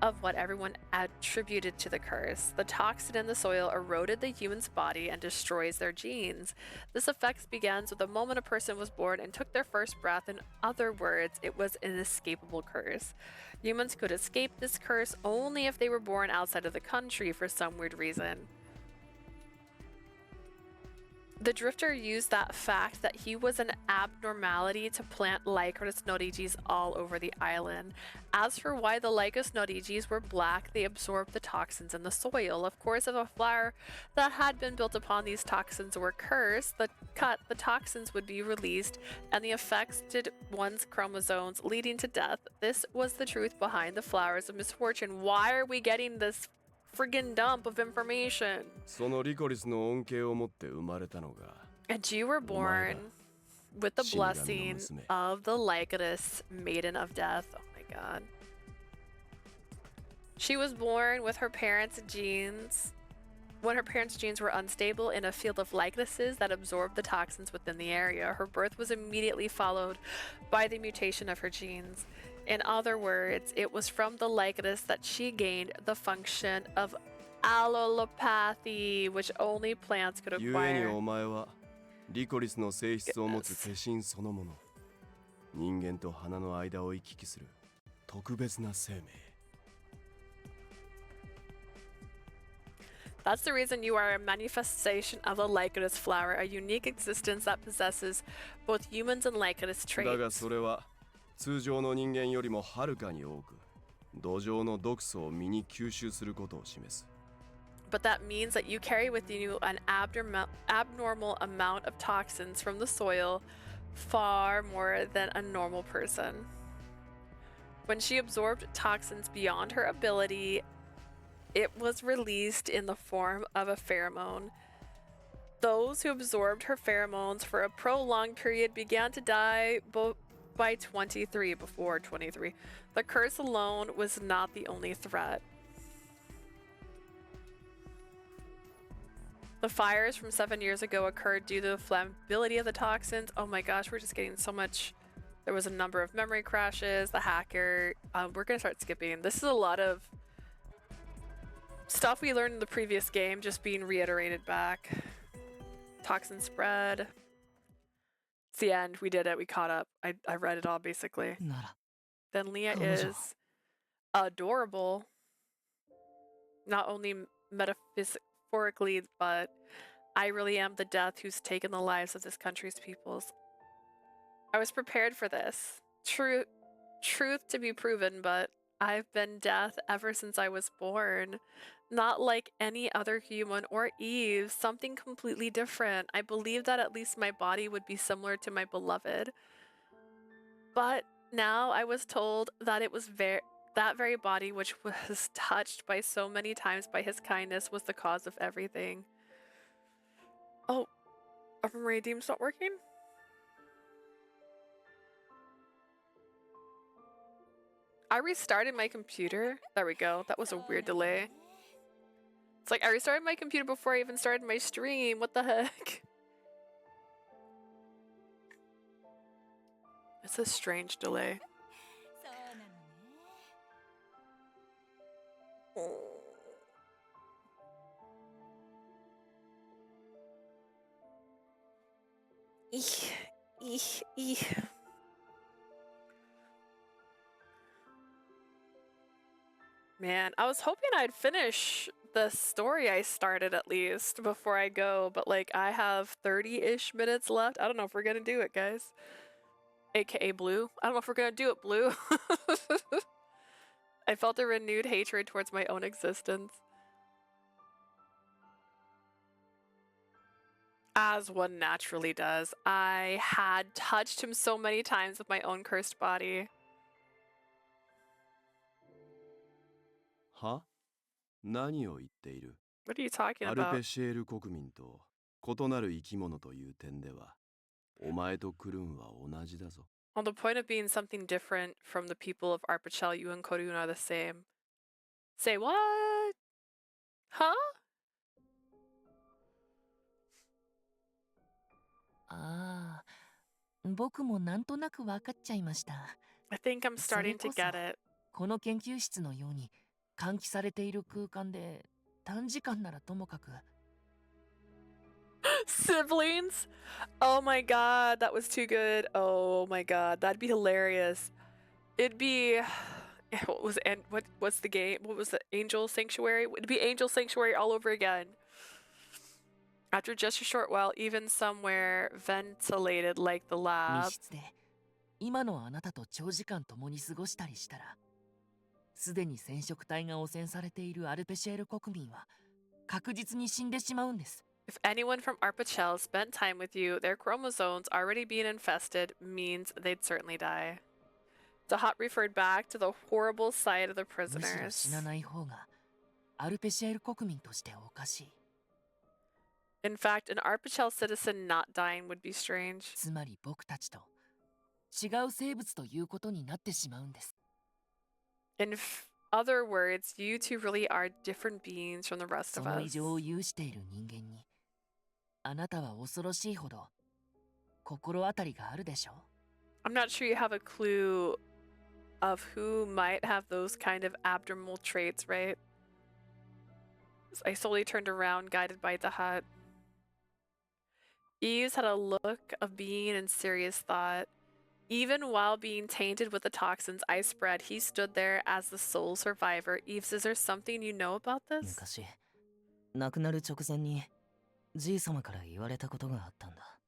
[SPEAKER 1] of what everyone attributed to the curse. The toxin in the soil eroded the human's body and destroys their genes. This effect begins with the moment a person was born and took their first breath. In other words, it was an inescapable curse. Humans could escape this curse only if they were born outside of the country for some weird reason. The Drifter used that fact that he was an abnormality to plant Lycoris VOD all over the island. As for why the Lycoris VOD were black, they absorbed the toxins in the soil. Of course, if a flower that had been built upon these toxins were cursed, the toxins would be released and the affected one's chromosomes, leading to death. This was the truth behind the flowers of misfortune. Why are we getting this friggin' dump of information? And you were born with the blessing of the Lycoris, Maiden of Death. Oh my god. She was born with her parents' genes. When her parents' genes were unstable in a field of Lycorises that absorbed the toxins within the area, her birth was immediately followed by the mutation of her genes. In other words, it was from the Lycoris that she gained the function of allelopathy, which only plants could acquire. That's the reason you are a manifestation of the Lycoris flower, a unique existence that possesses both humans and Lycoris traits.
[SPEAKER 8] 通常の人間よりもはるかに多く土壌の毒素を身に吸収することを示す。
[SPEAKER 1] But that means that you carry within you an abnormal amount of toxins from the soil, far more than a normal person. When she absorbed toxins beyond her ability, it was released in the form of a pheromone. Those who absorbed her pheromones for a prolonged period began to die by 23. The curse alone was not the only threat. The fires from 7 years ago occurred due to the flammability of the toxins. Oh my gosh, we're just getting so much. There was a number of memory crashes, the hacker. We're gonna start skipping. This is a lot of stuff we learned in the previous game just being reiterated back. Toxin spread. It's the end. We did it. We caught up. I read it all basically. Then Leah is adorable. Not only metaphorically, but I really am the death who's taken the lives of this country's peoples. I was prepared for this. Truth to be proven, but I've been death ever since I was born. Not like any other human or Eve, something completely different. I believed that at least my body would be similar to my beloved. But now I was told that it was that very body which was touched by so many times by his kindness was the cause of everything. Oh, our memory deem's not working? I restarted my computer. There we go. That was a weird delay. It's like I restarted my computer before I even started my stream. What the heck? It's a strange delay. Man, I was hoping I'd finish the story I started at least before I go, but like I have 30-ish minutes left. I don't know if we're gonna do it, guys. AKA Blue. I don't know if we're gonna do it, Blue. I felt a renewed hatred towards my own existence. As one naturally does. I had touched him so many times with my own cursed body.
[SPEAKER 8] は？何を言っている？
[SPEAKER 1] What are you talking
[SPEAKER 8] アル
[SPEAKER 1] about?
[SPEAKER 8] ペシエル国民と異なる生き物という点では、お前とクルーンは同じだぞ。
[SPEAKER 1] On the point of being something different from the people of Arpachel, you and Korun are the same. Say what? Huh?
[SPEAKER 4] ああ、僕もなんとなく分かっちゃいました。
[SPEAKER 1] I think I'm
[SPEAKER 4] それ
[SPEAKER 1] starting to
[SPEAKER 4] こそ
[SPEAKER 1] get it.
[SPEAKER 4] この研究室のように換気されている空間で短時間ならともかく
[SPEAKER 1] Siblings? Oh my god, that was too good. Oh my god, that'd be hilarious. It'd be what was and what's the game? What was the Angel Sanctuary? It'd be Angel Sanctuary all over again. After just a short while, even somewhere ventilated like the
[SPEAKER 4] 密
[SPEAKER 1] lab.
[SPEAKER 4] 室で今のあなたと長時間共に過ごしたりしたら、すでに染色体が汚染されているアルペシエル国民は確実に死んでしまうんです。
[SPEAKER 1] If anyone from Arpachel spent time with you, their chromosomes already being infested means they'd certainly die. Dahat referred back to the horrible sight of the
[SPEAKER 4] むしろ
[SPEAKER 1] prisoners.
[SPEAKER 4] 死なない方がアルペシエル国民としておかしい。
[SPEAKER 1] In fact, an Arpachel citizen not dying would be strange.
[SPEAKER 4] つまり僕たちと違う生物ということになってしまうんです。
[SPEAKER 1] In other words, you two really are different beings from the rest
[SPEAKER 4] そ
[SPEAKER 1] of
[SPEAKER 4] の異
[SPEAKER 1] us.
[SPEAKER 4] 常を有している人間に、あなたは恐ろしいほど心当たりがあるでしょう。
[SPEAKER 1] I'm not sure you have a clue of who might have those kind of abnormal traits, right? I slowly turned around, guided by the hut. Yves had a look of being in serious thought. Even while being tainted with the toxins I spread, he stood there as the sole survivor. Yves, is there something you know about this?
[SPEAKER 2] 昔亡くなる直前にじい様から言われたことがあったんだ。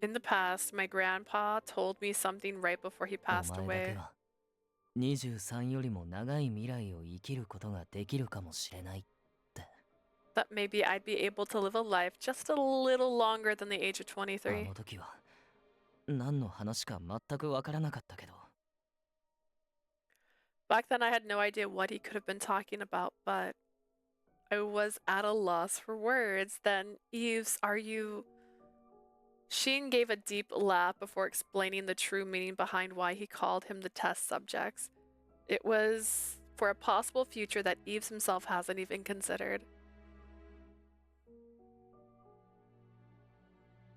[SPEAKER 1] In the past, my grandpa told me something right before he
[SPEAKER 2] お
[SPEAKER 1] passed
[SPEAKER 2] 前だけ
[SPEAKER 1] away.
[SPEAKER 2] は23よりも長い未来を生きることができるかもしれない。
[SPEAKER 1] That maybe I'd be able to live a life just a little longer than the age of
[SPEAKER 2] あ
[SPEAKER 1] 23.
[SPEAKER 2] の時は何の話か全くわからなかったけど、
[SPEAKER 1] Back then, I had no idea what he could have been talking about, but I was at a loss for words. Then, Yves, are you... Sheen gave a deep laugh before explaining the true meaning behind why he called him the test subjects. It was for a possible future that Yves himself hasn't even considered.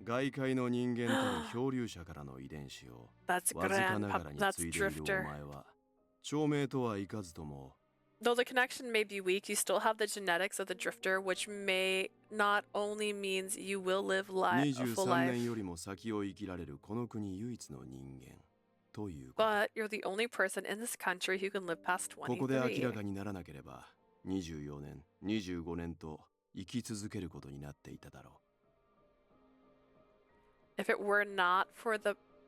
[SPEAKER 8] 外界の人間たる漂流者からの遺伝子を
[SPEAKER 1] That's
[SPEAKER 8] わずかなが
[SPEAKER 1] Grandpa.
[SPEAKER 8] らに
[SPEAKER 1] That's
[SPEAKER 8] 継いでいるお
[SPEAKER 1] Drifter.
[SPEAKER 8] 前は長命とはいかずとも
[SPEAKER 1] Though the connection may be weak, you still have the genetics of the Drifter, which may not only means you will live a full
[SPEAKER 8] 23
[SPEAKER 1] life,
[SPEAKER 8] 年よりも先を生きられるこの国唯一の人間ということ。
[SPEAKER 1] but you're the only person in this country who can live past
[SPEAKER 8] ここで明らか
[SPEAKER 1] 23.
[SPEAKER 8] にならなければ24年25年と生き続けることになっていただろう。
[SPEAKER 1] If it were not for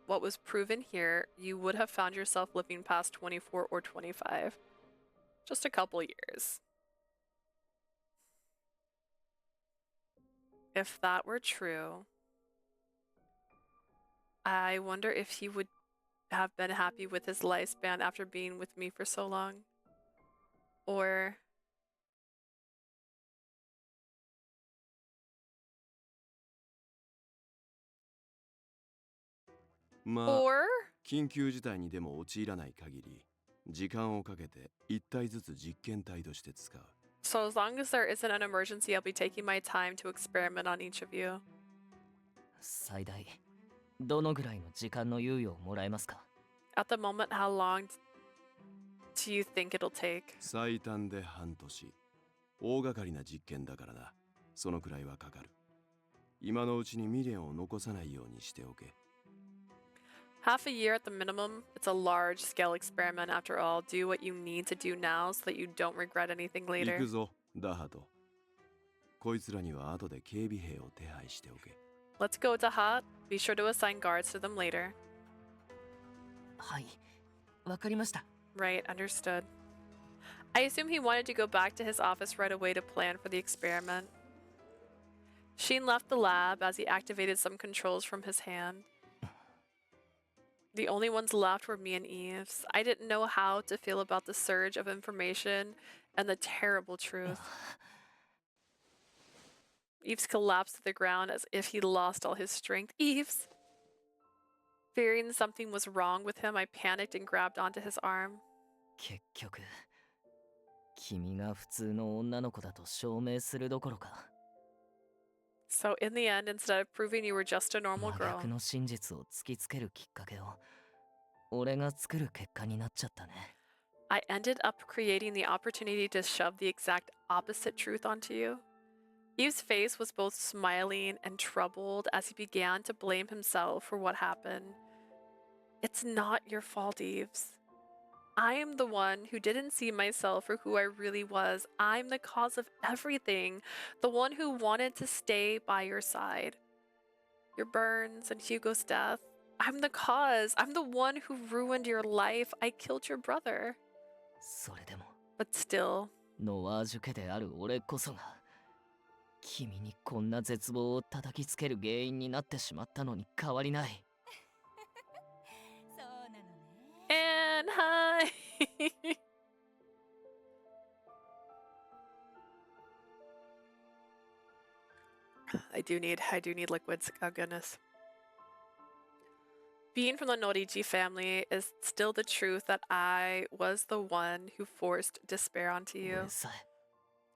[SPEAKER 1] what was proven here, you would have found yourself living past 24 or 25. Just a couple years. If that were true, I wonder if he would have been happy with his lifespan after being with me for so long. Or... Or...
[SPEAKER 8] 緊急事態にでも陥らない限り時間をかけて一体ずつ実験体として使う。
[SPEAKER 1] So as long as there isn't an emergency, I'll be taking my time to experiment on each of you.
[SPEAKER 2] 最大どのぐらいの時間の猶予をもらえますか？
[SPEAKER 1] At the moment, how long do you think it'll take?
[SPEAKER 8] 最短で半年。大掛かりな実験だからな。そのくらいはかかる。今のうちに未練を残さないようにしておけ。
[SPEAKER 1] Half a year at the minimum. It's a large-scale experiment after all. Do what you need to do now so that you don't regret anything
[SPEAKER 8] 行
[SPEAKER 1] later.
[SPEAKER 8] くぞ、ダハト。こいつらには後で警備兵を手配しておけ。
[SPEAKER 1] Let's go, Dahat. Be sure to assign guards to them later.
[SPEAKER 4] はい、わかりました。
[SPEAKER 1] Right, understood. I assume he wanted to go back to his office right away to plan for the experiment. Sheen left the lab as he activated some controls from his hand. The only ones left were me and Yves. I didn't know how to feel about the surge of information and the terrible truth. Yves collapsed to the ground as if he lost all his strength. Yves! Fearing something was wrong with him, I panicked and grabbed onto his arm.
[SPEAKER 2] 結局君が普通の女の子だと証明するどころか
[SPEAKER 1] So in the end, instead of proving you were just a normal
[SPEAKER 2] 真
[SPEAKER 1] girl,
[SPEAKER 2] 逆の真実を突きつけるきっかけを俺が作る結果になっちゃったね
[SPEAKER 1] I ended up creating the opportunity to shove the exact opposite truth onto you. Yves' face was both smiling and troubled as he began to blame himself for what happened. It's not your fault, Yves. I am the one who didn't see myself for who I really was. I'm the cause of everything, the one who wanted to stay by your side. Your burns and Hugo's death. I'm the cause. I'm the one who ruined your life. I killed your brother.
[SPEAKER 2] それでも
[SPEAKER 1] But still,
[SPEAKER 2] ノワージュ家である俺こそが君にこんな絶望を叩きつける原因になってしまったのに変わりない
[SPEAKER 1] and hi. I do need liquids. Oh goodness. Being from the Noriji family is still the truth that I was the one who forced despair onto you.
[SPEAKER 2] 俺さ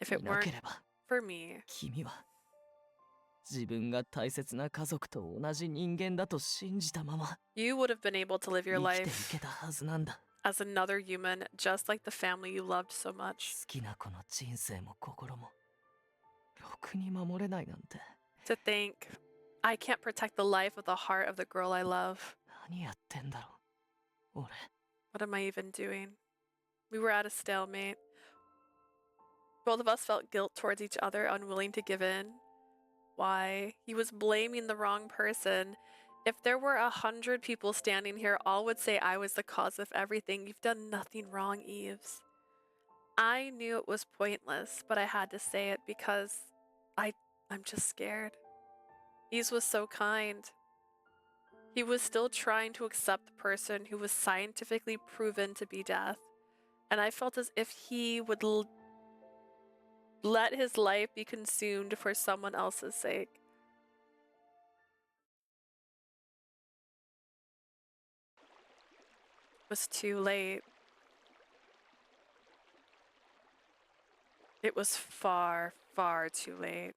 [SPEAKER 1] If
[SPEAKER 2] え
[SPEAKER 1] it
[SPEAKER 2] いな
[SPEAKER 1] weren't
[SPEAKER 2] ければ
[SPEAKER 1] for me,
[SPEAKER 2] 君は自分が大切な家族と同じ人間だと信じたまま
[SPEAKER 1] you would have been able to live your
[SPEAKER 2] 生きてい
[SPEAKER 1] life
[SPEAKER 2] けたはずなんだ
[SPEAKER 1] as another human, just like the family you loved so much.
[SPEAKER 2] 好きな子の人生も心もろくに守れないなんて
[SPEAKER 1] To think, I can't protect the life of the heart of the girl I love.
[SPEAKER 2] 何やってんだろう俺
[SPEAKER 1] What am I even doing? We were at a stalemate. Both of us felt guilt towards each other, unwilling to give in. Why? He was blaming the wrong person. If there were 100 people standing here, all would say I was the cause of everything. You've done nothing wrong, Yves. I knew it was pointless, but I had to say it because I'm just scared. Yves was so kind. He was still trying to accept the person who was scientifically proven to be death. And I felt as if he would let his life be consumed for someone else's sake. It was too late. It was far, far too late.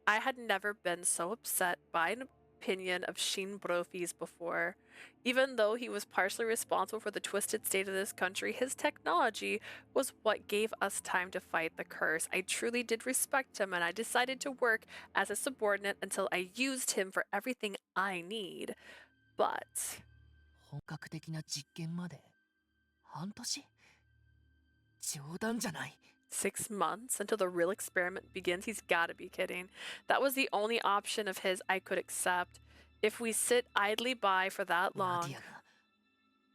[SPEAKER 1] I had never been so upset by an opinion of Shin Brophy's before. Even though he was partially responsible for the twisted state of this country, his technology was what gave us time to fight the curse. I truly did respect him, and I decided to work as a subordinate until I used him for everything I need. But
[SPEAKER 4] 本格的な実験まで半年冗談じゃない
[SPEAKER 1] 6 months until the real experiment begins? He's gotta be kidding. That was the only option of his I could accept. If we sit idly by for that
[SPEAKER 4] ナ
[SPEAKER 1] long,
[SPEAKER 4] ディアが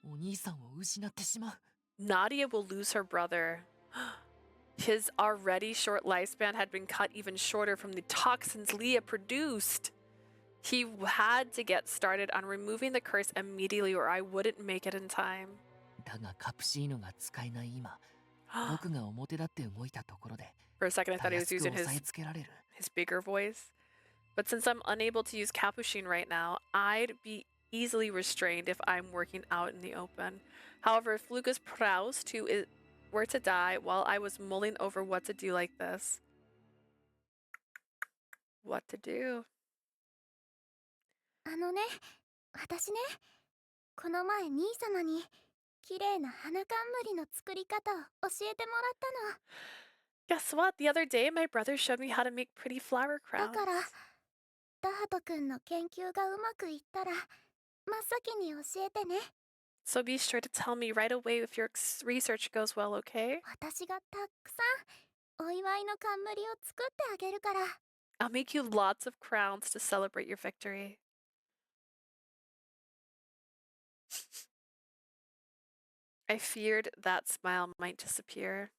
[SPEAKER 4] お兄さんを失ってしまう
[SPEAKER 1] Nadia will lose her brother. His already short lifespan had been cut even shorter from the toxins Leah produced. He had to get started on removing the curse immediately or I wouldn't make it in time.
[SPEAKER 4] だがカプシーノが使えない今僕が表立って動いたところで
[SPEAKER 1] For a second, I
[SPEAKER 4] た
[SPEAKER 1] thought he
[SPEAKER 4] や
[SPEAKER 1] was
[SPEAKER 4] すく
[SPEAKER 1] using
[SPEAKER 4] 押さえつけられる
[SPEAKER 1] his bigger voice. But since I'm unable to use Capuchin right now, I'd be easily restrained if I'm working out in the open. However, if Lucas Proust were to die while I was mulling over what to do like this. What to do?
[SPEAKER 9] あのね、私ね、この前兄様に綺麗な花冠の作り方を教えてもらったの。
[SPEAKER 1] Guess what? The other day, my brother showed me how to make pretty flower
[SPEAKER 9] だ
[SPEAKER 1] crowns.
[SPEAKER 9] からダハト君の研究がうまくいったら真っ先に教えてね。
[SPEAKER 1] So be sure to tell me right away if your research goes well, okay?
[SPEAKER 9] 私がたくさんお祝いの冠を作ってあげるから。
[SPEAKER 1] I'll make you lots of crowns to celebrate your victory. I feared that smile might disappear.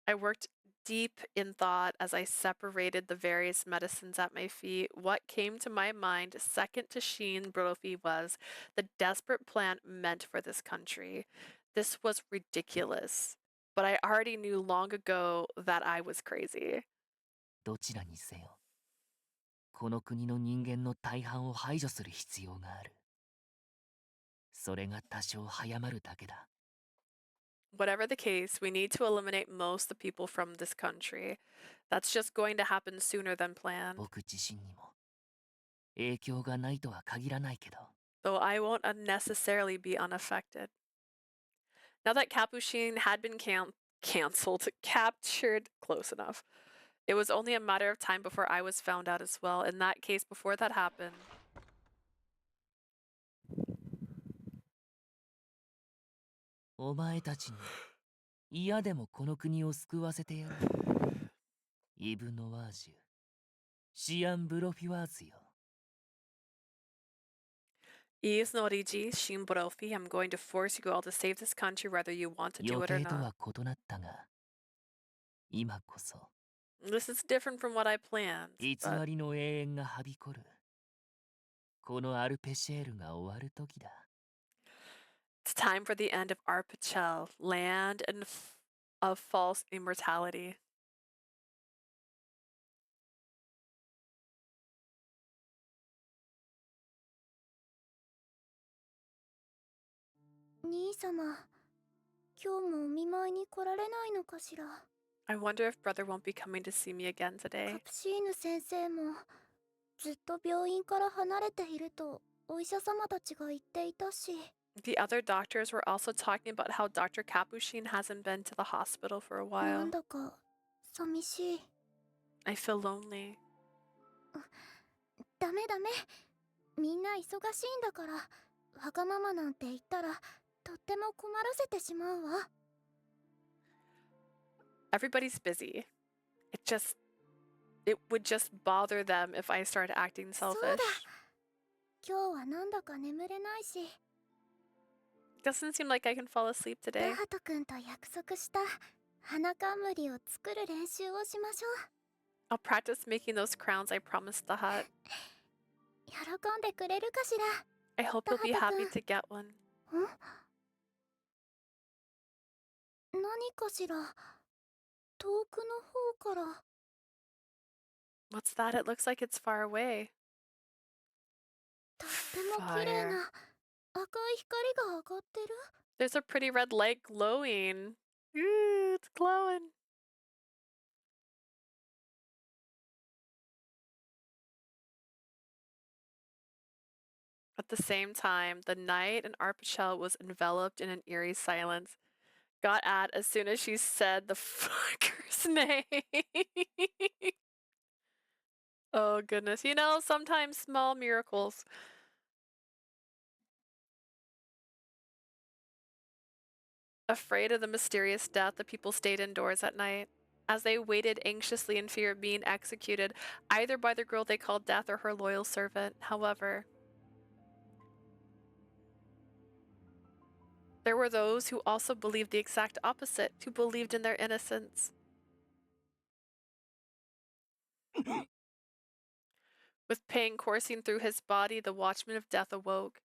[SPEAKER 1] I worked deep in thought as I separated the various medicines at my feet. What came to my mind, second to Sheen Brophy, was the desperate plan meant for this country. This was ridiculous. but I already knew long ago that I was crazy.
[SPEAKER 4] どちらにせよ、この国の人間の大半を排除する必要がある。それが多少早まるだけだ。
[SPEAKER 1] Whatever the case, we need to eliminate most of the people from this country. That's just going to happen sooner than planned.
[SPEAKER 4] 僕自身にも影響がないとは限らないけど。
[SPEAKER 1] Though I won't unnecessarily be unaffected. Now that Capuchin had been captured close enough. It was only a matter of time before I was found out as well. In that case, before that happened.
[SPEAKER 4] お前たちに嫌でもこの国を救わせてやる。イブ・ノワージュ、シアン・ブロフィワーズよ。
[SPEAKER 1] Yves Norigi, Shin Borofi, I'm going to force you all to save this country whether you want to do
[SPEAKER 4] 予
[SPEAKER 1] it or
[SPEAKER 4] 定と
[SPEAKER 1] not.
[SPEAKER 4] は異なったが、今こそ
[SPEAKER 1] This is different from what I planned.
[SPEAKER 4] 偽
[SPEAKER 1] But
[SPEAKER 4] りの永遠がはびこる。このアルペシェールが終わる時だ。
[SPEAKER 1] it's time for the end of Arpachel, land of false immortality.
[SPEAKER 9] 兄様、今日もお見舞いに来られないのかしら。
[SPEAKER 1] I wonder if brother won't be coming to see me again
[SPEAKER 9] カ
[SPEAKER 1] today.
[SPEAKER 9] プシーヌ先生もずっと病院から離れているとお医者様たちが言っていたし。
[SPEAKER 1] The other doctors were also talking about how Dr. Capuchin hasn't been to the hospital for a
[SPEAKER 9] な
[SPEAKER 1] while.
[SPEAKER 9] んだか寂しい。
[SPEAKER 1] I feel lonely.
[SPEAKER 9] ダメダメ。みんな忙しいんだから、わがままなんて言ったらとっても困らせてしまうわ。
[SPEAKER 1] Everybody's busy. It would just bother them if I started acting
[SPEAKER 9] そう
[SPEAKER 1] selfish.
[SPEAKER 9] だ。今日はなんだか眠れないし。
[SPEAKER 1] Doesn't seem like I can fall asleep
[SPEAKER 9] ダ
[SPEAKER 1] today.
[SPEAKER 9] ハト君と約束した花冠を作る練習をしましょ
[SPEAKER 1] I'll practice making those crowns I promised the hut.
[SPEAKER 9] う。喜んでくれるかしら。
[SPEAKER 1] I hope you'll be happy to get one.
[SPEAKER 9] 何かしら。遠くの方から。
[SPEAKER 1] What's that? It looks like it's far away.
[SPEAKER 9] とっても綺麗な赤い光が上がってる。
[SPEAKER 1] There's a pretty red light glowing. Ooh, it's glowing. At the same time, the night in Arpachel was enveloped in an eerie silence. Got at as soon as she said the fucker's name. Oh goodness. You know, sometimes small miracles. Afraid of the mysterious death, the people stayed indoors at night. As they waited anxiously in fear of being executed, either by the girl they called Death or her loyal servant. However, there were those who also believed the exact opposite, who believed in their innocence. With pain coursing through his body, the watchman of death awoke.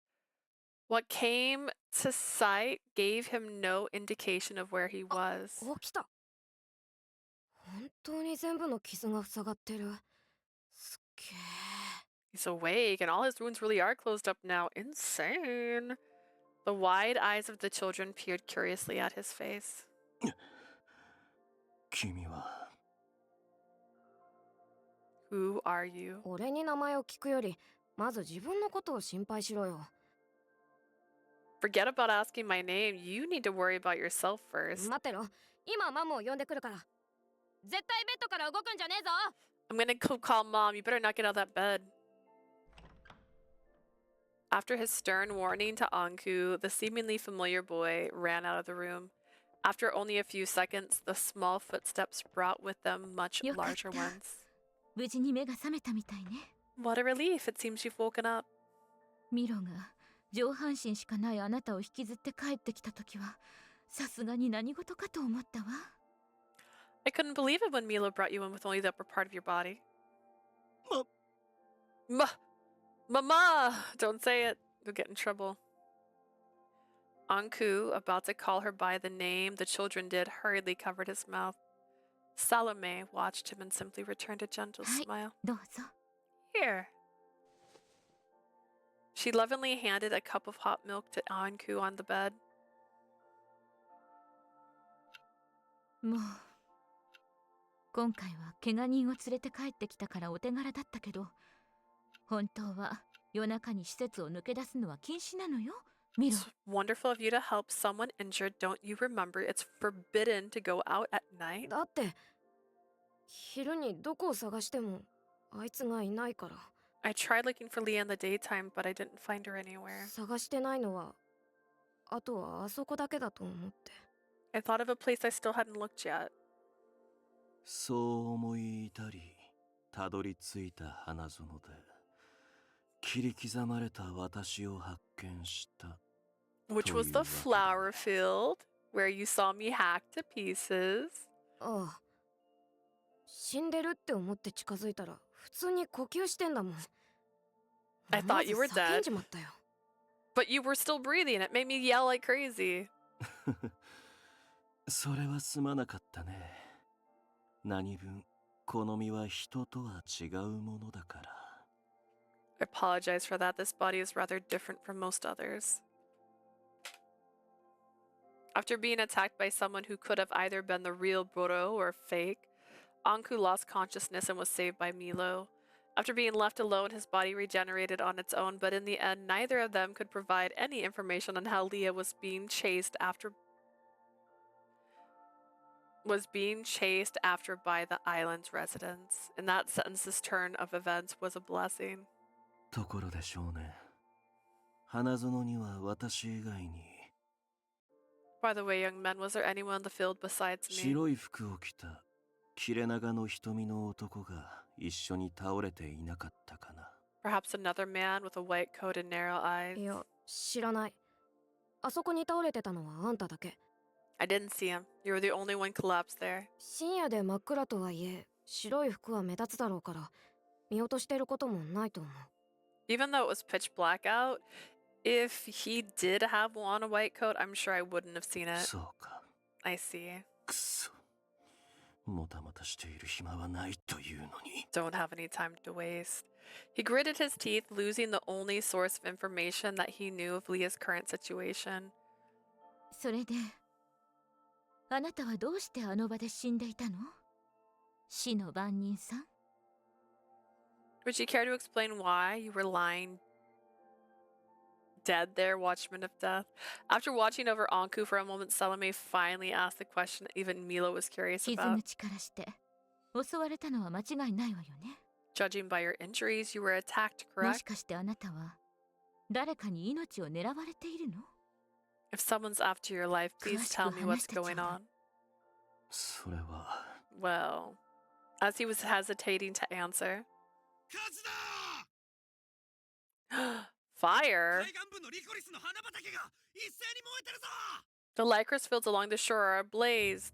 [SPEAKER 1] What came to sight gave him no indication of where he was.
[SPEAKER 12] 起きた。本当に全部の傷が塞がってる。すっげえ。
[SPEAKER 1] He's awake, and all his wounds really are closed up now. Insane. The wide eyes of the children peered curiously at his face.
[SPEAKER 5] 君は
[SPEAKER 1] Who are you?
[SPEAKER 12] 俺に名前を聞くより、まず自分のことを心配しろよ。
[SPEAKER 1] Forget about asking my name. You need to worry about yourself first.
[SPEAKER 12] 待ってろ。今マムを呼んでくるから。絶対ベッドから動くんじゃねえぞ。
[SPEAKER 1] I'm gonna go call mom. You better not get out of that bed. After his stern warning to Anku, the seemingly familiar boy ran out of the room. After only a few seconds, the small footsteps brought with them much larger ones.
[SPEAKER 13] 無事に目が覚めたみたいね。
[SPEAKER 1] What a relief. It seems you've woken up.
[SPEAKER 13] ミロが上半身しかないあなたを引きずって帰ってきた時は、さすがに何事かと思ったわ。
[SPEAKER 1] I couldn't believe it when Milo brought you in with only the upper part of your body. Mama! Don't say it. You'll get in trouble. Anku, about to call her by the name the children did, hurriedly covered his mouth. Salome watched him and simply returned a gentle smile.
[SPEAKER 13] どうぞ。
[SPEAKER 1] Here. She lovingly handed a cup of hot milk to Anku on the bed.
[SPEAKER 13] もう今回は怪我人を連れて帰ってきたからお手柄だったけど、本当は夜中に施設を抜け出すのは禁止なのよ。見ろ。
[SPEAKER 1] It's wonderful of you to help someone injured. Don't you remember? It's forbidden to go out at night.
[SPEAKER 12] だって昼にどこを探してもあいつがいないから。
[SPEAKER 1] I tried looking for Leah in the daytime, but I didn't find her anywhere.
[SPEAKER 12] 探してないのはあとはあそこだけだと思って。
[SPEAKER 1] I thought of a place I still hadn't looked yet.
[SPEAKER 8] そう思い至り、たどり着いた花園で、切り刻まれた私を発見した。
[SPEAKER 1] Which was the flower field where you saw me hacked to pieces.
[SPEAKER 12] ああ。死んでるって思って近づいたら普通に呼吸してんだもん。
[SPEAKER 1] I thought you were
[SPEAKER 12] 思わず叫ん
[SPEAKER 1] dead.
[SPEAKER 12] じまったよ。
[SPEAKER 1] But you were still breathing. It made me yell like crazy.
[SPEAKER 8] それはすまなかったね。何分、好みは人とは違うものだから。
[SPEAKER 1] I apologize for that. This body is rather different from most others. After being attacked by someone who could have either been the real Boro or fake, Anku lost consciousness and was saved by Milo. After being left alone, his body regenerated on its own, but in the end, neither of them could provide any information on how Leah was being chased after by the island's residents. In that sentence, this turn of events was a blessing.
[SPEAKER 8] ところで少年、花園には私以外に
[SPEAKER 1] By the way, young men, was there anyone in the field besides me?
[SPEAKER 8] 白い服を着た切れ長の瞳の男が一緒に倒れていなかったかな。
[SPEAKER 1] Perhaps another man with a white coat and narrow eyes?
[SPEAKER 12] いや、知らない。あそこに倒れてたのはあんただけ。
[SPEAKER 1] I didn't see him. You were the only one collapsed there.
[SPEAKER 12] 深夜で真っ暗とはいえ、白い服は目立つだろうから、見落としてることもないと思う。
[SPEAKER 1] Even though it was pitch black out, if he did have on a white coat, I'm sure I wouldn't have seen it.
[SPEAKER 8] そうか。
[SPEAKER 1] I see.
[SPEAKER 8] くそ。もたもたしている暇はないというのに。
[SPEAKER 1] Don't have any time to waste. He gritted his teeth, losing the only source of information that he knew of Leah's current situation.
[SPEAKER 13] それであなたはどうしてあの場で死んでいたの？死の番人さん。
[SPEAKER 1] Would you care to explain why you were lying dead there, Watchman of Death? After watching over Anku for a moment, Salome finally asked the question that even Milo was curious
[SPEAKER 13] 傷
[SPEAKER 1] about.
[SPEAKER 13] 口からして襲われたのは間違いないわよね。
[SPEAKER 1] Judging by your injuries, you were attacked,
[SPEAKER 13] もし
[SPEAKER 1] correct?
[SPEAKER 13] かしてあなたは誰かに命を狙われているの？
[SPEAKER 1] If someone's after your life, please tell me what's going on.
[SPEAKER 8] それは。
[SPEAKER 1] Well, as he was hesitating to answer. Fire? The Lycoris fields along the shore are ablaze.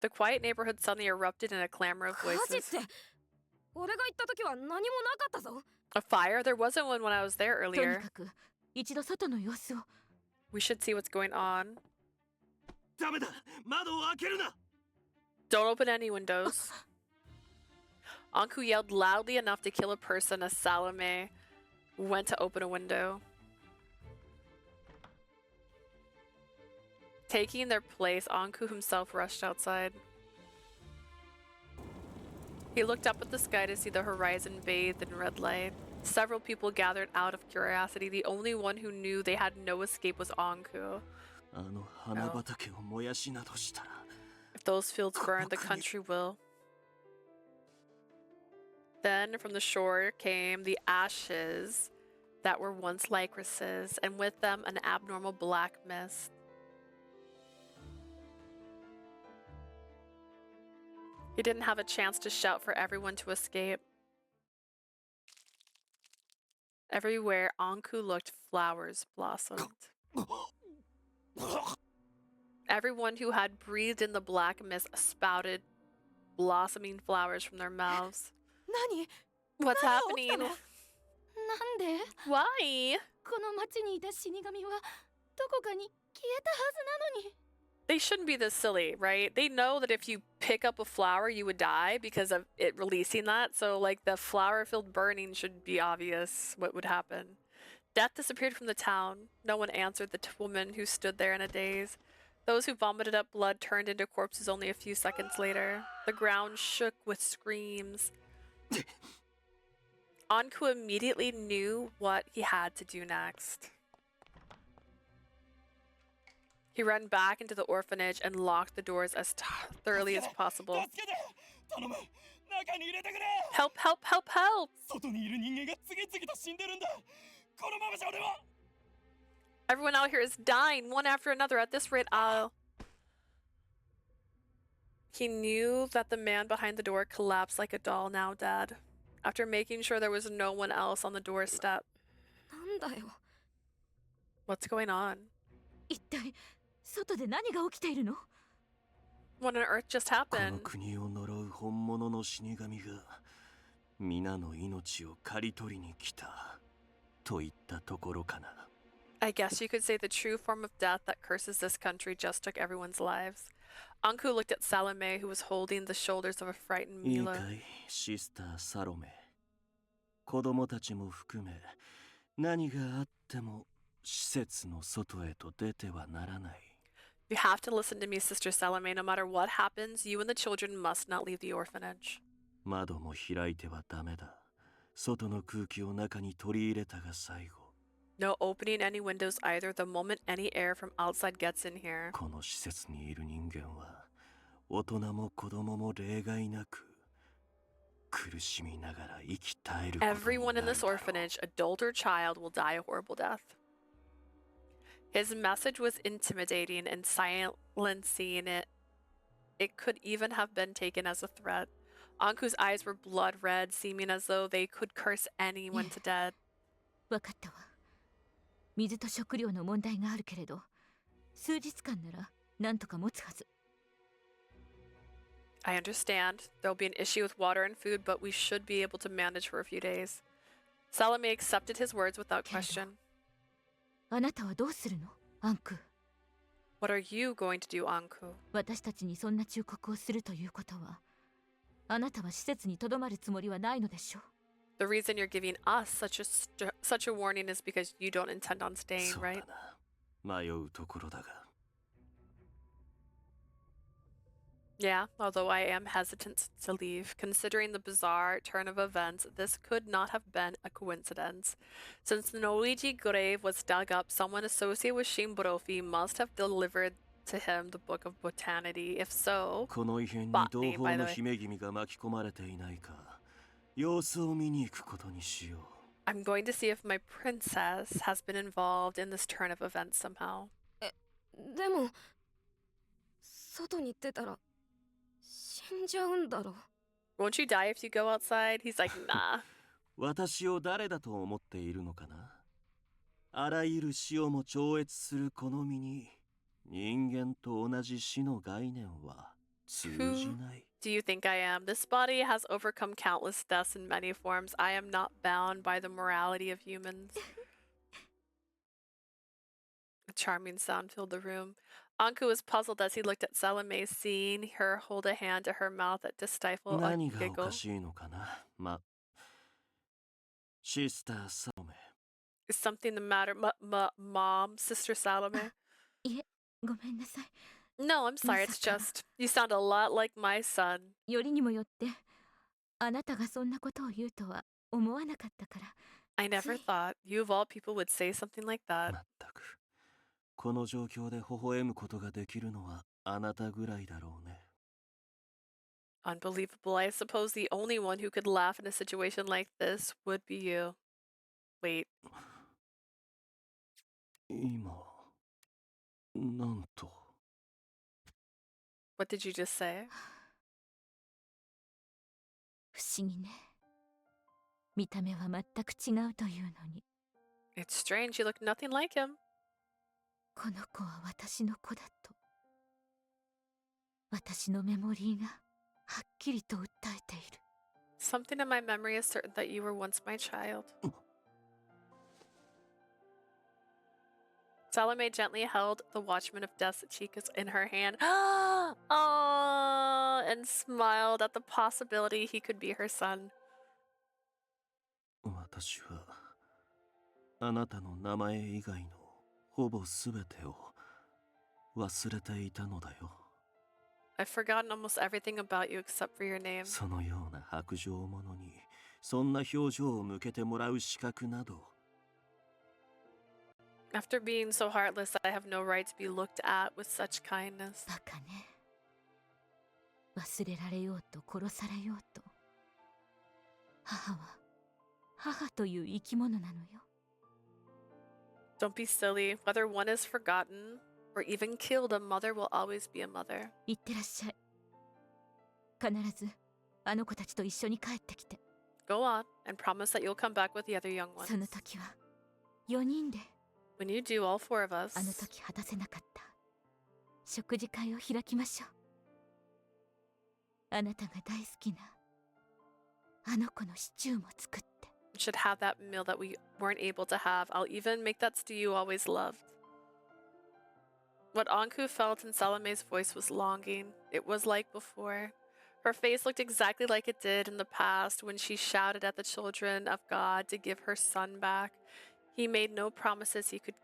[SPEAKER 1] The quiet neighborhood suddenly erupted in a clamor of
[SPEAKER 12] 火事っ
[SPEAKER 1] voices.
[SPEAKER 12] て俺が行った時は何もなかったぞ。
[SPEAKER 1] A fire? There wasn't one when I was there
[SPEAKER 13] とに
[SPEAKER 1] earlier.
[SPEAKER 13] かく一度外の様子を。
[SPEAKER 1] We should see what's going on.
[SPEAKER 10] ダメだ、窓を開けるな。
[SPEAKER 1] Don't open any windows. Anku yelled loudly enough to kill a person as Salome went to open a window. Taking their place, Anku himself rushed outside. He looked up at the sky to see the horizon bathed in red light. Several people gathered out of curiosity. The only one who knew they had no escape was Anku.
[SPEAKER 8] あの花畑を燃やしなどしたら。
[SPEAKER 1] If those fields burn, the country will. Then from the shore came the ashes that were once Lycris's, and with them an abnormal black mist. He didn't have a chance to shout for everyone to escape. Everywhere Anku looked, flowers blossomed. Everyone who had breathed in the black mist spouted blossoming flowers from their mouths.
[SPEAKER 12] 何？
[SPEAKER 1] What's
[SPEAKER 12] 何が起きた
[SPEAKER 1] happening?
[SPEAKER 12] の？なんで？
[SPEAKER 1] Why?
[SPEAKER 13] この町にいた死神はどこかに消えたはずなのに。
[SPEAKER 1] They shouldn't be this silly, right? They know that if you pick up a flower, you would die because of it releasing that. So, like, the flower-filled burning should be obvious what would happen. Death disappeared from the town. No one answered the woman who stood there in a daze. Those who vomited up blood turned into corpses only a few seconds later. The ground shook with screams. Anku immediately knew what he had to do next. He ran back into the orphanage and locked the doors as thoroughly as possible. Help, help, help, help! Everyone out here is dying, one after another. At this rate, He knew that the man behind the door collapsed like a doll, now dead. After making sure there was no one else on the doorstep. What's going on?
[SPEAKER 13] 一体外で何が起きているの？
[SPEAKER 1] What on earth just happened?
[SPEAKER 8] この国を呪う本物の死神が皆の命を刈り取りに来たといったところかな。
[SPEAKER 1] I guess you could say the true form of death that curses this country just took everyone's lives. Anku looked at Salome, who was holding the shoulders of a frightened
[SPEAKER 8] いい
[SPEAKER 1] Mila.
[SPEAKER 8] かい、シスターサロメ。子供たちも含め、何があっても施設の外へと出てはならない。
[SPEAKER 1] You have to listen to me, Sister Salome. No matter what happens, you and the children must not leave the orphanage.
[SPEAKER 8] 窓も開いてはダメだ。外の空気を中に取り入れたが最後。
[SPEAKER 1] No opening any windows either the moment any air from outside gets in here.
[SPEAKER 8] この施設にいる人間は、大人も子供も例外なく、苦しみながら生き絶えることになるだろう。
[SPEAKER 1] Everyone in this orphanage, adult or child, will die a horrible death. His message was intimidating, and silencing it, it could even have been taken as a threat. Anku's eyes were blood red, seeming as though they could curse anyone to death.
[SPEAKER 13] わかったわ。水と食料の問題があるけれど、数日間ならなんとか持つはず。
[SPEAKER 1] I understand. There'll be an issue with water and food, but we should be able to manage for a few days. Salome accepted his words without question.
[SPEAKER 13] あなたはどうするの、アンク？
[SPEAKER 1] What are you going to do, Anku?
[SPEAKER 13] 私たちにそんな忠告をするということは、あなたは施設にとどまるつもりはないのでしょう。
[SPEAKER 1] The reason you're giving us such a warning is because you don't intend on staying,
[SPEAKER 8] そうだ
[SPEAKER 1] right?
[SPEAKER 8] な。迷うところだが。
[SPEAKER 1] Yeah, although I am hesitant to leave. Considering the bizarre turn of events, this could not have been a coincidence. Since the Norwegian grave was dug up, someone associated with Shimborofi must have delivered to him the Book of Botanity. If so,
[SPEAKER 8] この異変に
[SPEAKER 1] botany,
[SPEAKER 8] 同
[SPEAKER 1] by
[SPEAKER 8] 胞
[SPEAKER 1] the
[SPEAKER 8] の
[SPEAKER 1] way.
[SPEAKER 8] 姫君が巻き込まれていないか、様子を見に行くことにしよう。
[SPEAKER 1] I'm going to see if my princess has been involved in this turn of events somehow.
[SPEAKER 12] でも外に出たら死んじゃうんだろ。
[SPEAKER 1] Won't you die if you go outside? He's like, nah.
[SPEAKER 8] 私を誰だと思っているのかな。あらゆる死をも超越するこの身に、人間と同じ死の概念は通じない。
[SPEAKER 1] Do you think I am? This body has overcome countless deaths in many forms. I am not bound by the morality of humans. A charming sound filled the room. Anku was puzzled as he looked at Salome, seeing her hold a hand to her mouth to stifle a
[SPEAKER 8] 何がお
[SPEAKER 1] giggle.
[SPEAKER 8] かしいのかな。シスターサロメ。
[SPEAKER 1] Is something the matter, Mom, Sister Salome?
[SPEAKER 13] いえ、ごめんなさい。
[SPEAKER 1] No, I'm sorry. It's just you sound a lot like my son.
[SPEAKER 13] よりにもよって、あなたがそんなことを言うとは思わなかったから。
[SPEAKER 1] I never thought you of all people would say something like that.
[SPEAKER 8] まったく。この状況で微笑むことができるのはあなたぐらいだろうね。
[SPEAKER 1] Unbelievable. I suppose the only one who could laugh in a situation like this would be you. Wait.
[SPEAKER 8] 今、なんと。
[SPEAKER 1] What did you just say?
[SPEAKER 13] 不思議ね。見た目は全く違うというのに。
[SPEAKER 1] It's strange. You look nothing like him.
[SPEAKER 13] この子は私の子だと。私のメモリーがはっきりと訴えている。
[SPEAKER 1] Something in my memory is certain that you were once my child. Salome gently held the Watchman of Death's cheek in her hand. Aww, and smiled at the possibility he could be her son.
[SPEAKER 8] 私はあなたの名前以外のほぼすべてを忘れていたのだよ。
[SPEAKER 1] I've forgotten almost everything about you except for your name.
[SPEAKER 8] そのような薄情者にそんな表情を向けてもらう資格など。
[SPEAKER 1] After being so heartless, I have no right to be looked at with such kindness.
[SPEAKER 13] バカね。忘れられようと殺されようと。母は母という生き物なのよ。
[SPEAKER 1] Don't be silly. Whether one is forgotten or even killed, a mother will always be a mother.
[SPEAKER 13] いってらっしゃい。必ずあの子たちと一緒に帰ってきて。
[SPEAKER 1] Go on and promise that you'll come back with the other young ones.
[SPEAKER 13] その時は4人で。
[SPEAKER 1] When you do, all 4 of us.
[SPEAKER 13] あの時果たせなかった食事会を開きましょう。あなたが大好きなあの子のシチューも作って。
[SPEAKER 1] We should have that meal that we weren't able to have. I'll even make that stew you always loved. What Anku felt in Salome's voice was longing. It was like before. Her face looked exactly like it did in the past when she shouted at the children of God to give her son back. He made no promises he could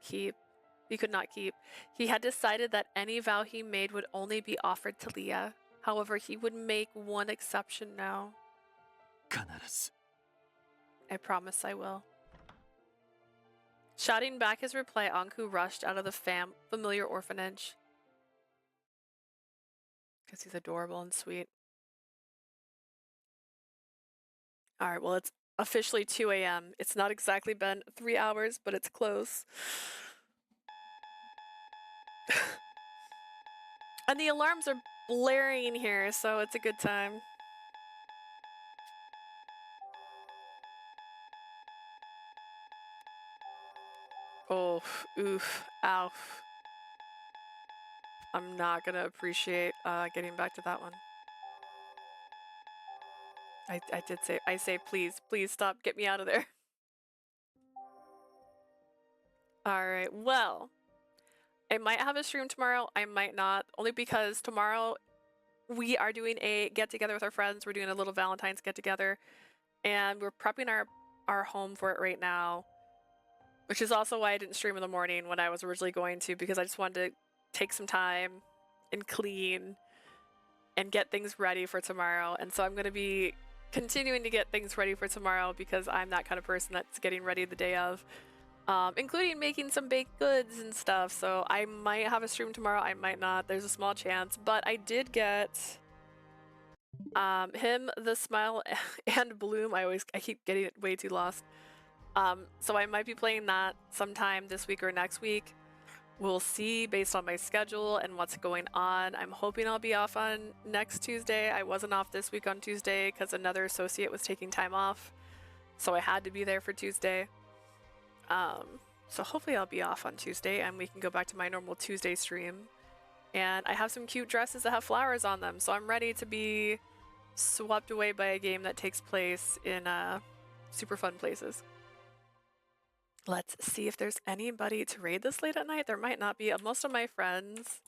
[SPEAKER 1] not keep. He had decided that any vow he made would only be offered to Leah. However, he would make one exception now.
[SPEAKER 8] 必ず。
[SPEAKER 1] I promise I will. Shouting back his reply, Anku rushed out of the familiar orphanage. Because he's adorable and sweet. Alright, well, it's officially 2 a.m. It's not exactly been 3 hours, but it's close. And the alarms are blaring here, so it's a good time. Oh, oof, ow. I'm not gonna appreciate getting back to that one. I say please stop, get me out of there. Alright, well, I might have a stream tomorrow, I might not, only because tomorrow we are doing a get-together with our friends. We're doing a little Valentine's get-together, and we're prepping our home for it right now. Which is also why I didn't stream in the morning when I was originally going to, because I just wanted to take some time and clean and get things ready for tomorrow. And so I'm going to be continuing to get things ready for tomorrow because I'm that kind of person that's getting ready the day of, including making some baked goods and stuff. So I might have a stream tomorrow, I might not. There's a small chance, but I did get him, the Smile, and Bloom. I keep getting it way too lost. So I might be playing that sometime this week or next week. We'll see based on my schedule and what's going on. I'm hoping I'll be off on next Tuesday. I wasn't off this week on Tuesday because another associate was taking time off. So I had to be there for Tuesday. So hopefully I'll be off on Tuesday and we can go back to my normal Tuesday stream. And I have some cute dresses that have flowers on them. So I'm ready to be swept away by a game that takes place in super fun places. Let's see if there's anybody to raid this late at night. There might not be. Most of my friends,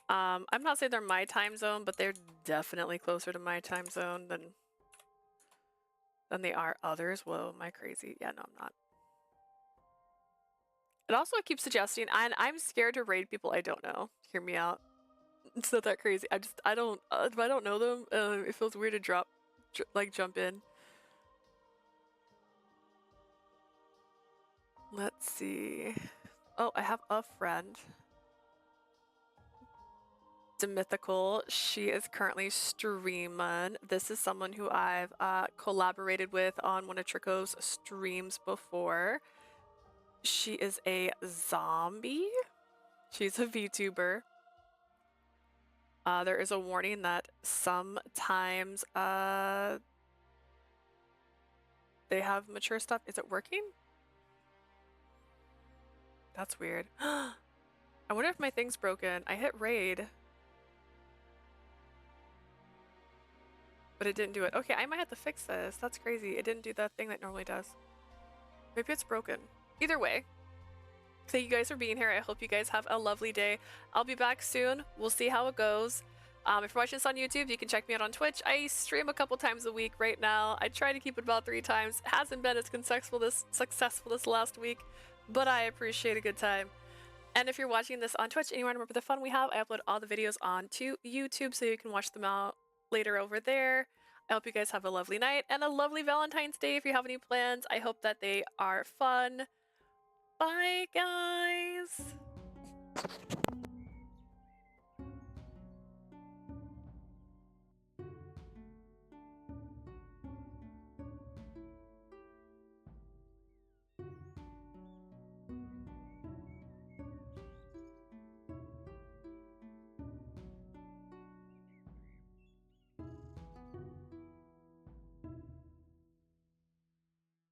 [SPEAKER 1] I'm not saying they're my time zone, but they're definitely closer to my time zone than they are others. Whoa, am I crazy? Yeah, no, I'm not. It also keeps suggesting, and I'm scared to raid people I don't know. Hear me out. It's not that crazy. I don't, if I don't know them, it feels weird to jump in. Let's see. Oh, I have a friend. Demythical. She is currently streaming. This is someone who I've collaborated with on one of Trico's streams before. She is a zombie. She's a VTuber. There is a warning that sometimes they have mature stuff. Is it working? That's weird. I wonder if my thing's broken. I hit raid. But it didn't do it. Okay, I might have to fix this. That's crazy. It didn't do the thing that it normally does. Maybe it's broken. Either way, Thank you guys for being here. I hope you guys have a lovely day. I'll be back soon. We'll see how it goes. If you're watching this on YouTube, you can check me out on Twitch. I stream a couple times a week right now. I try to keep it about 3 times. It hasn't been as successful this last week, but I appreciate a good time. And if you're watching this on Twitch and you want to remember the fun we have, I upload all the videos onto YouTube so you can watch them out later over there. I hope you guys have a lovely night and a lovely Valentine's Day if you have any plans. I hope that they are fun. Bye, guys!